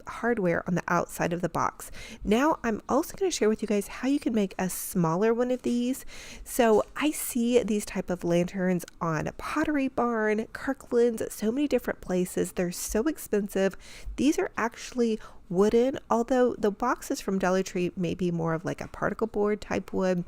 hardware on the outside of the box. Now I'm also going to share with you guys how you can make a smaller one of these. So I see these type of lanterns on Pottery Barn, Kirkland's, so many different places. They're so expensive. These are actually wooden, although the boxes from Dollar Tree may be more of like a particle board type wood.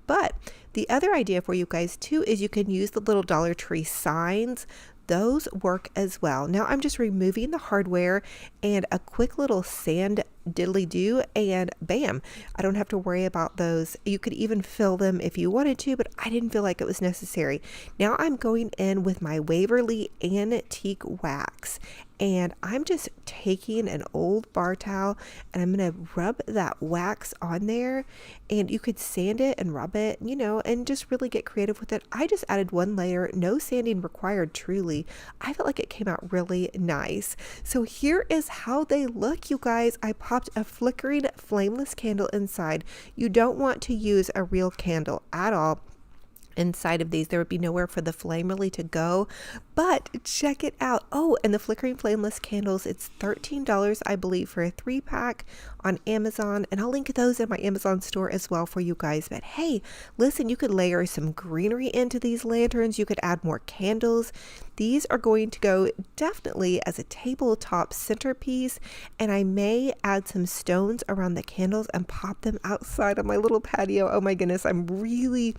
But the other idea for you guys too is you can use the little Dollar Tree signs. Those work as well. Now I'm just removing the hardware and a quick little sand diddly do, and bam, I don't have to worry about those. You could even fill them if you wanted to, but I didn't feel like it was necessary. Now I'm going in with my Waverly Antique Wax, and I'm just taking an old bar towel and I'm going to rub that wax on there, and you could sand it and rub it, you know, and just really get creative with it. I just added 1 layer, no sanding required truly. I felt like it came out really nice. So here is how they look, you guys. I popped a flickering flameless candle inside. You don't want to use a real candle at all. inside of these. There would be nowhere for the flame really to go, but check it out. Oh, and the flickering flameless candles, it's $13 I believe for a 3-pack on Amazon, and I'll link those in my Amazon store as well for you guys. But hey, listen, you could layer some greenery into these lanterns, you could add more candles. These are going to go definitely as a tabletop centerpiece, and I may add some stones around the candles and pop them outside on my little patio. Oh my goodness, I'm really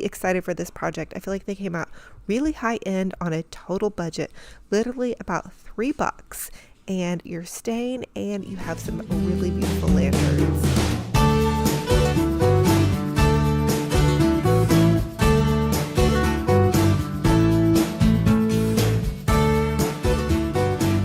excited for this project. I feel like they came out really high end on a total budget, literally about $3, and you're staying and you have some really beautiful lanterns.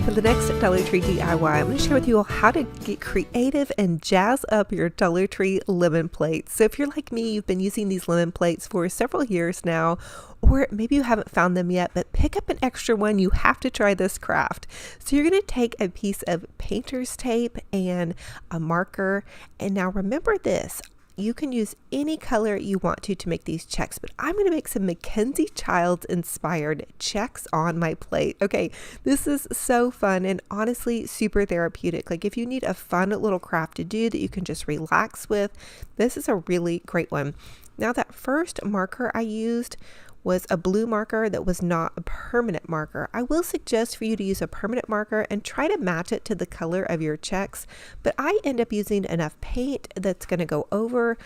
For the next Dollar Tree DIY, I'm going to share with you all how to get creative and jazz up your Dollar Tree lemon plates. So if you're like me, you've been using these lemon plates for several years now, or maybe you haven't found them yet, but pick up an extra one. You have to try this craft. So you're going to take a piece of painter's tape and a marker. And now remember this. You can use any color you want to make these checks, but I'm going to make some Mackenzie Child inspired checks on my plate. Okay, this is so fun and honestly super therapeutic. Like if you need a fun little craft to do that you can just relax with, this is a really great one. Now that first marker I used was a blue marker that was not a permanent marker. I will suggest for you to use a permanent marker and try to match it to the color of your checks, but I end up using enough paint that's going to go over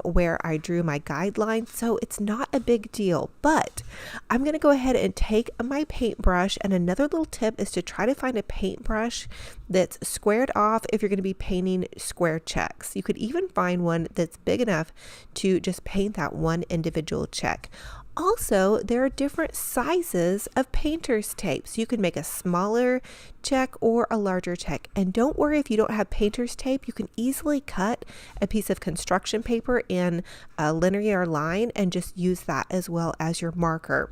where I drew my guidelines, so it's not a big deal. But I'm going to go ahead and take my paintbrush, and another little tip is to try to find a paintbrush that's squared off if you're going to be painting square checks. You could even find one that's big enough to just paint that one individual check. Also, there are different sizes of painter's tape. So you can make a smaller check or a larger check. And don't worry if you don't have painter's tape, you can easily cut a piece of construction paper in a linear line and just use that as well as your marker.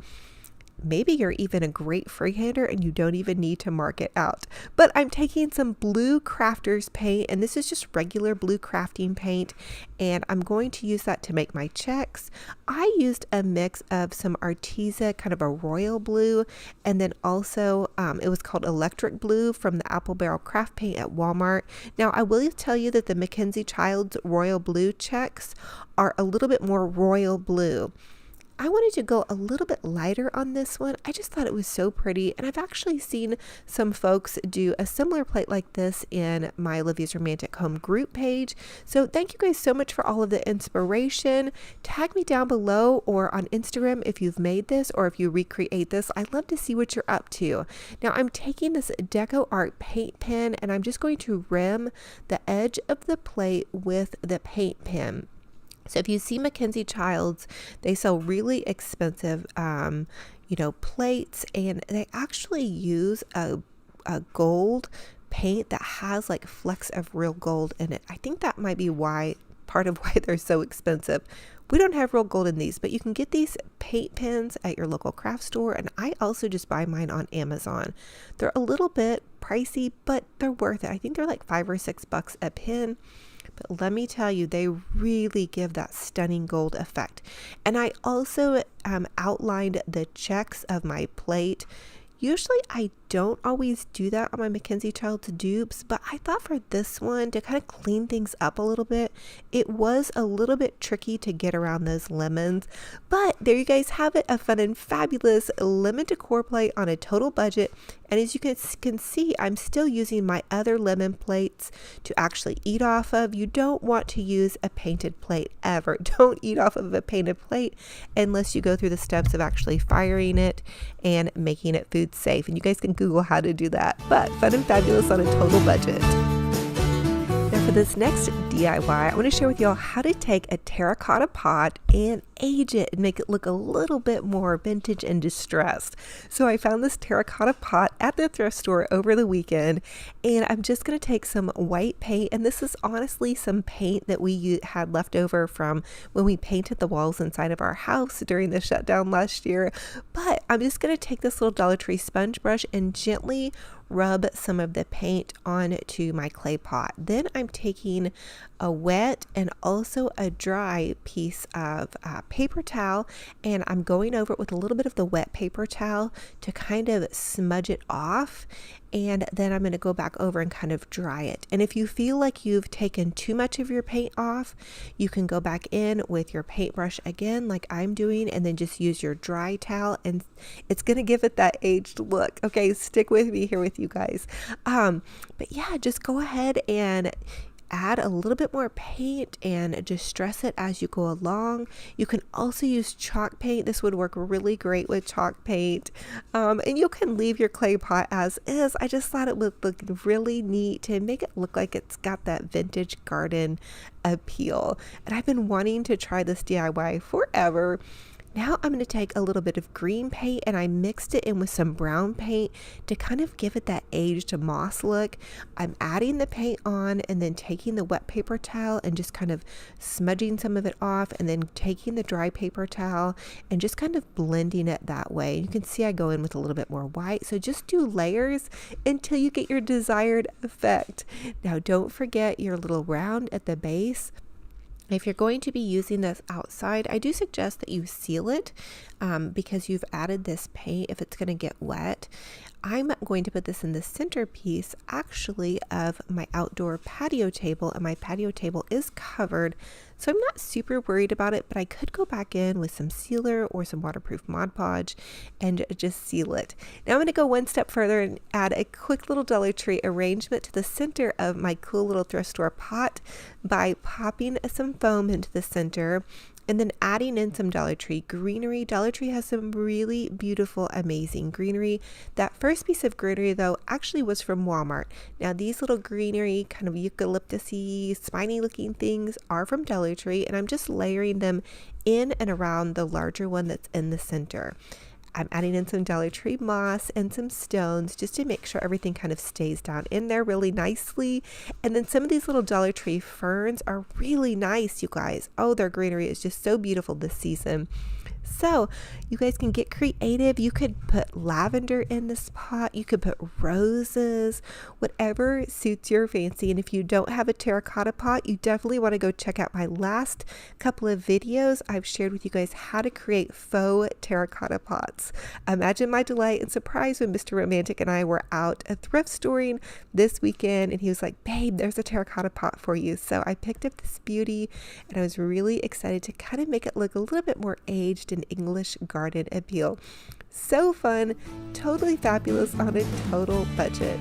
Maybe you're even a great freehander and you don't even need to mark it out. But I'm taking some blue crafter's paint, and this is just regular blue crafting paint, and I'm going to use that to make my checks. I used a mix of some Arteza, kind of a royal blue, and then also it was called electric blue from the Apple Barrel Craft Paint at Walmart. Now I will tell you that the Mackenzie Child's royal blue checks are a little bit more royal blue. I wanted to go a little bit lighter on this one. I just thought it was so pretty, and I've actually seen some folks do a similar plate like this in my Olivia's Romantic Home group page. So thank you guys so much for all of the inspiration. Tag me down below or on Instagram if you've made this or if you recreate this. I'd love to see what you're up to. Now I'm taking this Deco Art paint pen, and I'm just going to rim the edge of the plate with the paint pen. So if you see Mackenzie Child's, they sell really expensive, plates, and they actually use a gold paint that has like flecks of real gold in it. I think that might be part of why they're so expensive. We don't have real gold in these, but you can get these paint pens at your local craft store, and I also just buy mine on Amazon. They're a little bit pricey, but they're worth it. I think they're like $5 or $6 a pen. But let me tell you, they really give that stunning gold effect. And I also outlined the checks of my plate. Usually I don't always do that on my Mackenzie Child dupes, but I thought for this one, to kind of clean things up a little bit, it was a little bit tricky to get around those lemons. But there you guys have it, a fun and fabulous lemon decor plate on a total budget. And as you can see, I'm still using my other lemon plates to actually eat off of. You don't want to use a painted plate ever. Don't eat off of a painted plate unless you go through the steps of actually firing it and making it food safe. And you guys can Google how to do that. But fun and fabulous on a total budget. Now for this next DIY, I want to share with y'all how to take a terracotta pot and age it and make it look a little bit more vintage and distressed. So I found this terracotta pot at the thrift store over the weekend, and I'm just going to take some white paint, and this is honestly some paint that we had left over from when we painted the walls inside of our house during the shutdown last year. But I'm just going to take this little Dollar Tree sponge brush and gently rub some of the paint onto my clay pot. Then I'm taking a wet and also a dry piece of paper towel, and I'm going over it with a little bit of the wet paper towel to kind of smudge it off. And then I'm going to go back over and kind of dry it. And if you feel like you've taken too much of your paint off, you can go back in with your paintbrush again, like I'm doing, and then just use your dry towel, and it's going to give it that aged look. Okay, stick with me here with you guys. But yeah, just go ahead and add a little bit more paint and just stress it as you go along. You can also use chalk paint. This would work really great with chalk paint. And you can leave your clay pot as is. I just thought it would look really neat to make it look like it's got that vintage garden appeal. And I've been wanting to try this DIY forever. Now I'm going to take a little bit of green paint, and I mixed it in with some brown paint to kind of give it that aged moss look. I'm adding the paint on and then taking the wet paper towel and just kind of smudging some of it off, and then taking the dry paper towel and just kind of blending it that way. You can see I go in with a little bit more white. So just do layers until you get your desired effect. Now don't forget your little round at the base. If you're going to be using this outside, I do suggest that you seal it because you've added this paint if it's going to get wet. I'm going to put this in the centerpiece actually of my outdoor patio table, and my patio table is covered, so I'm not super worried about it, but I could go back in with some sealer or some waterproof Mod Podge and just seal it. Now I'm going to go one step further and add a quick little Dollar Tree arrangement to the center of my cool little thrift store pot by popping some foam into the center and then adding in some Dollar Tree greenery. Dollar Tree has some really beautiful, amazing greenery. That first piece of greenery, though, actually was from Walmart. Now, these little greenery, kind of eucalyptus-y, spiny looking things are from Dollar Tree, and I'm just layering them in and around the larger one that's in the center. I'm adding in some Dollar Tree moss and some stones just to make sure everything kind of stays down in there really nicely. And then some of these little Dollar Tree ferns are really nice, you guys. Oh, their greenery is just so beautiful this season. So you guys can get creative. You could put lavender in this pot. You could put roses, whatever suits your fancy. And if you don't have a terracotta pot, you definitely want to go check out my last couple of videos. I've shared with you guys how to create faux terracotta pots. Imagine my delight and surprise when Mr. Romantic and I were out at thrift storing this weekend, and he was like, babe, there's a terracotta pot for you. So I picked up this beauty, and I was really excited to kind of make it look a little bit more aged and English garden appeal. So fun, totally fabulous on a total budget.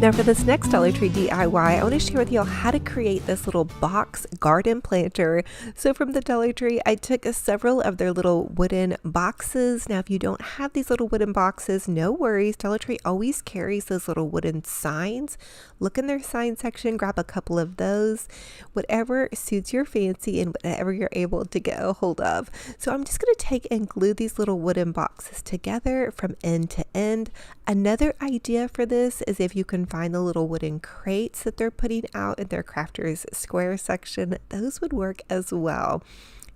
Now for this next Dollar Tree DIY, I want to share with y'all how to create this little box garden planter. So from the Dollar Tree, I took several of their little wooden boxes. Now if you don't have these little wooden boxes, no worries. Dollar Tree always carries those little wooden signs. Look in their sign section, grab a couple of those, whatever suits your fancy and whatever you're able to get a hold of. So I'm just going to take and glue these little wooden boxes together from end to end. Another idea for this is if you can find the little wooden crates that they're putting out in their crafters square section, those would work as well.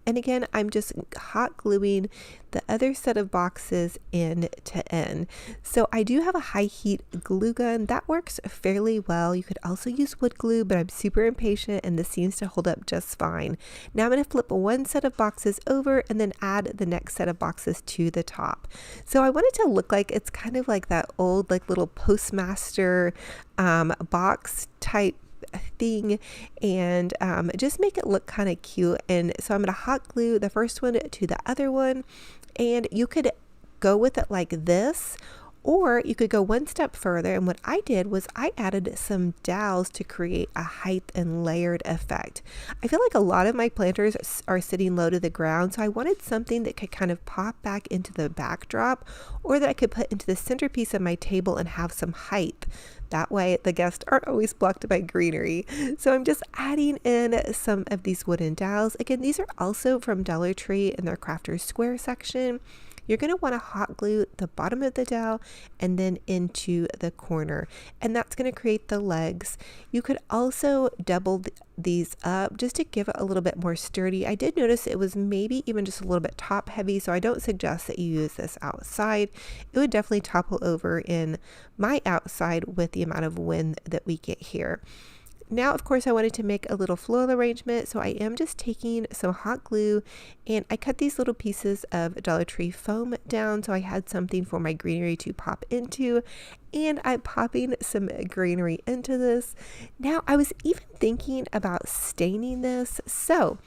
And again, I'm just hot gluing the other set of boxes end to end. So I do have a high heat glue gun that works fairly well. You could also use wood glue, but I'm super impatient and this seems to hold up just fine. Now I'm going to flip one set of boxes over and then add the next set of boxes to the top. So I want it to look like it's kind of like that old like little postmaster box type thing, and just make it look kind of cute. And so I'm going to hot glue the first one to the other one, and you could go with it like this, or you could go one step further, and what I did was I added some dowels to create a height and layered effect. I feel like a lot of my planters are sitting low to the ground, so I wanted something that could kind of pop back into the backdrop, or that I could put into the centerpiece of my table and have some height. That way the guests aren't always blocked by greenery. So I'm just adding in some of these wooden dowels. Again, these are also from Dollar Tree in their Crafters Square section. you're going to want to hot glue the bottom of the dowel and then into the corner, and that's going to create the legs. You could also double these up just to give it a little bit more sturdy. I did notice it was maybe even just a little bit top heavy, so I don't suggest that you use this outside. It would definitely topple over in my outside with the amount of wind that we get here. Now, of course, I wanted to make a little floral arrangement, so I am just taking some hot glue and I cut these little pieces of Dollar Tree foam down so I had something for my greenery to pop into, and I'm popping some greenery into this. Now, I was even thinking about staining this, so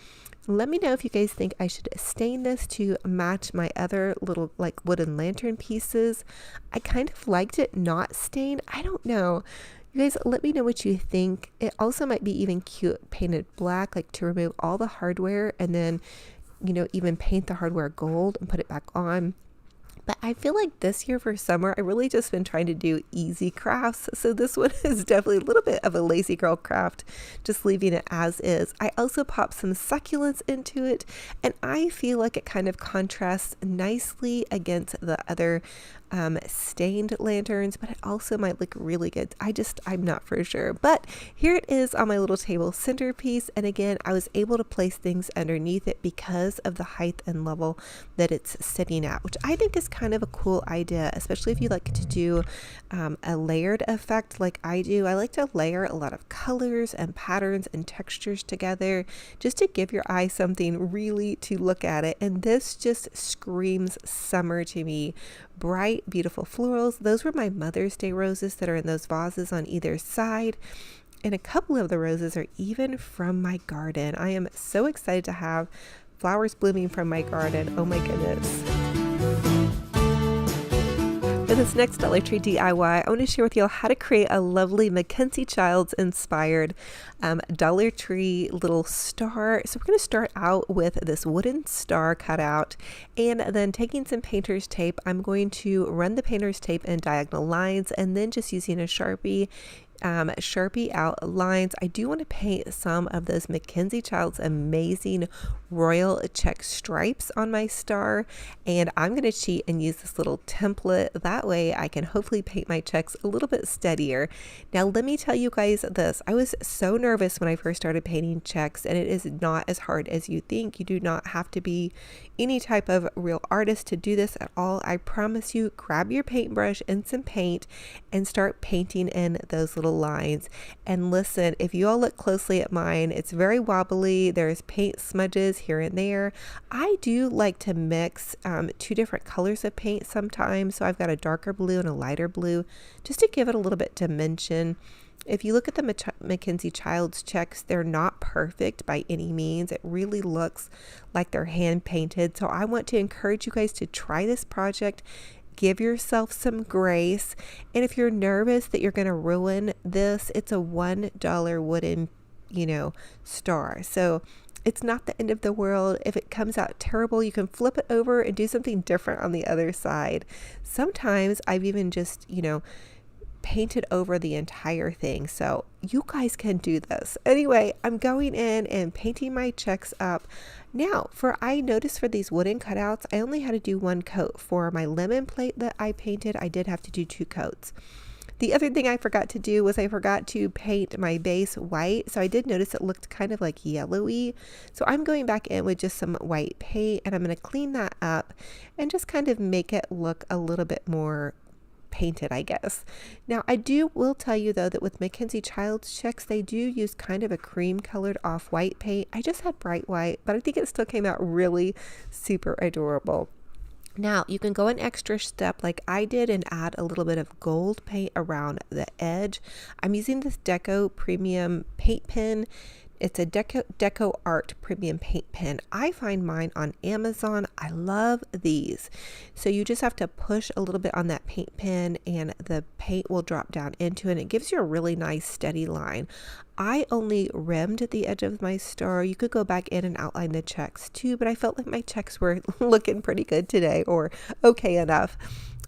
let me know if you guys think I should stain this to match my other little like wooden lantern pieces. I kind of liked it not stained. I don't know. You guys, let me know what you think. It also might be even cute painted black, like to remove all the hardware and then, you know, even paint the hardware gold and put it back on. But I feel like this year for summer, I really just been trying to do easy crafts. So this one is definitely a little bit of a lazy girl craft, just leaving it as is. I also popped some succulents into it, and I feel like it kind of contrasts nicely against the other stained lanterns, but it also might look really good. I'm not for sure. But here it is on my little table centerpiece. And again, I was able to place things underneath it because of the height and level that it's sitting at, which I think is kind of a cool idea, especially if you like to do a layered effect like I do. I like to layer a lot of colors and patterns and textures together just to give your eye something really to look at it. And this just screams summer to me. Bright, beautiful florals. Those were my Mother's Day roses that are in those vases on either side. And a couple of the roses are even from my garden. I am so excited to have flowers blooming from my garden. Oh my goodness. For this next Dollar Tree DIY, I want to share with you all how to create a lovely Mackenzie Child's inspired Dollar Tree little star. So we're going to start out with this wooden star cutout, and then taking some painter's tape, I'm going to run the painter's tape in diagonal lines, and then just using a Sharpie out lines. I do want to paint some of those Mackenzie Child's amazing royal check stripes on my star, and I'm going to cheat and use this little template. That way I can hopefully paint my checks a little bit steadier. Now let me tell you guys this, I was so nervous when I first started painting checks, and it is not as hard as you think. You do not have to be any type of real artist to do this at all. I promise you, grab your paintbrush and some paint and start painting in those little lines. And listen, if you all look closely at mine, it's very wobbly. There's paint smudges here and there. I do like to mix two different colors of paint sometimes. So I've got a darker blue and a lighter blue just to give it a little bit dimension. If you look at the Mackenzie Child's checks, they're not perfect by any means. It really looks like they're hand painted. So I want to encourage you guys to try this project. Give yourself some grace. And if you're nervous that you're going to ruin this, it's a $1 wooden, star. So it's not the end of the world. If it comes out terrible, you can flip it over and do something different on the other side. Sometimes I've even just, painted over the entire thing. So you guys can do this. Anyway, I'm going in and painting my checks up. Now, I noticed for these wooden cutouts, I only had to do one coat. For my lemon plate that I painted, I did have to do 2 coats. The other thing I forgot to do was I forgot to paint my base white. So I did notice it looked kind of like yellowy. So I'm going back in with just some white paint, and I'm going to clean that up and just kind of make it look a little bit more painted, I guess. Now will tell you though that with Mackenzie Child's checks, they do use kind of a cream colored off white paint. I just had bright white, but I think it still came out really super adorable. Now you can go an extra step like I did and add a little bit of gold paint around the edge. I'm using this Deco Premium paint pen. It's a Deco Art Premium paint pen. I find mine on Amazon. I love these. So you just have to push a little bit on that paint pen and the paint will drop down into it. And it gives you a really nice steady line. I only rimmed the edge of my star. You could go back in and outline the checks too, but I felt like my checks were looking pretty good today, or okay enough.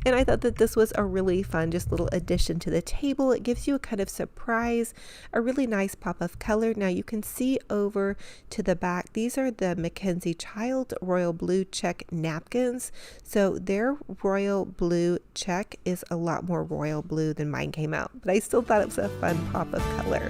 And I thought that this was a really fun just little addition to the table. It gives you a kind of surprise, a really nice pop of color. Now you can see over to the back, these are the Mackenzie Child royal blue check napkins. So their royal blue check is a lot more royal blue than mine came out, but I still thought it was a fun pop of color.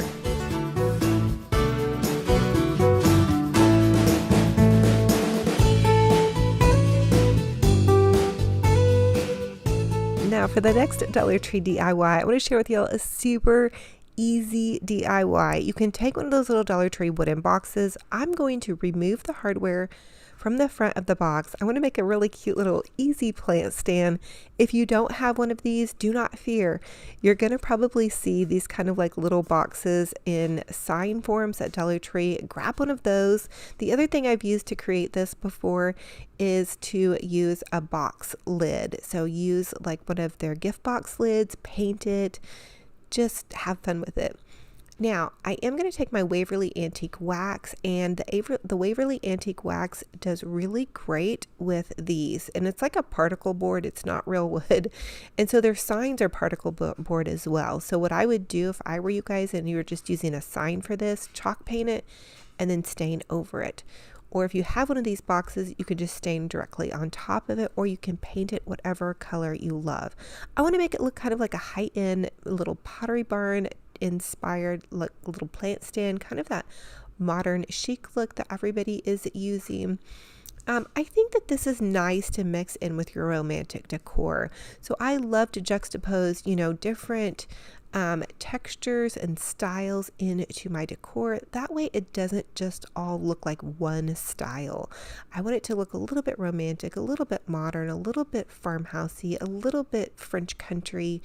Now for the next Dollar Tree DIY, I want to share with y'all a super easy DIY. You can take one of those little Dollar Tree wooden boxes. I'm going to remove the hardware from the front of the box. I want to make a really cute little easy plant stand. If you don't have one of these, do not fear. You're going to probably see these kind of like little boxes in sign forms at Dollar Tree. Grab one of those. The other thing I've used to create this before is to use a box lid. So use like one of their gift box lids, paint it, just have fun with it. Now, I am going to take my Waverly Antique Wax, and the Waverly Antique Wax does really great with these. And it's like a particle board. It's not real wood. And so their signs are particle board as well. So what I would do if I were you guys and you were just using a sign for this, chalk paint it and then stain over it. Or if you have one of these boxes, you can just stain directly on top of it, or you can paint it whatever color you love. I want to make it look kind of like a high-end little Pottery Barn inspired little plant stand, kind of that modern chic look that everybody is using. I think that this is nice to mix in with your romantic decor. So I love to juxtapose, different textures and styles into my decor. That way it doesn't just all look like one style. I want it to look a little bit romantic, a little bit modern, a little bit farmhousey, a little bit French country,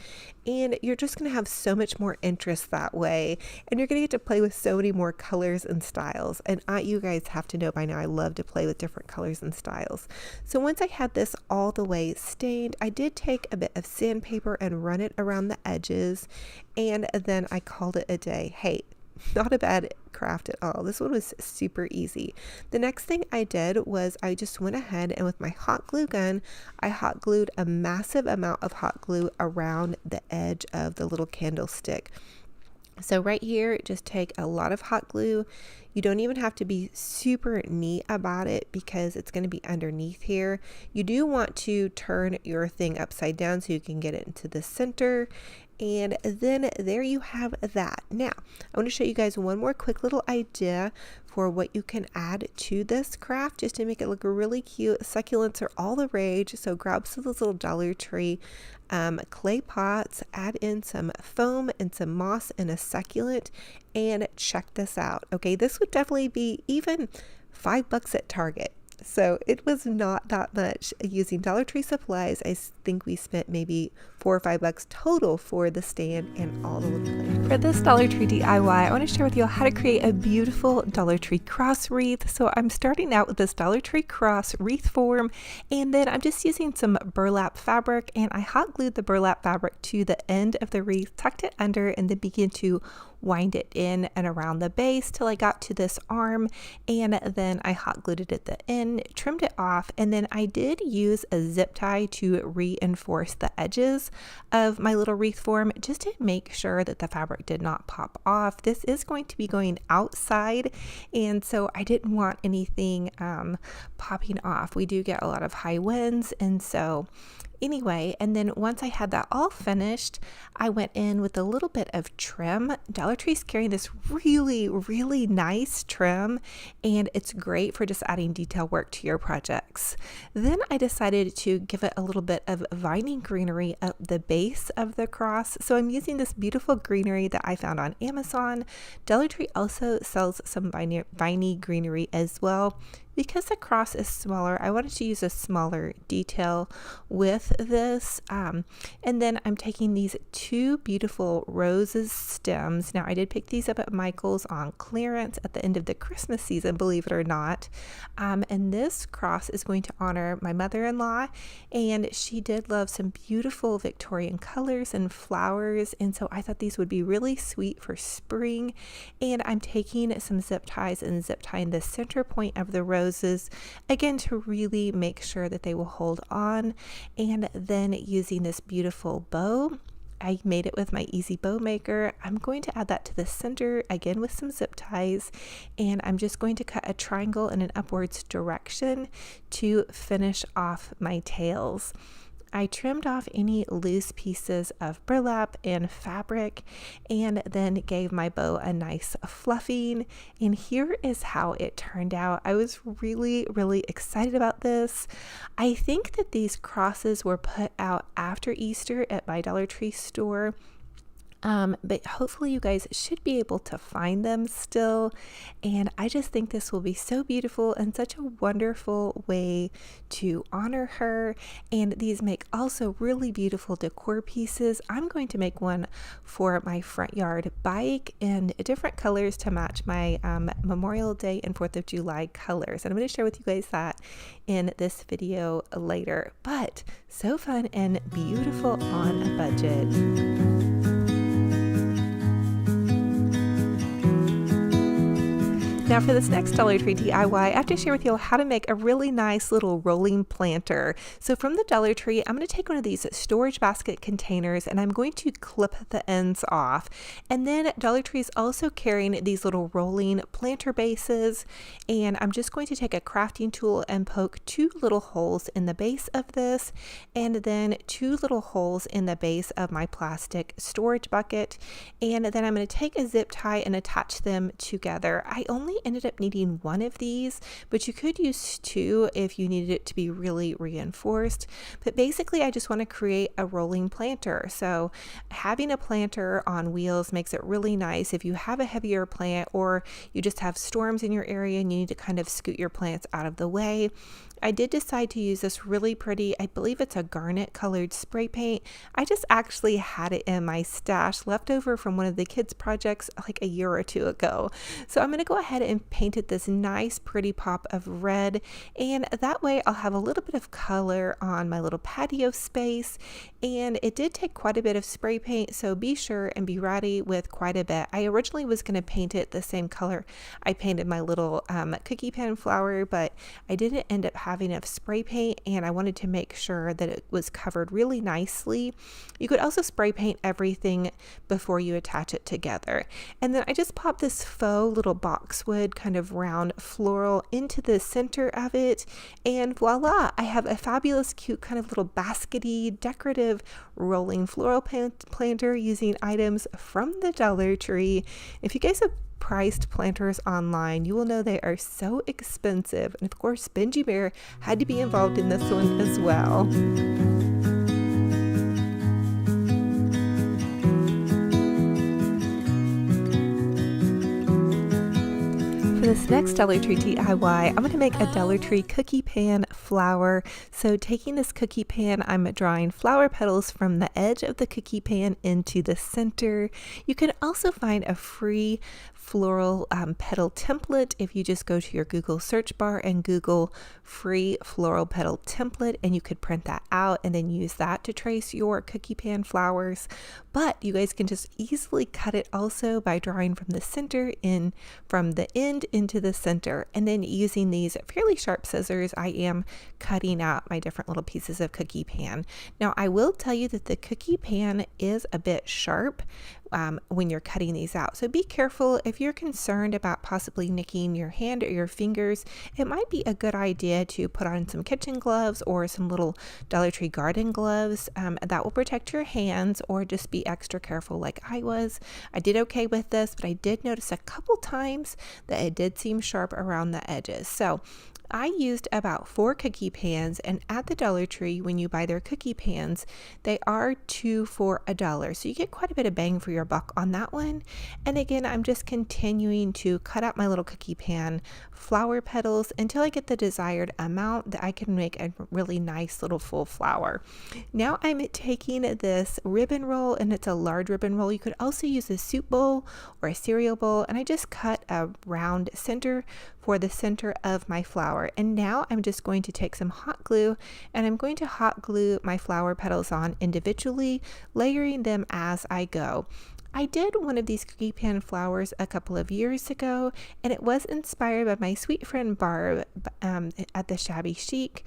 and you're just going to have so much more interest that way, and you're going to get to play with so many more colors and styles. And you guys have to know by now I love to play with different colors and styles. So once I had this all the way stained, I did take a bit of sandpaper and run it around the edges, and then I called it a day. Hey, not a bad craft at all. This one was super easy. The next thing I did was I just went ahead and with my hot glue gun, I hot glued a massive amount of hot glue around the edge of the little candlestick. So right here, just take a lot of hot glue. You don't even have to be super neat about it because it's going to be underneath here. You do want to turn your thing upside down so you can get it into the center. And then there you have that. Now, I want to show you guys one more quick little idea for what you can add to this craft just to make it look really cute. Succulents are all the rage, so grab some of those little Dollar Tree clay pots, add in some foam and some moss and a succulent, and check this out. Okay, this would definitely be even $5 at Target. So it was not that much using Dollar Tree supplies. I think we spent maybe $4 or $5 total for the stand and all the little plants. For this Dollar Tree DIY, I want to share with you how to create a beautiful Dollar Tree cross wreath. So I'm starting out with this Dollar Tree cross wreath form, and then I'm just using some burlap fabric, and I hot glued the burlap fabric to the end of the wreath, tucked it under, and then begin to wind it in and around the base till I got to this arm, and then I hot glued it at the end, trimmed it off, and then I did use a zip tie to reinforce the edges of my little wreath form just to make sure that the fabric did not pop off. This is going to be going outside, and so I didn't want anything popping off. We do get a lot of high winds, and so anyway, and then once I had that all finished, I went in with a little bit of trim. Dollar Tree's carrying this really, really nice trim, and it's great for just adding detail work to your projects. Then I decided to give it a little bit of vining greenery up the base of the cross. So I'm using this beautiful greenery that I found on Amazon. Dollar Tree also sells some viney greenery as well. Because the cross is smaller, I wanted to use a smaller detail with this. And then I'm taking these two beautiful roses stems. Now, I did pick these up at Michael's on clearance at the end of the Christmas season, believe it or not. And this cross is going to honor my mother-in-law, and she did love some beautiful Victorian colors and flowers. And so I thought these would be really sweet for spring. And I'm taking some zip ties and zip tying the center point of the rose roses, again to really make sure that they will hold on. And then using this beautiful bow, I made it with my easy bow maker. I'm going to add that to the center again with some zip ties, and I'm just going to cut a triangle in an upwards direction to finish off my tails. I trimmed off any loose pieces of burlap and fabric and then gave my bow a nice fluffing, and here is how it turned out. I was really excited about this. I think that these crosses were put out after Easter at my Dollar Tree store. But hopefully you guys should be able to find them still. And I just think this will be so beautiful and such a wonderful way to honor her. And these make also really beautiful decor pieces. I'm going to make one for my front yard bike in different colors to match my Memorial Day and 4th of July colors. And I'm going to share with you guys that in this video later. But so fun and beautiful on a budget. Now for this next Dollar Tree DIY, I have to share with you how to make a really nice little rolling planter. So from the Dollar Tree, I'm going to take one of these storage basket containers and I'm going to clip the ends off. And then Dollar Tree is also carrying these little rolling planter bases, and I'm just going to take a crafting tool and poke 2 little holes in the base of this, and then 2 little holes in the base of my plastic storage bucket. And then I'm going to take a zip tie and attach them together. I only ended up needing 1 of these, but you could use 2 if you needed it to be really reinforced. But basically I just want to create a rolling planter. So having a planter on wheels makes it really nice if you have a heavier plant or you just have storms in your area and you need to kind of scoot your plants out of the way. I did decide to use this really pretty, I believe it's a garnet colored spray paint. I just actually had it in my stash left over from one of the kids' projects like a year or 2 ago. So I'm going to go ahead and paint it this nice pretty pop of red, and that way I'll have a little bit of color on my little patio space. And it did take quite a bit of spray paint, so be sure and be ready with quite a bit. I originally was going to paint it the same color I painted my little cookie pan flower, but I didn't end up having enough spray paint, and I wanted to make sure that it was covered really nicely. You could also spray paint everything before you attach it together. And then I just popped this faux little boxwood kind of round floral into the center of it, and voila, I have a fabulous cute kind of little baskety decorative rolling floral planter using items from the Dollar Tree. If you guys have priced planters online, you will know they are so expensive, and of course Benji Bear had to be involved in this one as well. For this next Dollar Tree DIY, I'm going to make a Dollar Tree cookie pan flower. So taking this cookie pan, I'm drawing flower petals from the edge of the cookie pan into the center. You can also find a free floral petal template if you just go to your Google search bar and Google free floral petal template, and you could print that out and then use that to trace your cookie pan flowers. But you guys can just easily cut it also by drawing from the center in, from the end into the center, and then using these fairly sharp scissors I am cutting out my different little pieces of cookie pan. Now I will tell you that the cookie pan is a bit sharp when you're cutting these out, so be careful. If you're concerned about possibly nicking your hand or your fingers, it might be a good idea to put on some kitchen gloves or some little Dollar Tree garden gloves that will protect your hands, or just be extra careful like I was. I did okay with this, but I did notice a couple times that it did seem sharp around the edges. So I used about 4 cookie pans, and at the Dollar Tree, when you buy their cookie pans, they are 2 for $1. So you get quite a bit of bang for your buck on that one. And again, I'm just continuing to cut out my little cookie pan flower petals until I get the desired amount that I can make a really nice little full flower. Now I'm taking this ribbon roll, and it's a large ribbon roll. You could also use a soup bowl or a cereal bowl, and I just cut a round center for the center of my flower. And now I'm just going to take some hot glue, and I'm going to hot glue my flower petals on individually, layering them as I go. I did one of these cookie pan flowers a couple of years ago, and it was inspired by my sweet friend Barb at the Shabby Chic.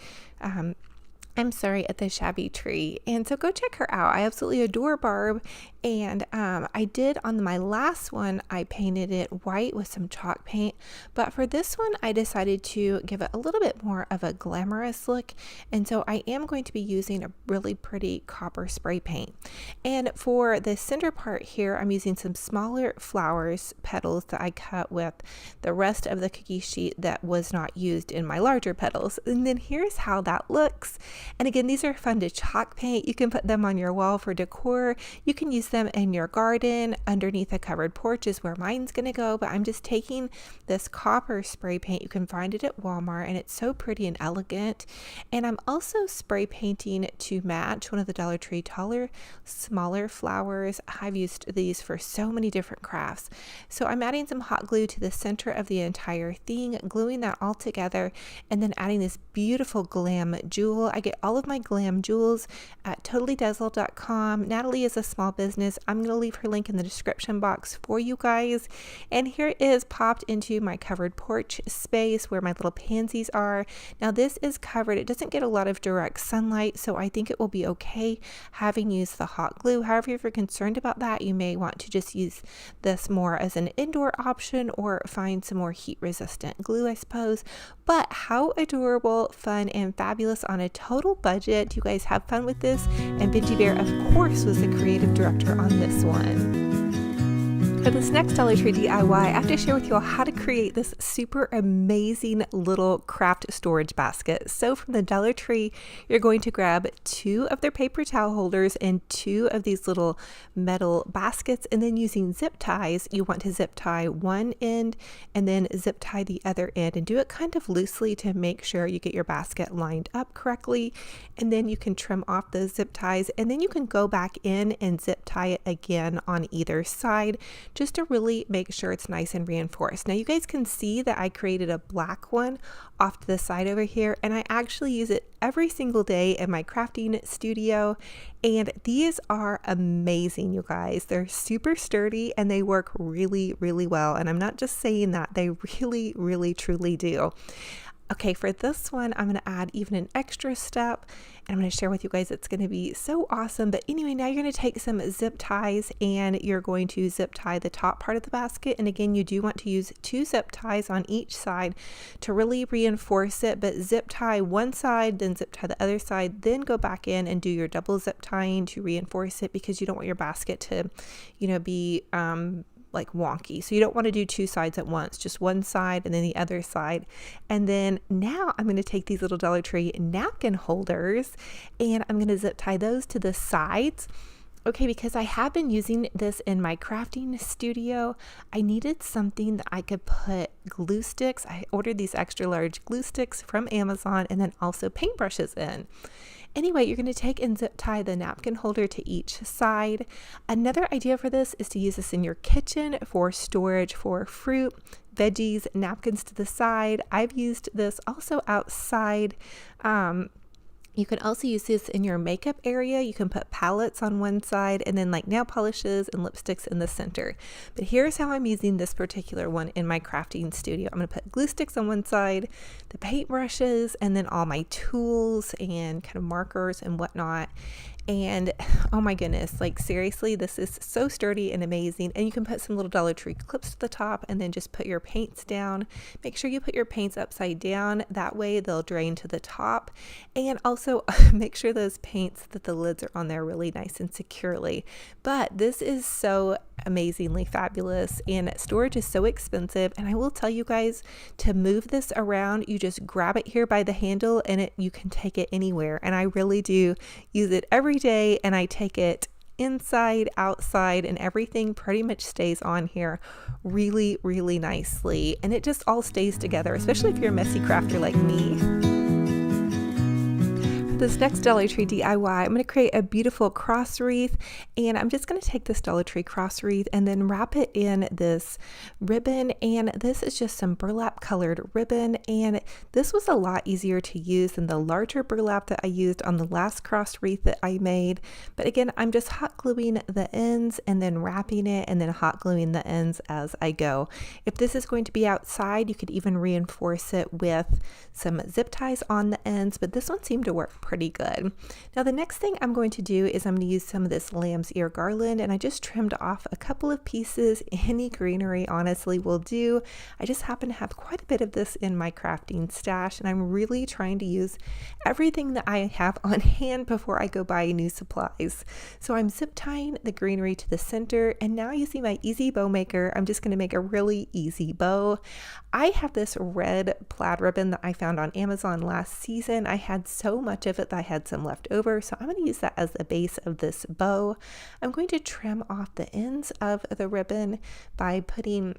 At the Shabby Tree. And so go check her out. I absolutely adore Barb. And I did on my last one, I painted it white with some chalk paint. But for this one, I decided to give it a little bit more of a glamorous look. And so I am going to be using a really pretty copper spray paint. And for the center part here, I'm using some smaller flowers, petals that I cut with the rest of the cookie sheet that was not used in my larger petals. And then here's how that looks. And again, these are fun to chalk paint. You can put them on your wall for decor. You can use them in your garden underneath a covered porch is where mine's going to go. But I'm just taking this copper spray paint. You can find it at Walmart, and it's so pretty and elegant. And I'm also spray painting to match one of the Dollar Tree taller, smaller flowers. I've used these for so many different crafts. So I'm adding some hot glue to the center of the entire thing, gluing that all together, and then adding this beautiful glam jewel. I get all of my glam jewels at totallydazzled.com. Natalie is a small business. I'm going to leave her link in the description box for you guys. And here it is popped into my covered porch space where my little pansies are. Now this is covered. It doesn't get a lot of direct sunlight, so I think it will be okay having used the hot glue. However, if you're concerned about that, you may want to just use this more as an indoor option or find some more heat resistant glue, I suppose. But how adorable, fun, and fabulous on a total budget. You guys have fun with this. And Benji Bear, of course, was the creative director on this one. For this next Dollar Tree DIY, I have to share with you all how to create this super amazing little craft storage basket. So from the Dollar Tree, you're going to grab 2 of their paper towel holders and 2 of these little metal baskets, and then using zip ties, you want to zip tie one end and then zip tie the other end, and do it kind of loosely to make sure you get your basket lined up correctly. And then you can trim off those zip ties, and then you can go back in and zip tie it again on either side, just to really make sure it's nice and reinforced. Now you guys can see that I created a black one off to the side over here, and I actually use it every single day in my crafting studio, and these are amazing, you guys. They're super sturdy and they work really, really well, and I'm not just saying that, they really, really, truly do. Okay, for this one, I'm going to add even an extra step, and I'm going to share with you guys, it's going to be so awesome. But anyway, now you're going to take some zip ties and you're going to zip tie the top part of the basket. And again, you do want to use 2 zip ties on each side to really reinforce it, but zip tie one side, then zip tie the other side, then go back in and do your double zip tying to reinforce it, because you don't want your basket to, be like wonky. So you don't want to do 2 sides at once, just one side and then the other side. And then now I'm going to take these little Dollar Tree napkin holders and I'm going to zip tie those to the sides. Okay, because I have been using this in my crafting studio, I needed something that I could put glue sticks. I ordered these extra large glue sticks from Amazon, and then also paintbrushes in. Anyway, you're going to take and zip tie the napkin holder to each side. Another idea for this is to use this in your kitchen for storage for fruit, veggies, napkins to the side. I've used this also outside. You can also use this in your makeup area. You can put palettes on one side and then like nail polishes and lipsticks in the center. But here's how I'm using this particular one in my crafting studio. I'm going to put glue sticks on one side, the paint brushes, and then all my tools and kind of markers and whatnot. And oh my goodness, like seriously, this is so sturdy and amazing. And you can put some little Dollar Tree clips to the top and then just put your paints down. Make sure you put your paints upside down. That way they'll drain to the top. And also make sure those paints that the lids are on there really nice and securely. But this is so amazingly fabulous, and storage is so expensive. And I will tell you guys, to move this around, you just grab it here by the handle and you can take it anywhere. And I really do use it every day, and I take it inside, outside, and everything pretty much stays on here really, really nicely. And it just all stays together, especially if you're a messy crafter like me. This next Dollar Tree DIY, I'm going to create a beautiful cross wreath, and I'm just going to take this Dollar Tree cross wreath and then wrap it in this ribbon, and this is just some burlap colored ribbon, and this was a lot easier to use than the larger burlap that I used on the last cross wreath that I made. But again, I'm just hot gluing the ends and then wrapping it and then hot gluing the ends as I go. If this is going to be outside, you could even reinforce it with some zip ties on the ends, but this one seemed to work pretty good. Now the next thing I'm going to do is I'm going to use some of this lamb's ear garland, and I just trimmed off a couple of pieces. Any greenery honestly will do. I just happen to have quite a bit of this in my crafting stash, and I'm really trying to use everything that I have on hand before I go buy new supplies. So I'm zip tying the greenery to the center, and now using my easy bow maker, I'm just going to make a really easy bow. I have this red plaid ribbon that I found on Amazon last season. I had so much of it that I had some left over, so I'm going to use that as the base of this bow. I'm going to trim off the ends of the ribbon by putting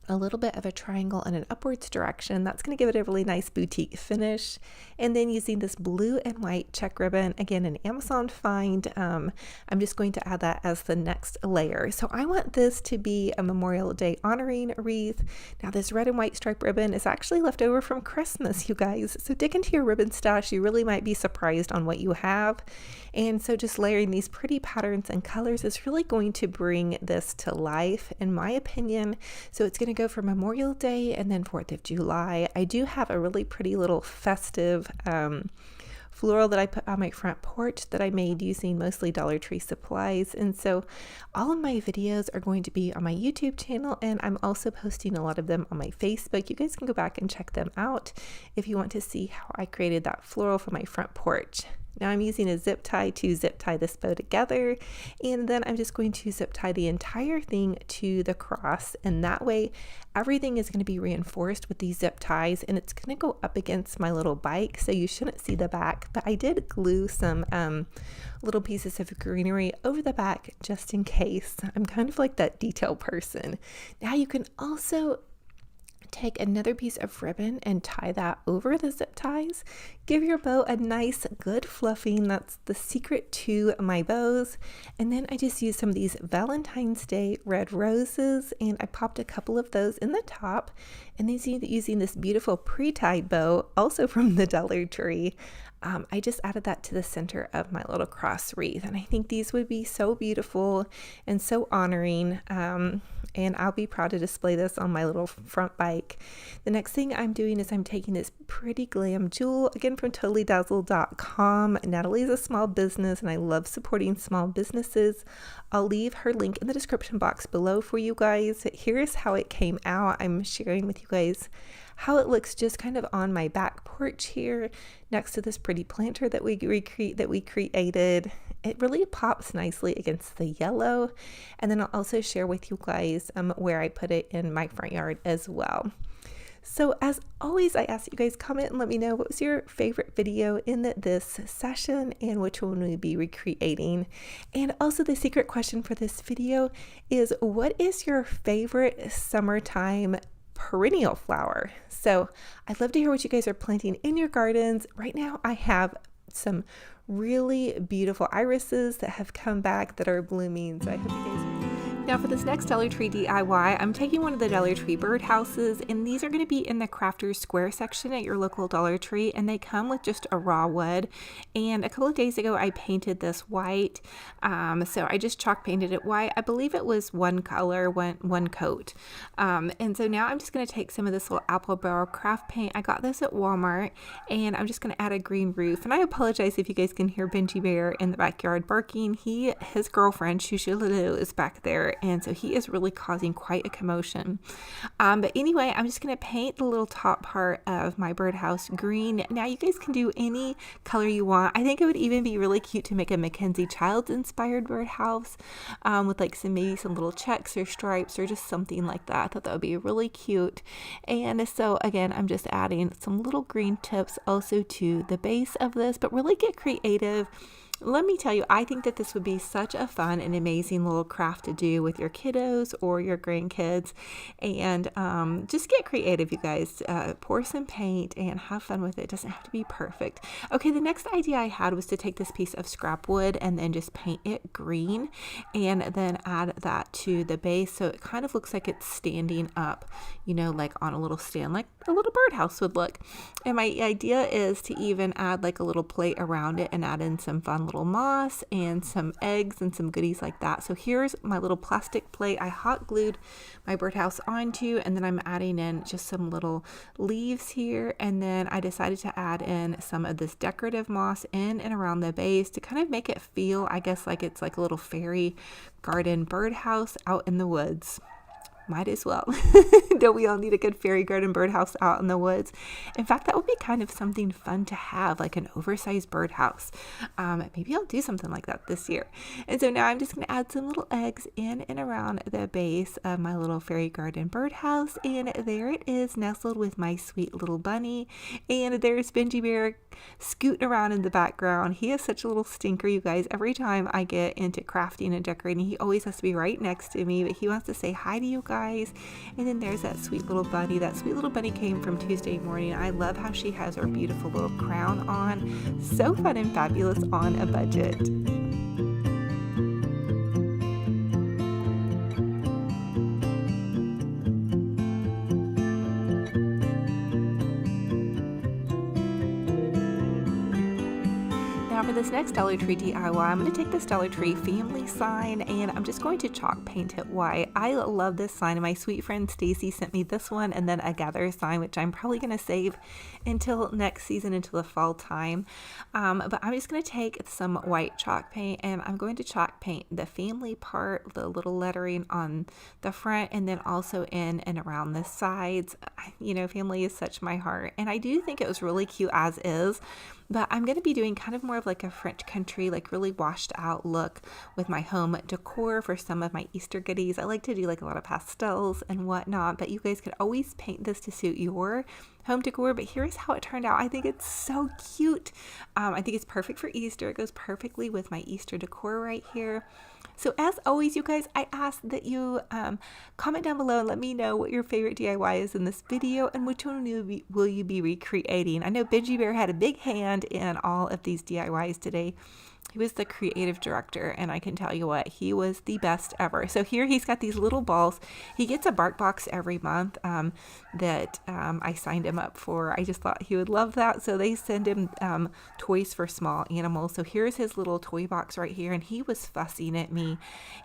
a little bit of a triangle in an upwards direction. That's going to give it a really nice boutique finish. And then using this blue and white check ribbon, again an Amazon find, I'm just going to add that as the next layer. So I want this to be a Memorial Day honoring wreath. Now this red and white stripe ribbon is actually left over from Christmas, you guys. So dig into your ribbon stash. You really might be surprised on what you have. And so just layering these pretty patterns and colors is really going to bring this to life, in my opinion. So it's going to go for Memorial Day and then 4th of July. I do have a really pretty little festive floral that I put on my front porch that I made using mostly Dollar Tree supplies. And so all of my videos are going to be on my YouTube channel, and I'm also posting a lot of them on my Facebook. You guys can go back and check them out if you want to see how I created that floral for my front porch. Now I'm using a zip tie to zip tie this bow together, and then I'm just going to zip tie the entire thing to the cross, and that way everything is going to be reinforced with these zip ties, and it's going to go up against my little bike, so you shouldn't see the back, but I did glue some little pieces of greenery over the back just in case. I'm kind of like that detail person. Now you can also take another piece of ribbon and tie that over the zip ties. Give your bow a nice good fluffing. That's the secret to my bows. And then I just used some of these Valentine's Day red roses, and I popped a couple of those in the top, and then using this beautiful pre-tied bow also from the Dollar Tree. I just added that to the center of my little cross wreath, and I think these would be so beautiful and so honoring, and I'll be proud to display this on my little front bike. The next thing I'm doing is I'm taking this pretty glam jewel, again from totallydazzle.com. Natalie is a small business, and I love supporting small businesses. I'll leave her link in the description box below for you guys. Here's how it came out. I'm sharing with you guys how it looks just kind of on my back porch here next to this pretty planter that we created. It really pops nicely against the yellow, and then I'll also share with you guys where I put it in my front yard as well. So as always, I ask you guys comment and let me know what was your favorite video in this session and which one we'll be recreating. And also the secret question for this video is, what is your favorite summertime perennial flower? So I'd love to hear what you guys are planting in your gardens. Right now I have some really beautiful irises that have come back that are blooming, so I hope you guys. Now for this next Dollar Tree DIY, I'm taking one of the Dollar Tree birdhouses, and these are going to be in the Crafters Square section at your local Dollar Tree, and they come with just a raw wood. And a couple of days ago I painted this white, so I just chalk painted it white. I believe it was one color, one coat. And so now I'm just going to take some of this little apple barrel craft paint. I got this at Walmart, and I'm just going to add a green roof. And I apologize if you guys can hear Benji Bear in the backyard barking. His girlfriend Shushu is back there, and so he is really causing quite a commotion. But anyway, I'm just going to paint the little top part of my birdhouse green. Now you guys can do any color you want. I think it would even be really cute to make a Mackenzie Child inspired birdhouse with like maybe some little checks or stripes or just something like that. I thought that would be really cute. And so again, I'm just adding some little green tips also to the base of this, but really get creative Let me tell you, I think that this would be such a fun and amazing little craft to do with your kiddos or your grandkids. And just get creative, you guys. Pour some paint and have fun with it. It doesn't have to be perfect. Okay, the next idea I had was to take this piece of scrap wood and then just paint it green and then add that to the base so it kind of looks like it's standing up, you know, like on a little stand, like a little birdhouse would look. And my idea is to even add like a little plate around it and add in some fun little moss and some eggs and some goodies like that. So here's my little plastic plate I hot glued my birdhouse onto, and then I'm adding in just some little leaves here, and then I decided to add in some of this decorative moss in and around the base to kind of make it feel, I guess, like it's like a little fairy garden birdhouse out in the woods. Might as well. Don't we all need a good fairy garden birdhouse out in the woods? In fact, that would be kind of something fun to have, like an oversized birdhouse. Maybe I'll do something like that this year. And so now I'm just going to add some little eggs in and around the base of my little fairy garden birdhouse. And there it is, nestled with my sweet little bunny. And there's Benji Bear scooting around in the background. He is such a little stinker, you guys. Every time I get into crafting and decorating, he always has to be right next to me, but he wants to say hi to you guys. And then there's that sweet little bunny. That sweet little bunny came from Tuesday morning. I love how she has her beautiful little crown on. So fun and fabulous on a budget. For this next Dollar Tree DIY, I'm going to take this Dollar Tree family sign and I'm just going to chalk paint it white. I love this sign, and my sweet friend Stacy sent me this one and then a gather sign, which I'm probably going to save until next season, until the fall time. But I'm just going to take some white chalk paint and I'm going to chalk paint the family part, the little lettering on the front, and then also in and around the sides. You know, family is such my heart, and I do think it was really cute as is. But I'm going to be doing kind of more of like a French country, like really washed out look with my home decor for some of my Easter goodies. I like to do like a lot of pastels and whatnot, but you guys could always paint this to suit your home decor. But here's how it turned out. I think it's so cute. I think it's perfect for Easter. It goes perfectly with my Easter decor right here. So as always, you guys, I ask that you comment down below and let me know what your favorite DIY is in this video and which one will you be recreating. I know Benji Bear had a big hand in all of these DIYs today. He was the creative director, and I can tell you what, he was the best ever. So here he's got these little balls. He gets a bark box every month that I signed him up for. I just thought he would love that. So they send him toys for small animals. So here's his little toy box right here, and he was fussing at me.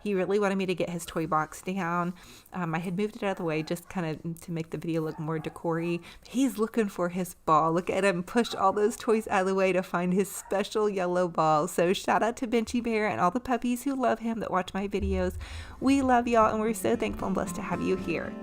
He really wanted me to get his toy box down. I had moved it out of the way just kind of to make the video look more decor-y. He's looking for his ball. Look at him push all those toys out of the way to find his special yellow ball. So shout out to Benji Bear and all the puppies who love him that watch my videos. We love y'all, and we're so thankful and blessed to have you here.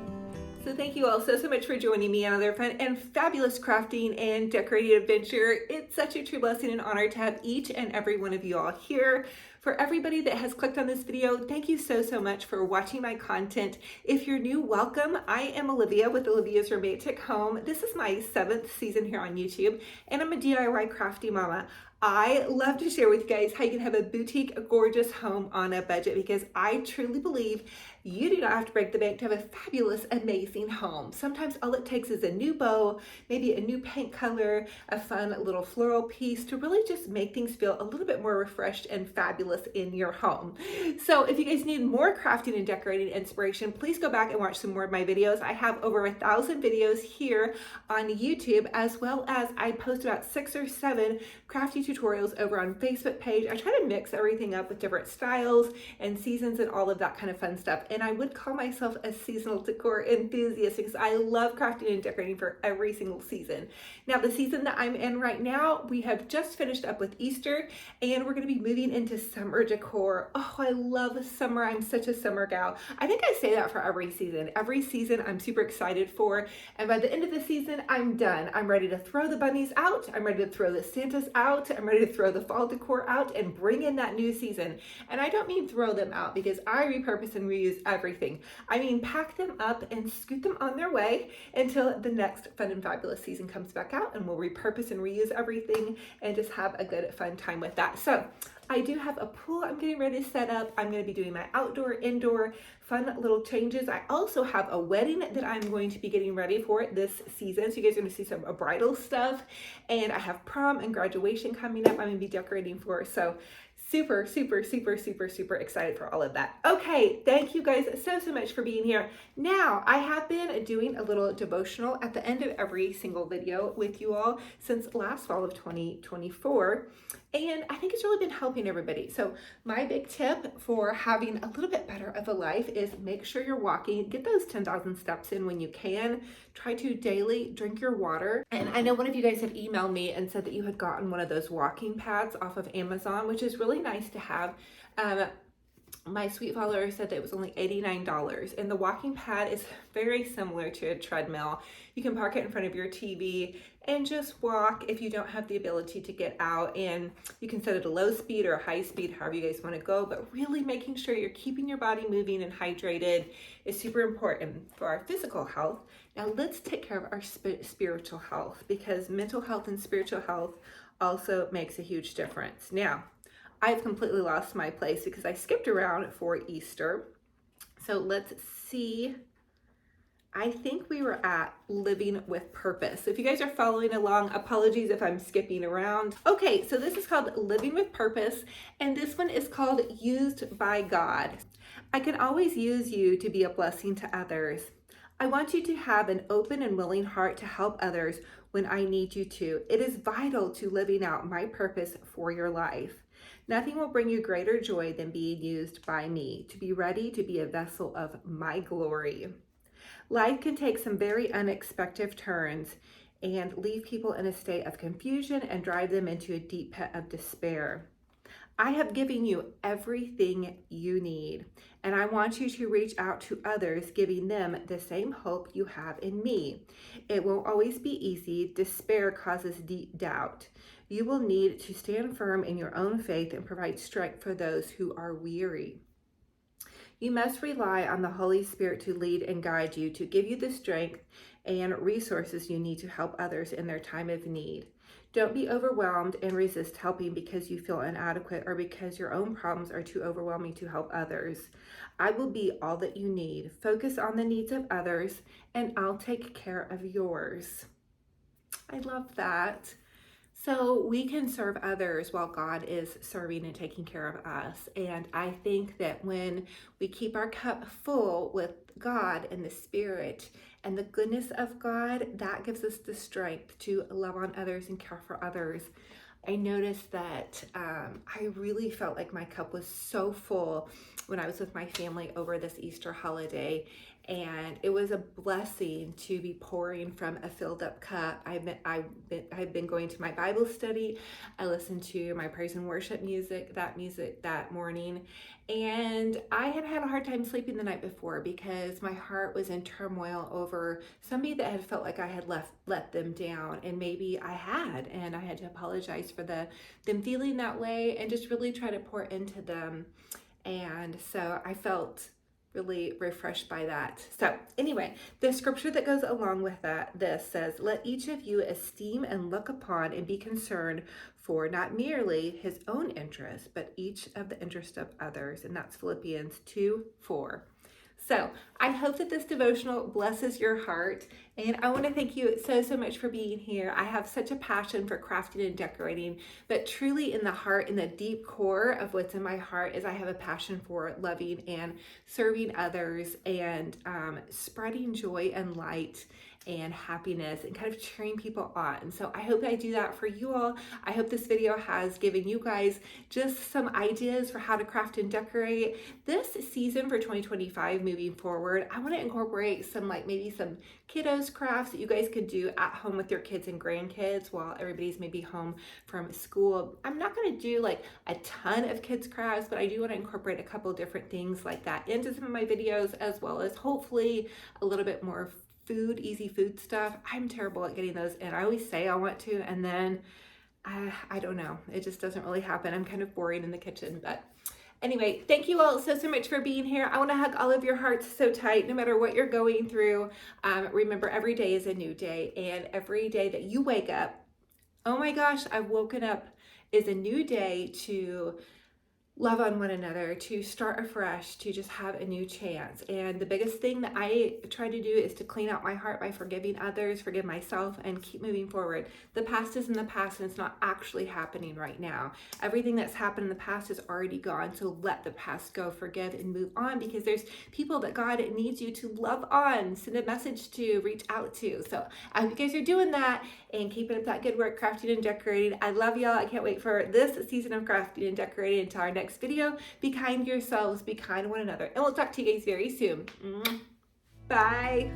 So thank you all so much for joining me on another fun and fabulous crafting and decorating adventure. It's such a true blessing and honor to have each and every one of you all here. For everybody that has clicked on this video, thank you so much for watching my content. If you're new, welcome. I am Olivia with Olivia's Romantic Home. This is my 7th season here on YouTube, and I'm a DIY crafty mama. I love to share with you guys how you can have a boutique, gorgeous home on a budget, because I truly believe you do not have to break the bank to have a fabulous, amazing home. Sometimes all it takes is a new bow, maybe a new paint color, a fun little floral piece to really just make things feel a little bit more refreshed and fabulous in your home. So if you guys need more crafting and decorating inspiration, please go back and watch some more of my videos. I have over 1,000 videos here on YouTube, as well as I post about 6 or 7 crafty tutorials over on Facebook page. I try to mix everything up with different styles and seasons and all of that kind of fun stuff. And I would call myself a seasonal decor enthusiast because I love crafting and decorating for every single season. Now, the season that I'm in right now, we have just finished up with Easter, and we're going to be moving into summer decor. Oh, I love summer. I'm such a summer gal. I think I say that for every season. Every season I'm super excited for. And by the end of the season, I'm done. I'm ready to throw the bunnies out. I'm ready to throw the Santas out. I'm ready to throw the fall decor out and bring in that new season. And I don't mean throw them out because I repurpose and reuse everything. I mean pack them up and scoot them on their way until the next fun and fabulous season comes back out, and we'll repurpose and reuse everything and just have a good fun time with that. So I do have a pool I'm getting ready to set up. I'm going to be doing my outdoor, indoor, fun little changes. I also have a wedding that I'm going to be getting ready for this season. So you guys are going to see some bridal stuff. And I have prom and graduation coming up I'm going to be decorating for. So super, super, super, super, super excited for all of that. Okay, thank you guys so much for being here. Now, I have been doing a little devotional at the end of every single video with you all since last fall of 2024. And I think it's really been helping everybody. So my big tip for having a little bit better of a life is make sure you're walking. Get those 10,000 steps in when you can. Try to daily drink your water. And I know one of you guys had emailed me and said that you had gotten one of those walking pads off of Amazon, which is really nice to have. My sweet follower said that it was only $89, and the walking pad is very similar to a treadmill. You can park it in front of your TV and just walk if you don't have the ability to get out, and you can set it a low speed or a high speed, however you guys want to go, but really making sure you're keeping your body moving and hydrated is super important for our physical health. Now let's take care of our spiritual health, because mental health and spiritual health also makes a huge difference. Now, I've completely lost my place because I skipped around for Easter. So let's see. I think we were at living with purpose. So if you guys are following along, apologies if I'm skipping around. Okay, so this is called living with purpose, and this one is called used by God. I can always use you to be a blessing to others. I want you to have an open and willing heart to help others when I need you to. It is vital to living out my purpose for your life. Nothing will bring you greater joy than being used by me, to be ready to be a vessel of my glory. Life can take some very unexpected turns and leave people in a state of confusion and drive them into a deep pit of despair. I have given you everything you need, and I want you to reach out to others, giving them the same hope you have in me. It won't always be easy. Despair causes deep doubt. You will need to stand firm in your own faith and provide strength for those who are weary. You must rely on the Holy Spirit to lead and guide you, to give you the strength and resources you need to help others in their time of need. Don't be overwhelmed and resist helping because you feel inadequate or because your own problems are too overwhelming to help others. I will be all that you need. Focus on the needs of others, and I'll take care of yours. I love that. So we can serve others while God is serving and taking care of us. And I think that when we keep our cup full with God and the Spirit and the goodness of God, that gives us the strength to love on others and care for others. I noticed that I really felt like my cup was so full when I was with my family over this Easter holiday. And it was a blessing to be pouring from a filled up cup. I've been going to my Bible study. I listened to my praise and worship music that morning. And I had had a hard time sleeping the night before because my heart was in turmoil over somebody that had felt like I had let them down. And maybe I had, and I had to apologize for them feeling that way and just really try to pour into them. And so I felt really refreshed by that. So anyway, the scripture that goes along with this says, let each of you esteem and look upon and be concerned for not merely his own interest, but each of the interest of others. And that's Philippians 2:4. So I hope that this devotional blesses your heart, and I want to thank you so much for being here. I have such a passion for crafting and decorating, but truly in the heart, in the deep core of what's in my heart, is I have a passion for loving and serving others and spreading joy and light and happiness and kind of cheering people on. So I hope I do that for you all. I hope this video has given you guys just some ideas for how to craft and decorate. This season for 2025 moving forward, I want to incorporate some maybe some kiddos crafts that you guys could do at home with your kids and grandkids while everybody's maybe home from school. I'm not going to do a ton of kids crafts, but I do want to incorporate a couple different things like that into some of my videos, as well as hopefully a little bit more easy food stuff. I'm terrible at getting those in. I always say I want to, and then I don't know. It just doesn't really happen. I'm kind of boring in the kitchen, but anyway, thank you all so much for being here. I want to hug all of your hearts so tight, no matter what you're going through. Remember, every day is a new day, and every day that you wake up, oh my gosh, I've woken up, is a new day to love on one another, to start afresh, to just have a new chance. And the biggest thing that I try to do is to clean out my heart by forgiving others, forgive myself, and keep moving forward. The past is in the past, and it's not actually happening right now. Everything that's happened in the past is already gone, so let the past go, forgive, and move on, because there's people that God needs you to love on, send a message to, reach out to. So I hope you guys are doing that and keeping up that good work crafting and decorating. I love y'all. I can't wait for this season of crafting and decorating. Until our next video, be kind to yourselves, be kind to one another, and we'll talk to you guys very soon. Bye.